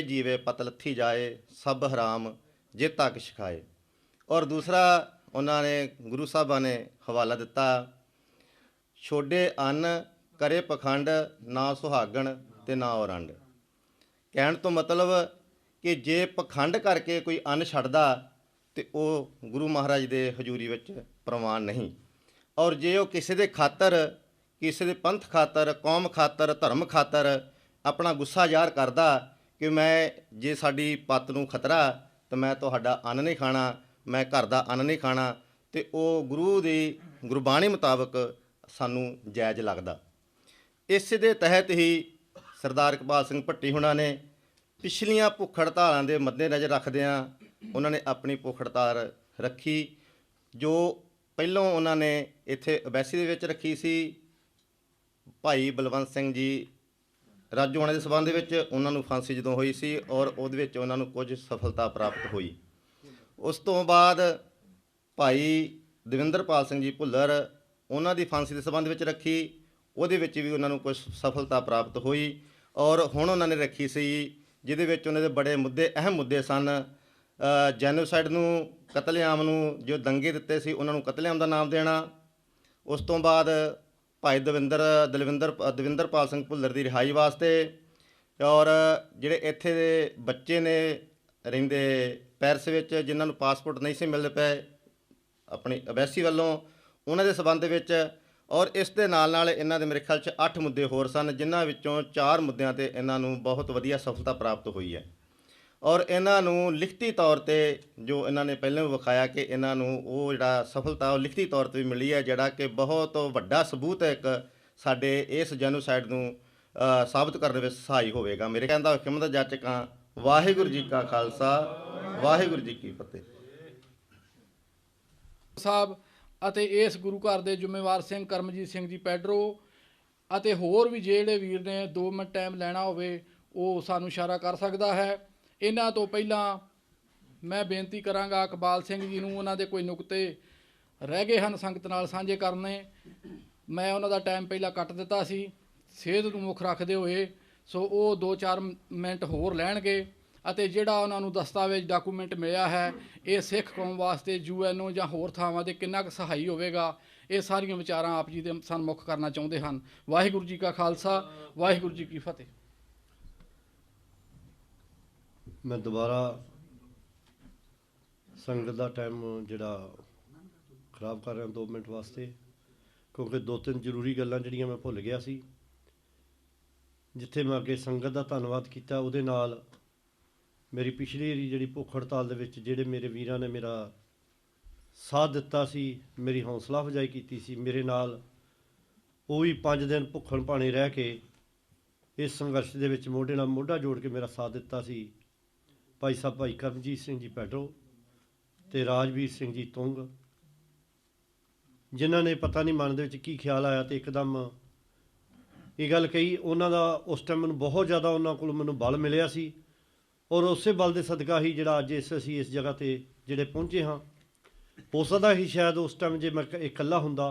ਜੀਵੇ ਪਤ ਲੱਥੀ ਜਾਏ, ਸਭ ਹਰਾਮ ਜੇ ਤੱਕ ਸਿਖਾਏ। ਔਰ ਦੂਸਰਾ ਉਹਨਾਂ ਨੇ ਗੁਰੂ ਸਾਹਿਬਾਂ ਨੇ ਹਵਾਲਾ ਦਿੱਤਾ, ਛੋਡੇ ਅੰਨ ਕਰੇ ਪਖੰਡ, ਨਾ ਸੁਹਾਗਣ ਤੇ ਨਾ ਔਰੰਡ। ਕਹਿਣ ਤੋਂ ਮਤਲਬ ਕਿ ਜੇ ਪਖੰਡ ਕਰਕੇ ਕੋਈ ਅੰਨ ਛੱਡਦਾ ਤੇ ਉਹ ਗੁਰੂ ਮਹਾਰਾਜ ਦੇ ਹਜ਼ੂਰੀ ਵਿੱਚ ਪ੍ਰਵਾਨ ਨਹੀਂ। ਔਰ ਜੇ ਉਹ ਕਿਸੇ ਦੇ ਖਾਤਰ, ਕਿਸੇ ਦੇ ਪੰਥ ਖਾਤਰ, ਕੌਮ ਖਾਤਰ, ਧਰਮ ਖਾਤਰ ਆਪਣਾ ਗੁੱਸਾ ਜ਼ਾਹਰ ਕਰਦਾ ਕਿ ਮੈਂ ਜੇ ਸਾਡੀ ਪੱਤ ਨੂੰ ਖਤਰਾ ਤਾਂ ਮੈਂ ਤੁਹਾਡਾ ਅੰਨ ਨਹੀਂ ਖਾਣਾ, ਮੈਂ ਘਰ ਦਾ ਅੰਨ ਨਹੀਂ ਖਾਣਾ, ਤੇ ਉਹ ਗੁਰੂ ਦੀ ਗੁਰਬਾਣੀ ਮੁਤਾਬਕ ਸਾਨੂੰ ਜਾਇਜ਼ ਲੱਗਦਾ। ਇਸ ਦੇ ਤਹਿਤ ਹੀ ਸਰਦਾਰ ਇਕਬਾਲ ਸਿੰਘ ਭੱਟੀ ਹੁਣਾਂ ਨੇ ਪਿਛਲੀਆਂ ਭੁੱਖ ਹੜਤਾਲਾਂ ਦੇ ਮੱਦੇਨਜ਼ਰ ਰੱਖਦਿਆਂ ਉਹਨਾਂ ਨੇ ਆਪਣੀ ਭੁੱਖ ਹੜਤਾਲ ਰੱਖੀ, ਜੋ ਪਹਿਲੋਂ ਉਹਨਾਂ ਨੇ ਇੱਥੇ ਅਬੈਸੀ ਦੇ ਵਿੱਚ ਰੱਖੀ ਸੀ। ਭਾਈ ਬਲਵੰਤ ਸਿੰਘ ਜੀ ਰਾਜੂ ਹੋਣਾ ਦੇ ਸਬੰਧ ਵਿੱਚ ਉਹਨਾਂ ਨੂੰ ਫਾਂਸੀ ਜਦੋਂ ਹੋਈ ਸੀ ਔਰ ਉਹਦੇ ਵਿੱਚ ਉਹਨਾਂ ਨੂੰ ਕੁਝ ਸਫਲਤਾ ਪ੍ਰਾਪਤ ਹੋਈ। ਉਸ ਤੋਂ ਬਾਅਦ ਭਾਈ ਦਵਿੰਦਰਪਾਲ ਸਿੰਘ ਜੀ ਭੁੱਲਰ, ਉਹਨਾਂ ਦੀ ਫਾਂਸੀ ਦੇ ਸਬੰਧ ਵਿੱਚ ਰੱਖੀ, ਉਹਦੇ ਵਿੱਚ ਵੀ ਉਹਨਾਂ ਨੂੰ ਕੁਝ ਸਫਲਤਾ ਪ੍ਰਾਪਤ ਹੋਈ। ਔਰ ਹੁਣ ਉਹਨਾਂ ਨੇ ਰੱਖੀ ਸੀ ਜਿਹਦੇ ਵਿੱਚ ਉਹਨਾਂ ਦੇ ਬੜੇ ਮੁੱਦੇ, ਅਹਿਮ ਮੁੱਦੇ ਸਨ। ਜੈਨੋਸਾਈਡ ਨੂੰ, ਕਤਲੇਆਮ ਨੂੰ, ਜੋ ਦੰਗੇ ਦਿੱਤੇ ਸੀ ਉਹਨਾਂ ਨੂੰ ਕਤਲੇਆਮ ਦਾ ਨਾਮ ਦੇਣਾ। ਉਸ ਤੋਂ ਬਾਅਦ ਭਾਈ ਦਵਿੰਦਰਪਾਲ ਸਿੰਘ ਭੁੱਲਰ ਦੀ ਰਿਹਾਈ ਵਾਸਤੇ, ਔਰ ਜਿਹੜੇ ਇੱਥੇ ਦੇ ਬੱਚੇ ਨੇ ਰਹਿੰਦੇ ਪੈਰਿਸ ਵਿੱਚ ਜਿਨ੍ਹਾਂ ਨੂੰ ਪਾਸਪੋਰਟ ਨਹੀਂ ਸੀ ਮਿਲਦੇ ਪਏ ਆਪਣੀ ਅਬੈਸੀ ਵੱਲੋਂ, ਉਹਨਾਂ ਦੇ ਸਬੰਧ ਵਿੱਚ। ਔਰ ਇਸ ਦੇ ਨਾਲ ਇਹਨਾਂ ਦੇ ਮੇਰੇ ਖਿਆਲ 'ਚ 8 ਮੁੱਦੇ ਹੋਰ ਸਨ, ਜਿਨ੍ਹਾਂ ਵਿੱਚੋਂ 4 ਮੁੱਦਿਆਂ 'ਤੇ ਇਹਨਾਂ ਨੂੰ ਬਹੁਤ ਵਧੀਆ ਸਫਲਤਾ ਪ੍ਰਾਪਤ ਹੋਈ ਹੈ। ਔਰ ਇਹਨਾਂ ਨੂੰ ਲਿਖਤੀ ਤੌਰ 'ਤੇ ਜੋ ਇਹਨਾਂ ਨੇ ਪਹਿਲਾਂ ਵੀ ਵਿਖਾਇਆ ਕਿ ਇਹਨਾਂ ਨੂੰ ਉਹ ਜਿਹੜਾ ਸਫਲਤਾ ਉਹ ਲਿਖਤੀ ਤੌਰ 'ਤੇ ਵੀ ਮਿਲੀ ਹੈ, ਜਿਹੜਾ ਕਿ ਬਹੁਤ ਵੱਡਾ ਸਬੂਤ ਹੈ ਇੱਕ ਸਾਡੇ ਇਸ ਜੈਨੋਸਾਈਡ ਨੂੰ ਸਾਬਤ ਕਰਨ ਵਿੱਚ ਸਹਾਈ ਹੋਵੇਗਾ। ਮੇਰੇ ਕਹਿੰਦਾ ਹਿੰਮਤ ਜਾਚਕਾਂ। ਵਾਹਿਗੁਰੂ ਜੀ ਕਾ ਖਾਲਸਾ, ਵਾਹਿਗੁਰੂ ਜੀ ਕੀ ਫਤਿਹ। ਸਾਹਿਬ ਅਤੇ ਇਸ ਗੁਰੂ ਘਰ ਦੇ ਜ਼ਿੰਮੇਵਾਰ ਸਿੰਘ ਕਰਮਜੀਤ ਸਿੰਘ ਜੀ ਪੈਡਰੋ ਅਤੇ ਹੋਰ ਵੀ ਜਿਹੜੇ ਵੀਰ ਨੇ 2 ਮਿੰਟ ਟਾਈਮ ਲੈਣਾ ਹੋਵੇ ਉਹ ਸਾਨੂੰ ਇਸ਼ਾਰਾ ਕਰ ਸਕਦਾ ਹੈ। ਇਹਨਾਂ ਤੋਂ ਪਹਿਲਾਂ ਮੈਂ ਬੇਨਤੀ ਕਰਾਂਗਾ ਇਕਬਾਲ ਸਿੰਘ ਜੀ ਨੂੰ, ਉਹਨਾਂ ਦੇ ਕੋਈ ਨੁਕਤੇ ਰਹਿ ਗਏ ਹਨ ਸੰਗਤ ਨਾਲ ਸਾਂਝੇ ਕਰਨੇ। ਮੈਂ ਉਹਨਾਂ ਦਾ ਟਾਈਮ ਪਹਿਲਾਂ ਕੱਟ ਦਿੱਤਾ ਸੀ ਸਿਹਤ ਨੂੰ ਮੁੱਖ ਰੱਖਦੇ ਹੋਏ, ਸੋ ਉਹ 2-4 ਮਿੰਟ ਹੋਰ ਲੈਣਗੇ ਅਤੇ ਜਿਹੜਾ ਉਹਨਾਂ ਨੂੰ ਦਸਤਾਵੇਜ਼ ਡਾਕੂਮੈਂਟ ਮਿਲਿਆ ਹੈ ਇਹ ਸਿੱਖ ਕੌਮ ਵਾਸਤੇ UNO ਜਾਂ ਹੋਰ ਥਾਵਾਂ 'ਤੇ ਕਿੰਨਾ ਕੁ ਸਹਾਈ ਹੋਵੇਗਾ, ਇਹ ਸਾਰੀਆਂ ਵਿਚਾਰਾਂ ਆਪ ਜੀ ਦੇ ਸਨਮੁਖ ਕਰਨਾ ਚਾਹੁੰਦੇ ਹਨ। ਵਾਹਿਗੁਰੂ ਜੀ ਕਾ ਖਾਲਸਾ, ਵਾਹਿਗੁਰੂ ਜੀ ਕੀ ਫਤਿਹ। ਮੈਂ ਦੁਬਾਰਾ ਸੰਗਤ ਦਾ ਟਾਈਮ ਜਿਹੜਾ ਖਰਾਬ ਕਰ ਰਿਹਾ 2 ਮਿੰਟ ਵਾਸਤੇ, ਕਿਉਂਕਿ 2-3 ਜ਼ਰੂਰੀ ਗੱਲਾਂ ਜਿਹੜੀਆਂ ਮੈਂ ਭੁੱਲ ਗਿਆ ਸੀ। ਜਿੱਥੇ ਮੈਂ ਅੱਗੇ ਸੰਗਤ ਦਾ ਧੰਨਵਾਦ ਕੀਤਾ, ਉਹਦੇ ਨਾਲ ਮੇਰੀ ਪਿਛਲੀ ਵਾਰੀ ਜਿਹੜੀ ਭੁੱਖ ਹੜਤਾਲ ਦੇ ਵਿੱਚ ਜਿਹੜੇ ਮੇਰੇ ਵੀਰਾਂ ਨੇ ਮੇਰਾ ਸਾਥ ਦਿੱਤਾ ਸੀ, ਮੇਰੀ ਹੌਸਲਾ ਅਫਜ਼ਾਈ ਕੀਤੀ ਸੀ ਮੇਰੇ ਨਾਲ, ਉਹ ਵੀ 5 ਦਿਨ ਭੁੱਖਣ ਭਾਣੇ ਰਹਿ ਕੇ ਇਸ ਸੰਘਰਸ਼ ਦੇ ਵਿੱਚ ਮੋਢੇ ਨਾਲ ਮੋਢਾ ਜੋੜ ਕੇ ਮੇਰਾ ਸਾਥ ਦਿੱਤਾ ਸੀ। ਭਾਈ ਸਾਹਿਬ ਭਾਈ ਕਰਮਜੀਤ ਸਿੰਘ ਜੀ ਪੈਟਰੋ ਤੇ ਰਾਜਵੀਰ ਸਿੰਘ ਜੀ ਤੁੰਗ, ਜਿਨ੍ਹਾਂ ਨੇ ਪਤਾ ਨਹੀਂ ਮਨ ਦੇ ਵਿੱਚ ਕੀ ਖਿਆਲ ਆਇਆ ਤੇ ਇੱਕਦਮ ਇਹ ਗੱਲ ਕਹੀ। ਉਹਨਾਂ ਦਾ ਉਸ ਟਾਈਮ ਮੈਨੂੰ ਬਹੁਤ ਜ਼ਿਆਦਾ ਉਹਨਾਂ ਕੋਲ ਮੈਨੂੰ ਬਲ ਮਿਲਿਆ ਸੀ, ਔਰ ਉਸੇ ਬਲ ਦੇ ਸਦਕਾ ਹੀ ਜਿਹੜਾ ਅੱਜ ਅਸੀਂ ਇਸ ਜਗ੍ਹਾ 'ਤੇ ਜਿਹੜੇ ਪਹੁੰਚੇ ਹਾਂ। ਹੋ ਸਕਦਾ ਹੀ ਸ਼ਾਇਦ ਉਸ ਟਾਈਮ ਜੇ ਮੈਂ ਇਕੱਲਾ ਹੁੰਦਾ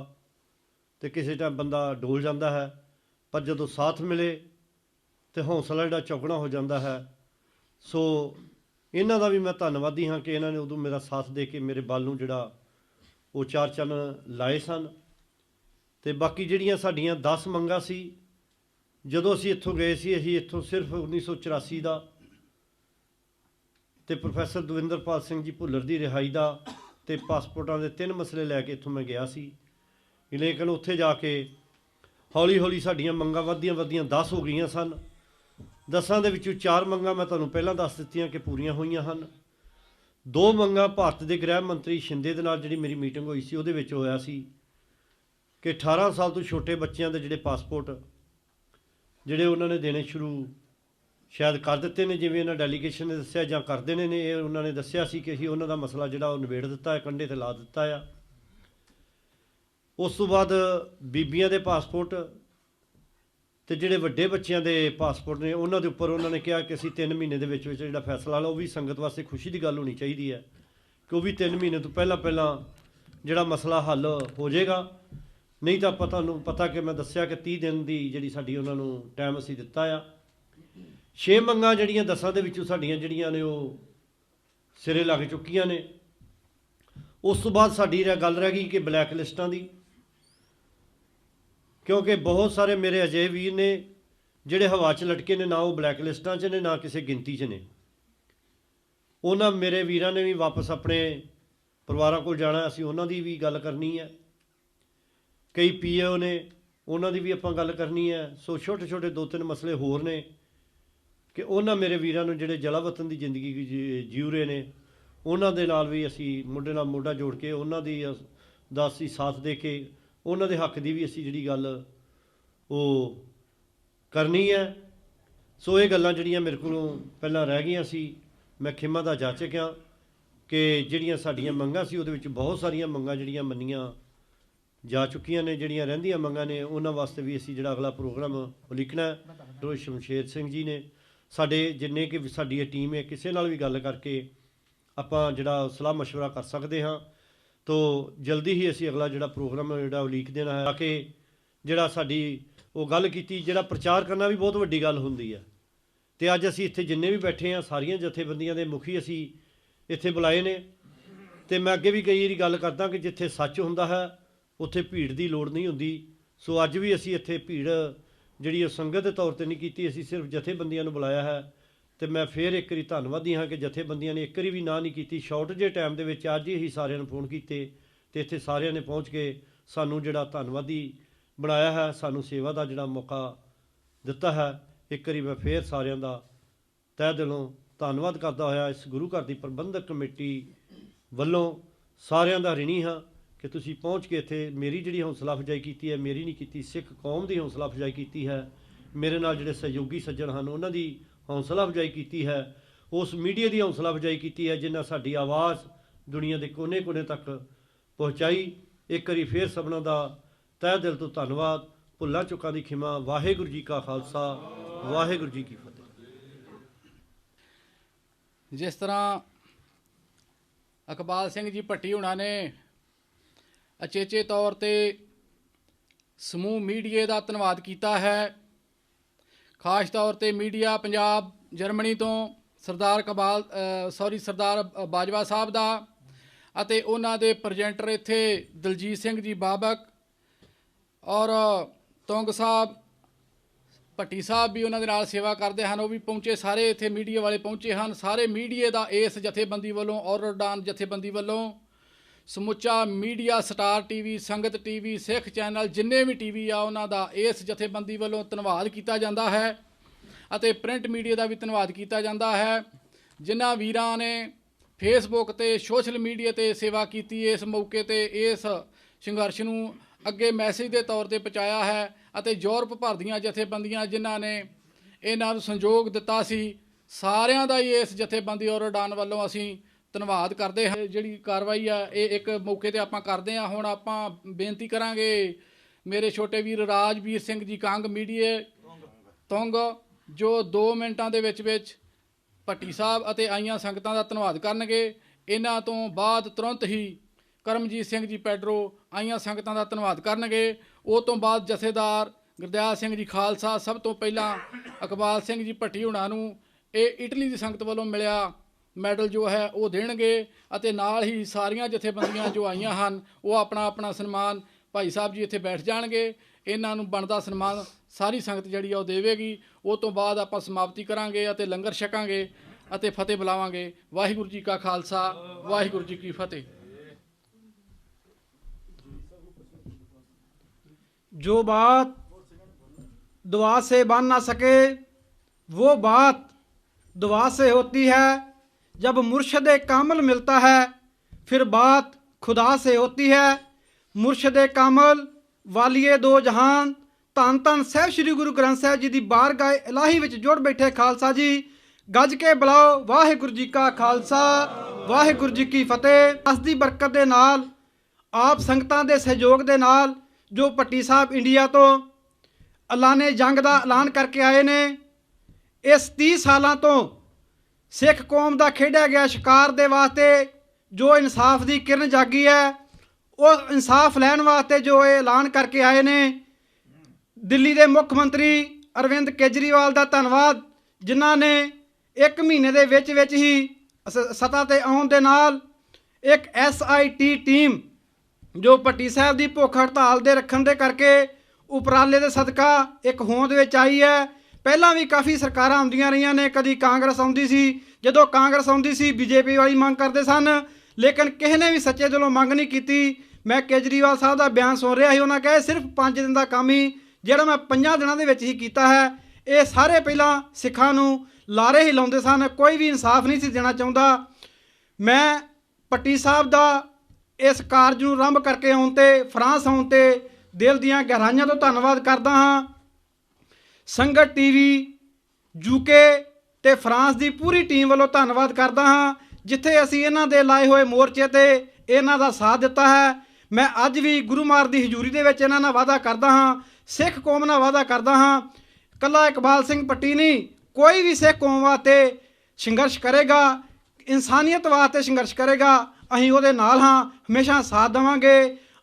ਤੇ ਕਿਸੇ ਟਾਈਮ ਬੰਦਾ ਡੋਲ ਜਾਂਦਾ ਹੈ, ਪਰ ਜਦੋਂ ਸਾਥ ਮਿਲੇ ਤੇ ਹੌਸਲਾ ਜਿਹੜਾ ਚੌਗਣਾ ਹੋ ਜਾਂਦਾ ਹੈ। ਸੋ ਇਹਨਾਂ ਦਾ ਵੀ ਮੈਂ ਧੰਨਵਾਦੀ ਹਾਂ ਕਿ ਇਹਨਾਂ ਨੇ ਉਦੋਂ ਮੇਰਾ ਸਾਥ ਦੇ ਕੇ ਮੇਰੇ ਬਲ ਨੂੰ ਜਿਹੜਾ ਉਹ 4 ਚੰਨ ਲਾਏ ਸਨ। ਤੇ ਬਾਕੀ ਜਿਹੜੀਆਂ ਸਾਡੀਆਂ 10 ਮੰਗਾਂ ਸੀ, ਜਦੋਂ ਅਸੀਂ ਇੱਥੋਂ ਗਏ ਸੀ, ਅਸੀਂ ਇੱਥੋਂ ਸਿਰਫ 1984 ਦਾ ਤੇ ਪ੍ਰੋਫੈਸਰ ਦਵਿੰਦਰਪਾਲ ਸਿੰਘ ਜੀ ਭੁੱਲਰ ਦੀ ਰਿਹਾਈ ਦਾ ਤੇ ਪਾਸਪੋਰਟਾਂ ਦੇ 3 ਮਸਲੇ ਲੈ ਕੇ ਇੱਥੋਂ ਮੈਂ ਗਿਆ ਸੀ। ਲੇਕਿਨ ਉੱਥੇ ਜਾ ਕੇ ਹੌਲੀ ਹੌਲੀ ਸਾਡੀਆਂ ਮੰਗਾਂ ਵੱਧਦੀਆਂ 10 ਹੋ ਗਈਆਂ ਸਨ। 10 ਦੇ ਵਿੱਚੋਂ 4 ਮੰਗਾਂ ਮੈਂ ਤੁਹਾਨੂੰ ਪਹਿਲਾਂ ਦੱਸ ਦਿੱਤੀਆਂ ਕਿ ਪੂਰੀਆਂ ਹੋਈਆਂ ਹਨ। 2 ਮੰਗਾਂ ਭਾਰਤ ਦੇ ਗ੍ਰਹਿ ਮੰਤਰੀ ਸ਼ਿੰਦੇ ਦੇ ਨਾਲ ਜਿਹੜੀ ਮੇਰੀ ਮੀਟਿੰਗ ਹੋਈ ਸੀ ਉਹਦੇ ਵਿੱਚ ਹੋਇਆ ਸੀ ਕਿ 18 ਸਾਲ ਤੋਂ ਛੋਟੇ ਬੱਚਿਆਂ ਦੇ ਜਿਹੜੇ ਪਾਸਪੋਰਟ ਜਿਹੜੇ ਉਹਨਾਂ ਨੇ ਦੇਣੇ ਸ਼ੁਰੂ ਸ਼ਾਇਦ ਕਰ ਦਿੱਤੇ ਨੇ, ਜਿਵੇਂ ਇਹਨਾਂ ਡੈਲੀਗੇਸ਼ਨ ਨੇ ਦੱਸਿਆ ਜਾਂ ਕਰ ਦੇਣੇ ਨੇ, ਇਹ ਉਹਨਾਂ ਨੇ ਦੱਸਿਆ ਸੀ ਕਿ ਅਸੀਂ ਉਹਨਾਂ ਦਾ ਮਸਲਾ ਜਿਹੜਾ ਉਹ ਨਿਬੇੜ ਦਿੱਤਾ ਹੈ, ਕੰਢੇ 'ਤੇ ਲਾ ਦਿੱਤਾ ਆ। ਉਸ ਤੋਂ ਬਾਅਦ ਬੀਬੀਆਂ ਦੇ ਪਾਸਪੋਰਟ ਤੇ ਜਿਹੜੇ ਵੱਡੇ ਬੱਚਿਆਂ ਦੇ ਪਾਸਪੋਰਟ ਨੇ ਉਹਨਾਂ ਦੇ ਉੱਪਰ ਉਹਨਾਂ ਨੇ ਕਿਹਾ ਕਿ ਅਸੀਂ 3 ਮਹੀਨੇ ਦੇ ਵਿੱਚ ਜਿਹੜਾ ਫੈਸਲਾ ਲਾ, ਉਹ ਵੀ ਸੰਗਤ ਵਾਸਤੇ ਖੁਸ਼ੀ ਦੀ ਗੱਲ ਹੋਣੀ ਚਾਹੀਦੀ ਹੈ ਕਿ ਉਹ ਵੀ 3 ਮਹੀਨੇ ਤੋਂ ਪਹਿਲਾਂ ਜਿਹੜਾ ਮਸਲਾ ਹੱਲ ਹੋ ਜਾਏਗਾ। ਨਹੀਂ ਤਾਂ ਤੁਹਾਨੂੰ ਪਤਾ ਕਿ ਮੈਂ ਦੱਸਿਆ ਕਿ 30 ਦਿਨ ਦੀ ਜਿਹੜੀ ਸਾਡੀ ਉਹਨਾਂ ਨੂੰ ਟਾਈਮ ਅਸੀਂ ਦਿੱਤਾ ਆ। 6 ਮੰਗਾਂ ਜਿਹੜੀਆਂ 10 ਦੇ ਵਿੱਚੋਂ ਸਾਡੀਆਂ ਜਿਹੜੀਆਂ ਨੇ ਉਹ ਸਿਰੇ ਲੱਗ ਚੁੱਕੀਆਂ ਨੇ। ਉਸ ਤੋਂ ਬਾਅਦ ਸਾਡੀ ਗੱਲ ਰਹਿ ਗਈ ਕਿ ਬਲੈਕ ਲਿਸਟਾਂ ਦੀ, ਕਿਉਂਕਿ ਬਹੁਤ ਸਾਰੇ ਮੇਰੇ ਅਜਿਹੇ ਵੀਰ ਨੇ ਜਿਹੜੇ ਹਵਾ 'ਚ ਲਟਕੇ ਨੇ, ਨਾ ਉਹ ਬਲੈਕ ਲਿਸਟਾਂ 'ਚ ਨੇ ਨਾ ਕਿਸੇ ਗਿਣਤੀ 'ਚ ਨੇ। ਉਹਨਾਂ ਮੇਰੇ ਵੀਰਾਂ ਨੇ ਵੀ ਵਾਪਸ ਆਪਣੇ ਪਰਿਵਾਰਾਂ ਕੋਲ ਜਾਣਾ, ਅਸੀਂ ਉਹਨਾਂ ਦੀ ਵੀ ਗੱਲ ਕਰਨੀ ਹੈ। ਕਈ PO ਨੇ, ਉਹਨਾਂ ਦੀ ਵੀ ਆਪਾਂ ਗੱਲ ਕਰਨੀ ਹੈ। ਸੋ ਛੋਟੇ ਛੋਟੇ 2-3 ਮਸਲੇ ਹੋਰ ਨੇ ਕਿ ਉਹਨਾਂ ਮੇਰੇ ਵੀਰਾਂ ਨੂੰ ਜਿਹੜੇ ਜਲਾ ਵਤਨ ਦੀ ਜ਼ਿੰਦਗੀ ਜਿਉ ਰਹੇ ਨੇ, ਉਹਨਾਂ ਦੇ ਨਾਲ ਵੀ ਅਸੀਂ ਮੋਢੇ ਨਾਲ ਮੋਢਾ ਜੋੜ ਕੇ ਉਹਨਾਂ ਦਾ ਅਸੀਂ ਸਾਥ ਦੇ ਕੇ ਉਹਨਾਂ ਦੇ ਹੱਕ ਦੀ ਵੀ ਅਸੀਂ ਜਿਹੜੀ ਗੱਲ ਉਹ ਕਰਨੀ ਹੈ। ਸੋ ਇਹ ਗੱਲਾਂ ਜਿਹੜੀਆਂ ਮੇਰੇ ਕੋਲੋਂ ਪਹਿਲਾਂ ਰਹਿ ਗਈਆਂ ਸੀ, ਮੈਂ ਖਿਮਾ ਦਾ ਜਾਚਕ ਹਾਂ ਕਿ ਜਿਹੜੀਆਂ ਸਾਡੀਆਂ ਮੰਗਾਂ ਸੀ ਉਹਦੇ ਵਿੱਚ ਬਹੁਤ ਸਾਰੀਆਂ ਮੰਗਾਂ ਜਿਹੜੀਆਂ ਮੰਨੀਆਂ ਜਾ ਚੁੱਕੀਆਂ ਨੇ। ਜਿਹੜੀਆਂ ਰਹਿੰਦੀਆਂ ਮੰਗਾਂ ਨੇ ਉਹਨਾਂ ਵਾਸਤੇ ਵੀ ਅਸੀਂ ਜਿਹੜਾ ਅਗਲਾ ਪ੍ਰੋਗਰਾਮ ਉਲੀਕਣਾ ਹੈ। ਡਾਕਟਰ ਸ਼ਮਸ਼ੇਰ ਸਿੰਘ ਜੀ ਨੇ ਸਾਡੇ ਜਿੰਨੇ ਕਿ ਸਾਡੀ ਇਹ ਟੀਮ ਹੈ, ਕਿਸੇ ਨਾਲ ਵੀ ਗੱਲ ਕਰਕੇ ਆਪਾਂ ਜਿਹੜਾ ਸਲਾਹ ਮਸ਼ਵਰਾ ਕਰ ਸਕਦੇ ਹਾਂ। ਤੋ ਜਲਦੀ ਹੀ ਅਸੀਂ ਅਗਲਾ ਜਿਹੜਾ ਪ੍ਰੋਗਰਾਮ ਜਿਹੜਾ ਉਲੀਕ ਦੇਣਾ ਹੈ, ਕਿ ਜਿਹੜਾ ਸਾਡੀ ਉਹ ਗੱਲ ਕੀਤੀ, ਜਿਹੜਾ ਪ੍ਰਚਾਰ ਕਰਨਾ ਵੀ ਬਹੁਤ ਵੱਡੀ ਗੱਲ ਹੁੰਦੀ ਹੈ। ਤੇ ਅੱਜ ਅਸੀਂ ਇੱਥੇ ਜਿੰਨੇ ਵੀ ਬੈਠੇ ਹਾਂ ਸਾਰੀਆਂ ਜਥੇਬੰਦੀਆਂ ਦੇ ਮੁਖੀ ਅਸੀਂ ਇੱਥੇ ਬੁਲਾਏ ਨੇ। ਤੇ ਮੈਂ ਅੱਗੇ ਵੀ ਕਈ ਵਾਰੀ ਗੱਲ ਕਰਦਾ ਕਿ ਜਿੱਥੇ ਸੱਚ ਹੁੰਦਾ ਹੈ ਉੱਥੇ ਭੀੜ ਦੀ ਲੋੜ ਨਹੀਂ ਹੁੰਦੀ। ਸੋ ਅੱਜ ਵੀ ਅਸੀਂ ਇੱਥੇ ਭੀੜ ਜਿਹੜੀ ਉਹ ਸੰਗਤ ਦੇ ਤੌਰ 'ਤੇ ਨਹੀਂ ਕੀਤੀ, ਅਸੀਂ ਸਿਰਫ ਜਥੇਬੰਦੀਆਂ ਨੂੰ ਬੁਲਾਇਆ ਹੈ। ਤੇ ਮੈਂ ਫਿਰ ਇੱਕ ਵਾਰੀ ਧੰਨਵਾਦੀ ਹਾਂ ਕਿ ਜਥੇਬੰਦੀਆਂ ਨੇ ਇੱਕ ਵਾਰੀ ਵੀ ਨਾ ਨਹੀਂ ਕੀਤੀ। ਸ਼ਾਰਟ ਜਿਹੇ ਟਾਈਮ ਦੇ ਵਿੱਚ ਅੱਜ ਹੀ ਸਾਰਿਆਂ ਨੂੰ ਫੋਨ ਕੀਤੇ ਤੇ ਇੱਥੇ ਸਾਰਿਆਂ ਨੇ ਪਹੁੰਚ ਕੇ ਸਾਨੂੰ ਜਿਹੜਾ ਧੰਨਵਾਦੀ ਬਣਾਇਆ ਹੈ, ਸਾਨੂੰ ਸੇਵਾ ਦਾ ਜਿਹੜਾ ਮੌਕਾ ਦਿੱਤਾ ਹੈ। ਇੱਕ ਵਾਰੀ ਮੈਂ ਫਿਰ ਸਾਰਿਆਂ ਦਾ ਤਹਿ ਦਿਲੋਂ ਧੰਨਵਾਦ ਕਰਦਾ ਹੋਇਆ ਇਸ ਗੁਰੂ ਘਰ ਦੀ ਪ੍ਰਬੰਧਕ ਕਮੇਟੀ ਵੱਲੋਂ ਸਾਰਿਆਂ ਦਾ ਰਿਣੀ ਹਾਂ ਕਿ ਤੁਸੀਂ ਪਹੁੰਚ ਕੇ ਇੱਥੇ ਮੇਰੀ ਜਿਹੜੀ ਹੌਸਲਾ ਅਫਜ਼ਾਈ ਕੀਤੀ ਹੈ, ਮੇਰੀ ਨਹੀਂ ਕੀਤੀ, ਸਿੱਖ ਕੌਮ ਦੀ ਹੌਸਲਾ ਅਫਜ਼ਾਈ ਕੀਤੀ ਹੈ। ਮੇਰੇ ਨਾਲ ਜਿਹੜੇ ਸਹਿਯੋਗੀ ਸੱਜਣ ਹਨ ਉਹਨਾਂ ਦੀ ਹੌਸਲਾ ਅਫਜ਼ਾਈ ਕੀਤੀ ਹੈ। ਉਸ ਮੀਡੀਆ ਦੀ ਹੌਸਲਾ ਅਫਜ਼ਾਈ ਕੀਤੀ ਹੈ ਜਿਨ੍ਹਾਂ ਸਾਡੀ ਆਵਾਜ਼ ਦੁਨੀਆ ਦੇ ਕੋਨੇ-ਕੋਨੇ ਤੱਕ ਪਹੁੰਚਾਈ। ਇੱਕ ਵਾਰੀ ਫਿਰ ਸਭਨਾਂ ਦਾ ਤਹਿ ਦਿਲ ਤੋਂ ਧੰਨਵਾਦ। ਭੁੱਲਾਂ ਚੁੱਕਾਂ ਦੀ ਖਿਮਾ। ਵਾਹਿਗੁਰੂ ਜੀ ਕਾ ਖਾਲਸਾ, ਵਾਹਿਗੁਰੂ ਜੀ ਕੀ ਫਤਿਹ। ਜਿਸ ਤਰ੍ਹਾਂ ਇਕਬਾਲ ਸਿੰਘ ਜੀ ਭੱਟੀ ਹੁਣਾਂ ਨੇ ਅਚੇਚੇ ਤੌਰ 'ਤੇ ਸਮੂਹ ਮੀਡੀਆ ਦਾ ਧੰਨਵਾਦ ਕੀਤਾ ਹੈ, ਖਾਸ ਤੌਰ 'ਤੇ ਮੀਡੀਆ ਪੰਜਾਬ ਜਰਮਨੀ ਤੋਂ ਸਰਦਾਰ ਬਾਜਵਾ ਸਾਹਿਬ ਦਾ ਅਤੇ ਉਹਨਾਂ ਦੇ ਪ੍ਰੈਜ਼ੈਂਟਰ ਇੱਥੇ ਦਲਜੀਤ ਸਿੰਘ ਜੀ ਬਾਬਕ ਔਰ ਤੁੰਗ ਸਾਹਿਬ ਭੱਟੀ ਸਾਹਿਬ ਵੀ ਉਹਨਾਂ ਦੇ ਨਾਲ ਸੇਵਾ ਕਰਦੇ ਹਨ, ਉਹ ਵੀ ਪਹੁੰਚੇ। ਸਾਰੇ ਇੱਥੇ ਮੀਡੀਆ ਵਾਲੇ ਪਹੁੰਚੇ ਹਨ। ਸਾਰੇ ਮੀਡੀਆ ਦਾ ਇਸ ਜਥੇਬੰਦੀ ਵੱਲੋਂ ਔਰ ਉਡਾਨ ਜਥੇਬੰਦੀ ਵੱਲੋਂ ਸਮੁੱਚਾ ਮੀਡੀਆ, ਸਟਾਰ ਟੀਵੀ, ਸੰਗਤ ਟੀਵੀ, ਸਿੱਖ ਚੈਨਲ, ਜਿੰਨੇ ਵੀ ਟੀਵੀ ਆ ਉਹਨਾਂ ਦਾ ਇਸ ਜਥੇਬੰਦੀ ਵੱਲੋਂ ਧੰਨਵਾਦ ਕੀਤਾ ਜਾਂਦਾ ਹੈ ਅਤੇ ਪ੍ਰਿੰਟ ਮੀਡੀਆ ਦਾ ਵੀ ਧੰਨਵਾਦ ਕੀਤਾ ਜਾਂਦਾ ਹੈ। ਜਿਨ੍ਹਾਂ ਵੀਰਾਂ ਨੇ ਫੇਸਬੁੱਕ ਤੇ ਸੋਸ਼ਲ ਮੀਡੀਆ ਤੇ ਸੇਵਾ ਕੀਤੀ, ਇਸ ਮੌਕੇ ਤੇ ਇਸ ਸੰਘਰਸ਼ ਨੂੰ ਅੱਗੇ ਮੈਸੇਜ ਦੇ ਤੌਰ ਤੇ ਪਹੁੰਚਾਇਆ ਹੈ ਅਤੇ ਯੂਰਪ ਭਰ ਦੀਆਂ ਜਥੇਬੰਦੀਆਂ ਜਿਨ੍ਹਾਂ ਨੇ ਇਹਨਾਂ ਨੂੰ ਸੰਯੋਗ ਦਿੱਤਾ ਸੀ, ਸਾਰਿਆਂ ਦਾ ਹੀ ਇਸ ਜਥੇਬੰਦੀ ਔਰ ਉਡਾਨ ਵੱਲੋਂ ਅਸੀਂ ਧੰਨਵਾਦ ਕਰਦੇ ਹਾਂ। ਜਿਹੜੀ ਕਾਰਵਾਈ ਆ ਇਹ ਇੱਕ ਮੌਕੇ ਤੇ ਆਪਾਂ ਕਰਦੇ ਹਾਂ। ਹੁਣ ਆਪਾਂ ਬੇਨਤੀ ਕਰਾਂਗੇ ਮੇਰੇ ਛੋਟੇ ਵੀਰ ਰਾਜਵੀਰ ਸਿੰਘ ਜੀ ਕੰਗ ਮੀਡੀਆ ਤੁੰਗ, ਜੋ 2 ਮਿੰਟਾਂ ਦੇ ਵਿੱਚ ਭੱਟੀ ਸਾਹਿਬ ਅਤੇ ਆਈਆਂ ਸੰਗਤਾਂ ਦਾ ਧੰਨਵਾਦ ਕਰਨਗੇ। ਇਹਨਾਂ ਤੋਂ ਬਾਅਦ ਤੁਰੰਤ ਹੀ ਕਰਮਜੀਤ ਸਿੰਘ ਜੀ ਪੈਡਰੋ ਆਈਆਂ ਸੰਗਤਾਂ ਦਾ ਧੰਨਵਾਦ ਕਰਨਗੇ। ਉਹ ਤੋਂ ਬਾਅਦ ਜਥੇਦਾਰ ਗੁਰਦਿਆਲ ਸਿੰਘ ਜੀ ਖਾਲਸਾ, ਸਭ ਤੋਂ ਪਹਿਲਾਂ ਇਕਬਾਲ ਸਿੰਘ ਜੀ ਭੱਟੀ ਹੁਣਾਂ ਨੂੰ ਇਹ ਇਟਲੀ ਦੀ ਸੰਗਤ ਵੱਲੋਂ ਮਿਲਿਆ ਮੈਡਲ ਜੋ ਹੈ ਉਹ ਦੇਣਗੇ ਅਤੇ ਨਾਲ ਹੀ ਸਾਰੀਆਂ ਜਥੇਬੰਦੀਆਂ ਜੋ ਆਈਆਂ ਹਨ ਉਹ ਆਪਣਾ ਆਪਣਾ ਸਨਮਾਨ, ਭਾਈ ਸਾਹਿਬ ਜੀ ਇੱਥੇ ਬੈਠ ਜਾਣਗੇ, ਇਹਨਾਂ ਨੂੰ ਬਣਦਾ ਸਨਮਾਨ ਸਾਰੀ ਸੰਗਤ ਜਿਹੜੀ ਆ ਉਹ ਦੇਵੇਗੀ। ਉਹ ਤੋਂ ਬਾਅਦ ਆਪਾਂ ਸਮਾਪਤੀ ਕਰਾਂਗੇ ਅਤੇ ਲੰਗਰ ਛਕਾਂਗੇ ਅਤੇ ਫਤਿਹ ਬੁਲਾਵਾਂਗੇ। ਵਾਹਿਗੁਰੂ ਜੀ ਕਾ ਖਾਲਸਾ, ਵਾਹਿਗੁਰੂ ਜੀ ਕੀ ਫਤਿਹ। जो बात दुआ से बन ना सके वो बात दुआ से होती है। जब मुर्शद कामिल मिलता है फिर बात खुदा से होती है। मुर्शद कामिल वालिए दो जहान धन धन साहिब श्री गुरु ग्रंथ साहिब जी की बारगाह इलाही विच जुड़ बैठे खालसा जी, गज के बुलाओ वाहिगुरू जी का खालसा, वाहिगुरू जी की फतेह। अस दी बरकत दे नाल, आप संगतां दे सहयोग दे नाल, जो भट्टी साहब इंडिया तो ऐलाने जंग का ऐलान करके आए ने, इस 30 सालों तो सिख कौम का खेड़ा गया शिकार दे वास्ते जो इंसाफ की किरण जागी है, वो इंसाफ लैन वास्ते जो ये ऐलान करके आए ने। दिल्ली के मुख्य मंत्री अरविंद केजरीवाल का धन्नवाद, जिन्हों ने 1 महीने के विच ही सत्ता ते आउण दे नाल एक SIT टीम जो भट्टी साहब की भुख हड़ताल दे रखण दे करके उपराले दे सदका एक होंद विच आई है। पहलां भी काफ़ी सरकारां आउंदियां रहियां ने, कदी कांग्रेस आउंदी सी, जदों कांग्रेस आउंदी सी BJP वाली मंग करते सन, लेकिन किसी ने भी सच्चे दिलों मंग नहीं की। मैं केजरीवाल साहब का बयान सुन रहा ही, उन्होंने कहा सिर्फ 5 दिन का काम ही जिहड़ा मैं 5 दिनों के विच ही कीता है। ये सारे पहलां सिखां नूं लारे ही लाउंदे सन, कोई भी इंसाफ नहीं सी देना चाहुंदा। मैं भट्टी साहब का इस कारज नूं आरंभ करके आउण ते, फ्रांस आउण ते दिल दीआं गहराइयां तो धन्नवाद करदा हाँ। संगत टीवी UK ते फ्रांस की पूरी टीम वालों धन्नवाद करदा हाँ, जिथे असीं इन्हां दे लाए हुए मोर्चे ते इन्हां दा साथ दिता है। मैं अज भी गुरु महाराज की हजूरी दे विच इन्हां नाल वादा करदा हाँ, सिख कौम नाल वादा करदा हाँ। कला इकबाल सिंह भट्टी नहीं, कोई भी सिख कौम वास्ते संघर्ष करेगा, इंसानियत वास्ते संघर्ष करेगा, असीं उहदे नाल हाँ, हमेशा साथ देवांगे।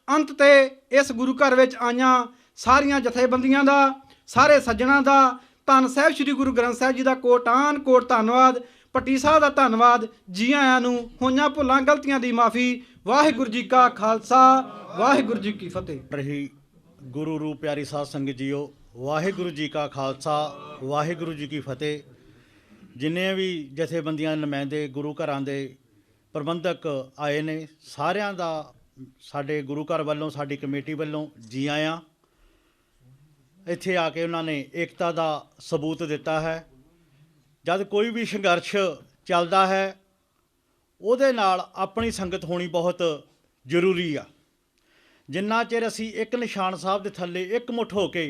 अंत ते इस गुरु घर विच आईयां सारियां जथेबंदियां दा, सारे सज्जणां दा, धन साहिब श्री गुरु ग्रंथ साहिब जी का कोटान कोट धन्नवाद। भट्टी साहब का धन्नवाद। जी आयां नूं होईयां भुलां गलतियां दी माफ़ी। वाहिगुरू जी का खालसा, वाहिगुरू जी की फतेह। रही गुरु रूप प्यारी साध संगत जीओ, वाहिगुरू जी का खालसा, वाहिगुरू जी की फतेह। जिन्ने भी जथेबंदियां नुमाइंदे गुरु घरां दे प्रबंधक आए ने, सारियां दा साडे गुरु घर वालों, साडी कमेटी वालों जी आया। इत्थे आके उन्होंने एकता का सबूत दिता है। जब कोई भी संघर्ष चलता है उहदे नाल अपनी संगत होनी बहुत जरूरी आ। जिन्ना चिर असी एक निशान साहब के थल्ले एक मुठ हो के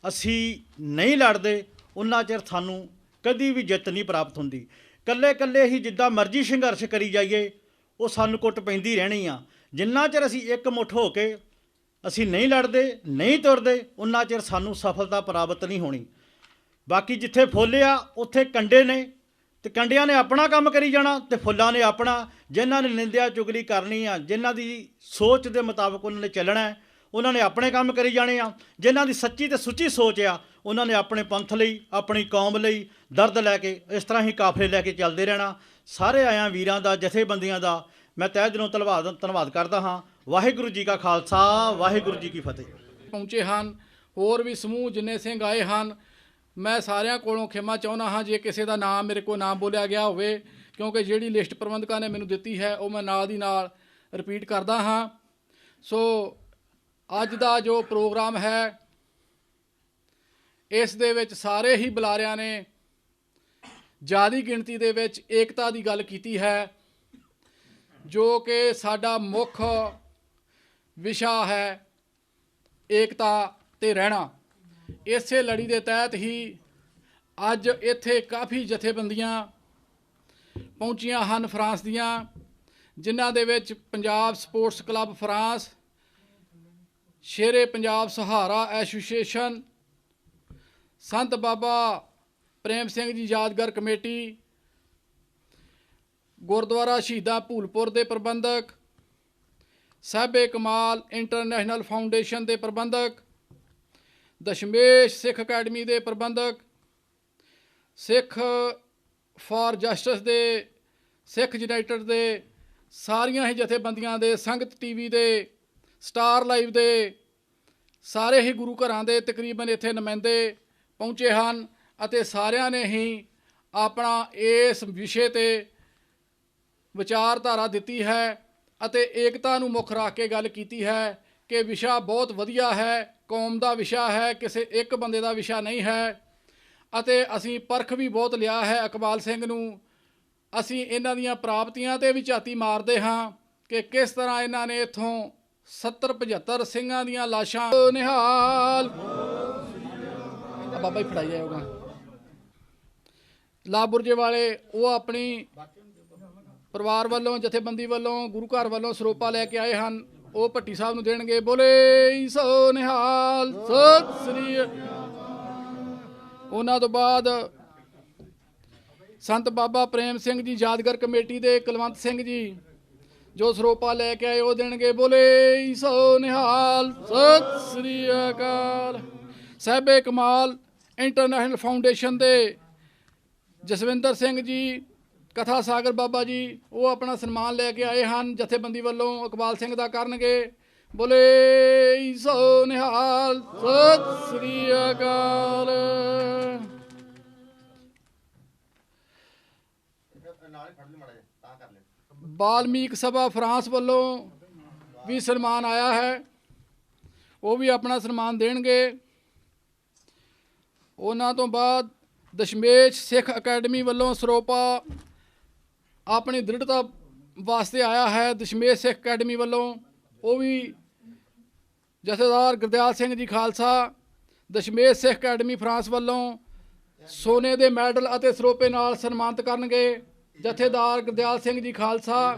असी नहीं लड़ते, उन्ना चिर सानू कदी भी जित नहीं प्राप्त होंदी। कल्ले कल्ले ही जिद्दां मर्जी संघर्ष करी जाइए वो सानू कुट पैंदी रहनी आ। जिन्ना चिर असी एक मुठ हो के असी नहीं लड़ते, नहीं तुरते, उन्ना चिर सानू सफलता प्राप्त नहीं होनी। बाकी जिथे फुੱਲ आ उत्थे कंडे ने, तो कंडियां ने अपना काम करी जाना तो फुੱਲਾਂ ने अपना। जिन्हां ने निंदिया चुगली करनी आ, जिन्हां दी सोच के मुताबिक उन्होंने चलना है, उन्होंने अपने काम करी जाने आ। जिन्हां दी सच्ची तो सुच्ची सोच आ ਉਹਨਾਂ ਨੇ ਆਪਣੇ ਪੰਥ ਲਈ, ਆਪਣੀ ਕੌਮ ਲਈ ਦਰਦ ਲੈ ਕੇ ਇਸ ਤਰ੍ਹਾਂ ਹੀ ਕਾਫਲੇ ਲੈ ਕੇ ਚੱਲਦੇ ਰਹਿਣਾ। ਸਾਰੇ ਆਇਆਂ ਵੀਰਾਂ ਦਾ, ਜਥੇਬੰਦੀਆਂ ਦਾ ਮੈਂ ਤਹਿ ਦਿਲੋਂ ਧੰਨਵਾਦ ਕਰਦਾ ਹਾਂ। ਵਾਹਿਗੁਰੂ ਜੀ ਕਾ ਖਾਲਸਾ, ਵਾਹਿਗੁਰੂ ਜੀ ਕੀ ਫਤਿਹ। ਪਹੁੰਚੇ ਹਨ ਹੋਰ ਵੀ ਸਮੂਹ ਜਿੰਨੇ ਸਿੰਘ ਆਏ ਹਨ, ਮੈਂ ਸਾਰਿਆਂ ਕੋਲੋਂ ਖਿਮਾ ਚਾਹੁੰਦਾ ਹਾਂ ਜੇ ਕਿਸੇ ਦਾ ਨਾਮ ਮੇਰੇ ਕੋਲ ਨਾ ਬੋਲਿਆ ਗਿਆ ਹੋਵੇ, ਕਿਉਂਕਿ ਜਿਹੜੀ ਲਿਸਟ ਪ੍ਰਬੰਧਕਾਂ ਨੇ ਮੈਨੂੰ ਦਿੱਤੀ ਹੈ ਉਹ ਮੈਂ ਨਾਲ ਦੀ ਨਾਲ ਰਿਪੀਟ ਕਰਦਾ ਹਾਂ। ਸੋ ਅੱਜ ਦਾ ਜੋ ਪ੍ਰੋਗਰਾਮ ਹੈ ਇਸ ਦੇ ਵਿੱਚ ਸਾਰੇ ਹੀ ਬੁਲਾਰਿਆਂ ਨੇ ਜ਼ਿਆਦੀ ਗਿਣਤੀ ਦੇ ਵਿੱਚ ਏਕਤਾ ਦੀ ਗੱਲ ਕੀਤੀ ਹੈ, ਜੋ ਕਿ ਸਾਡਾ ਮੁੱਖ ਵਿਸ਼ਾ ਹੈ ਏਕਤਾ ਤੇ ਰਹਿਣਾ। ਇਸੇ ਲੜੀ ਦੇ ਤਹਿਤ ਹੀ ਅੱਜ ਇੱਥੇ ਕਾਫੀ ਜਥੇਬੰਦੀਆਂ ਪਹੁੰਚੀਆਂ ਹਨ ਫਰਾਂਸ ਦੀਆਂ, ਜਿਨ੍ਹਾਂ ਦੇ ਵਿੱਚ ਪੰਜਾਬ ਸਪੋਰਟਸ ਕਲੱਬ ਫਰਾਂਸ, ਸ਼ੇਰੇ ਪੰਜਾਬ ਸਹਾਰਾ ਐਸੋਸੀਏਸ਼ਨ, ਸੰਤ ਬਾਬਾ ਪ੍ਰੇਮ ਸਿੰਘ ਜੀ ਯਾਦਗਾਰ ਕਮੇਟੀ, ਗੁਰਦੁਆਰਾ ਸ਼ਹੀਦਾਂ ਭੂਲਪੁਰ ਦੇ ਪ੍ਰਬੰਧਕ, ਸਾਹਿਬੇ ਕਮਾਲ ਇੰਟਰਨੈਸ਼ਨਲ ਫਾਊਂਡੇਸ਼ਨ ਦੇ ਪ੍ਰਬੰਧਕ, ਦਸ਼ਮੇਸ਼ ਸਿੱਖ ਅਕੈਡਮੀ ਦੇ ਪ੍ਰਬੰਧਕ, ਸਿੱਖ ਫਾਰ ਜਸਟਿਸ ਦੇ, ਸਿੱਖ ਯੂਨਾਈਟਿਡ ਦੇ ਸਾਰੀਆਂ ਹੀ ਜਥੇਬੰਦੀਆਂ ਦੇ, ਸੰਗਤ ਟੀਵੀ ਦੇ, ਸਟਾਰ ਲਾਈਵ ਦੇ ਸਾਰੇ ਹੀ ਗੁਰੂ ਘਰਾਂ ਦੇ ਤਕਰੀਬਨ ਇੱਥੇ ਨੁਮਾਇੰਦੇ ਪਹੁੰਚੇ ਹਨ ਅਤੇ ਸਾਰਿਆਂ ਨੇ ਹੀ ਆਪਣਾ ਇਸ ਵਿਸ਼ੇ ਤੇ ਵਿਚਾਰਧਾਰਾ ਦਿੱਤੀ ਹੈ ਅਤੇ ਏਕਤਾ ਨੂੰ ਮੁੱਖ ਰੱਖ ਕੇ ਗੱਲ ਕੀਤੀ ਹੈ ਕਿ ਵਿਸ਼ਾ ਬਹੁਤ ਵਧੀਆ ਹੈ, ਕੌਮ ਦਾ ਵਿਸ਼ਾ ਹੈ, ਕਿਸੇ ਇੱਕ ਬੰਦੇ ਦਾ ਵਿਸ਼ਾ ਨਹੀਂ ਹੈ। ਅਤੇ ਅਸੀਂ ਪਰਖ ਵੀ ਬਹੁਤ ਲਿਆ ਹੈ ਇਕਬਾਲ ਸਿੰਘ ਨੂੰ, ਅਸੀਂ ਇਹਨਾਂ ਦੀਆਂ ਪ੍ਰਾਪਤੀਆਂ ਤੇ ਵੀ ਝਾਤੀ ਮਾਰਦੇ ਹਾਂ ਕਿ ਕਿਸ ਤਰ੍ਹਾਂ ਇਹਨਾਂ ਨੇ ਇੱਥੋਂ 70-75 ਸਿੰਘਾਂ ਦੀਆਂ ਲਾਸ਼ਾਂ ਨਿਹਾਲ ਬਾਬਾ ਹੀ ਫੜਾਈ ਜਾਏਗਾ ਲਾਬੁਰਜੇ ਵਾਲੇ, ਉਹ ਆਪਣੀ ਪਰਿਵਾਰ ਵੱਲੋਂ, ਜਥੇਬੰਦੀ ਵੱਲੋਂ, ਗੁਰੂ ਘਰ ਵੱਲੋਂ ਸਰੋਪਾ ਲੈ ਕੇ ਆਏ ਹਨ, ਉਹ ਭੱਟੀ ਸਾਹਿਬ ਨੂੰ ਦੇਣਗੇ। ਬੋਲੇ ਸੋ ਨਿਹਾਲ, ਸਤਿ ਸ੍ਰੀ ਅਕਾਲ। ਉਹਨਾਂ ਤੋਂ ਬਾਅਦ ਸੰਤ ਬਾਬਾ ਪ੍ਰੇਮ ਸਿੰਘ ਜੀ ਯਾਦਗਾਰ ਕਮੇਟੀ ਦੇ ਕੁਲਵੰਤ ਸਿੰਘ ਜੀ ਜੋ ਸਰੋਪਾ ਲੈ ਕੇ ਆਏ ਉਹ ਦੇਣਗੇ। ਬੋਲੇ ਸੋ ਨਿਹਾਲ, ਸਤਿ ਸ੍ਰੀ ਅਕਾਲ। ਸਾਹਿਬੇ ਕਮਾਲ ਇੰਟਰਨੈਸ਼ਨਲ ਫਾਊਂਡੇਸ਼ਨ ਦੇ ਜਸਵਿੰਦਰ ਸਿੰਘ ਜੀ, ਕਥਾ ਸਾਗਰ ਬਾਬਾ ਜੀ, ਉਹ ਆਪਣਾ ਸਨਮਾਨ ਲੈ ਕੇ ਆਏ ਹਨ ਜਥੇਬੰਦੀ ਵੱਲੋਂ, ਇਕਬਾਲ ਸਿੰਘ ਦਾ ਕਰਨਗੇ। ਬੋਲੇ ਸੋ ਨਿਹਾਲ, ਸਤਿ ਸ੍ਰੀ ਅਕਾਲ। ਬਾਲਮੀਕ ਸਭਾ ਫਰਾਂਸ ਵੱਲੋਂ ਵੀ ਸਨਮਾਨ ਆਇਆ ਹੈ, ਉਹ ਵੀ ਆਪਣਾ ਸਨਮਾਨ ਦੇਣਗੇ। ਉਹਨਾਂ ਤੋਂ ਬਾਅਦ ਦਸ਼ਮੇਸ਼ ਸਿੱਖ ਅਕੈਡਮੀ ਵੱਲੋਂ ਸਰੋਪਾ ਆਪਣੀ ਦ੍ਰਿੜਤਾ ਵਾਸਤੇ ਆਇਆ ਹੈ ਦਸ਼ਮੇਸ਼ ਸਿੱਖ ਅਕੈਡਮੀ ਵੱਲੋਂ, ਉਹ ਵੀ ਜਥੇਦਾਰ ਗੁਰਦਿਆਲ ਸਿੰਘ ਜੀ ਖਾਲਸਾ ਦਸ਼ਮੇਸ਼ ਸਿੱਖ ਅਕੈਡਮੀ ਫਰਾਂਸ ਵੱਲੋਂ ਸੋਨੇ ਦੇ ਮੈਡਲ ਅਤੇ ਸਰੋਪੇ ਨਾਲ ਸਨਮਾਨਿਤ ਕਰਨਗੇ। ਜਥੇਦਾਰ ਗੁਰਦਿਆਲ ਸਿੰਘ ਜੀ ਖਾਲਸਾ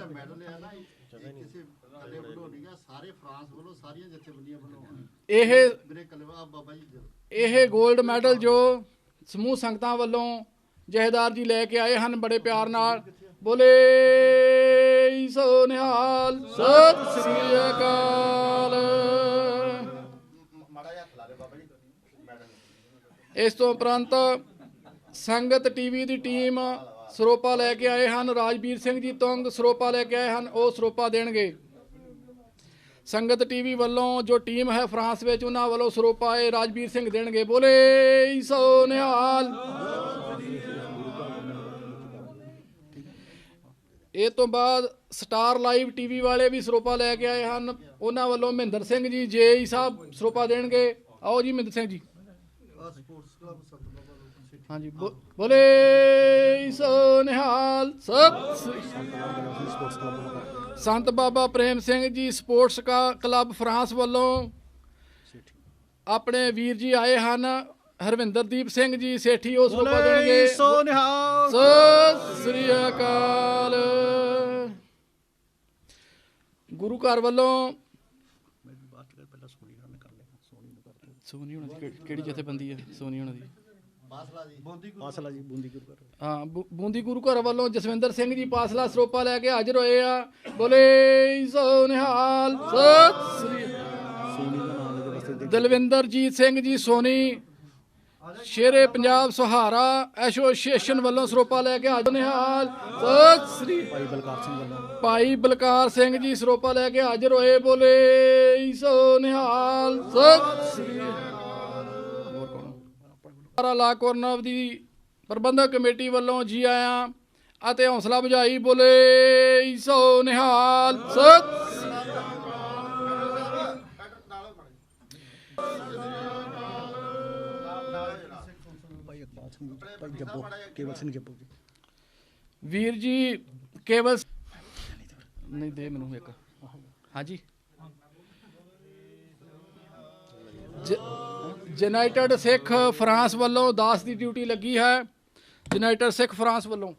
ਇਹ ਗੋਲਡ ਮੈਡਲ ਜੋ ਸਮੂਹ ਸੰਗਤਾਂ ਵੱਲੋਂ ਜਥੇਦਾਰ ਜੀ ਲੈ ਕੇ ਆਏ ਹਨ ਬੜੇ ਪਿਆਰ ਨਾਲ। ਬੋਲੇ ਸੋ ਨਿਹਾਲ, ਸਤਿ ਸ੍ਰੀ ਅਕਾਲ। ਇਸ ਤੋਂ ਉਪਰੰਤ ਸੰਗਤ ਟੀਵੀ ਦੀ ਟੀਮ ਸਰੋਪਾ ਲੈ ਕੇ ਆਏ ਹਨ। ਰਾਜਵੀਰ ਸਿੰਘ ਜੀ ਤੁੰਗ ਸਰੋਪਾ ਲੈ ਕੇ ਆਏ ਹਨ, ਉਹ ਸਰੋਪਾ ਦੇਣਗੇ। ਸੰਗਤ ਟੀਵੀ ਵੱਲੋਂ ਜੋ ਟੀਮ ਹੈ ਫਰਾਂਸ ਵਿੱਚ, ਉਹਨਾਂ ਵੱਲੋਂ ਸਰੋਪਾ ਇਹ ਰਾਜਵੀਰ ਸਿੰਘ ਦੇਣਗੇ। ਬੋਲੇ ਸੋ ਨਿਹਾਲ। ਇਹ ਤੋਂ ਬਾਅਦ ਸਟਾਰ ਲਾਈਵ ਟੀਵੀ ਵਾਲੇ ਵੀ ਸਰੋਪਾ ਲੈ ਕੇ ਆਏ ਹਨ, ਉਹਨਾਂ ਵੱਲੋਂ ਮਹਿੰਦਰ ਸਿੰਘ ਜੀ ਜੇਈ ਸਾਹਿਬ ਸਰੋਪਾ ਦੇਣਗੇ। ਆਓ ਜੀ ਮਹਿੰਦਰ ਸਿੰਘ ਜੀ। ਹਾਂਜੀ, ਬੋਲੇ ਸੋ ਨਿਹਾਲ, ਸਤਿ ਸ੍ਰੀ ਅਕਾਲ। ਸੰਤ ਬਾਬਾ Prem Singh ji sports club France ਵੱਲੋਂ ਆਪਣੇ ਵੀਰ ਜੀ ਆਏ ਹਨ, ਹਰਵਿੰਦਰਦੀਪ ਸਿੰਘ ਜੀ ਸੇਠੀ, ਉਹ ਸਰੋਪਾ ਦੇਣਗੇ। ਸੋ ਨਿਹਾਲ, ਸਤਿ ਸ੍ਰੀ ਅਕਾਲ। ਗੁਰੂ ਘਰ ਵੱਲੋਂ ਸੋਨੀ ਹੋਣਾ ਦੀ ਕਿਹੜੀ ਜਥੇਬੰਦੀ ਹੈ? ਸੋਨੀ ਹੋਣਾ ਦੀ ਪਾਸਲਾ ਜੀ, ਬੂੰਦੀ ਗੁਰੂ ਘਰ। ਹਾਂ, ਬੂੰਦੀ ਗੁਰੂ ਘਰ ਵੱਲੋਂ ਜਸਵਿੰਦਰ ਸਿੰਘ ਜੀ ਪਾਸਲਾ ਸਰੋਪਾ ਲੈ ਕੇ ਹਾਜ਼ਰ ਹੋਏ ਆ। ਬੋਲੇ ਸੋ ਨਿਹਾਲ, ਸਤਿ ਸ੍ਰੀ ਅਕਾਲ। ਦਲਵਿੰਦਰਜੀਤ ਸਿੰਘ ਜੀ ਸੋਨੀ ਸ਼ੇਰੇ ਪੰਜਾਬ ਸਹਾਰਾ ਐਸੋਸੀਏਸ਼ਨ ਵੱਲੋਂ ਸਰੋਪਾ ਲੈ ਕੇ ਹਾਜ਼ਰ ਨਿਹਾਲ ਸਤਿ ਸ੍ਰੀ ਭਾਈ ਬਲਕਾਰ ਸਿੰਘ ਵੱਲੋਂ ਭਾਈ ਬਲਕਾਰ ਸਿੰਘ ਜੀ ਸਰੋਪਾ ਲੈ ਕੇ ਹਾਜ਼ਰ ਹੋਏ, ਬੋਲੇ ਸੋ ਨਿਹਾਲ ਸਤਿ ਸ੍ਰੀ ਅਕਾਲ। ਲਾ ਕੋਰਨਵ ਦੀ ਪ੍ਰਬੰਧਕ ਕਮੇਟੀ ਵੱਲੋਂ ਜੀ ਆਇਆਂ ਅਤੇ ਹੌਸਲਾ ਬੁਝਾਈ, ਬੋਲੇ ਸੋ ਨਿਹਾਲ ਸਤਿ ਸ੍ਰੀ ਭਾਈ ਇਕਬਾਲ ਸਿੰਘ ਜੀ, ਭਾਈ ਜੱਬੋ ਕੇਵਲ ਸਿੰਘ ਜੱਬੋ ਜੀ। ਵੀਰ ਜੀ ਕੇਵਲ ਨਹੀਂ ਦੇ ਮੈਨੂੰ ਇੱਕ ਹਾਂਜੀ ਯੂਨਾਈਟਿਡ ਸਿੱਖ ਫਰਾਂਸ ਵੱਲੋਂ ਦਾਸ ਦੀ ਡਿਊਟੀ ਲੱਗੀ ਹੈ। ਯੂਨਾਈਟਿਡ ਸਿੱਖ ਫਰਾਂਸ ਵੱਲੋਂ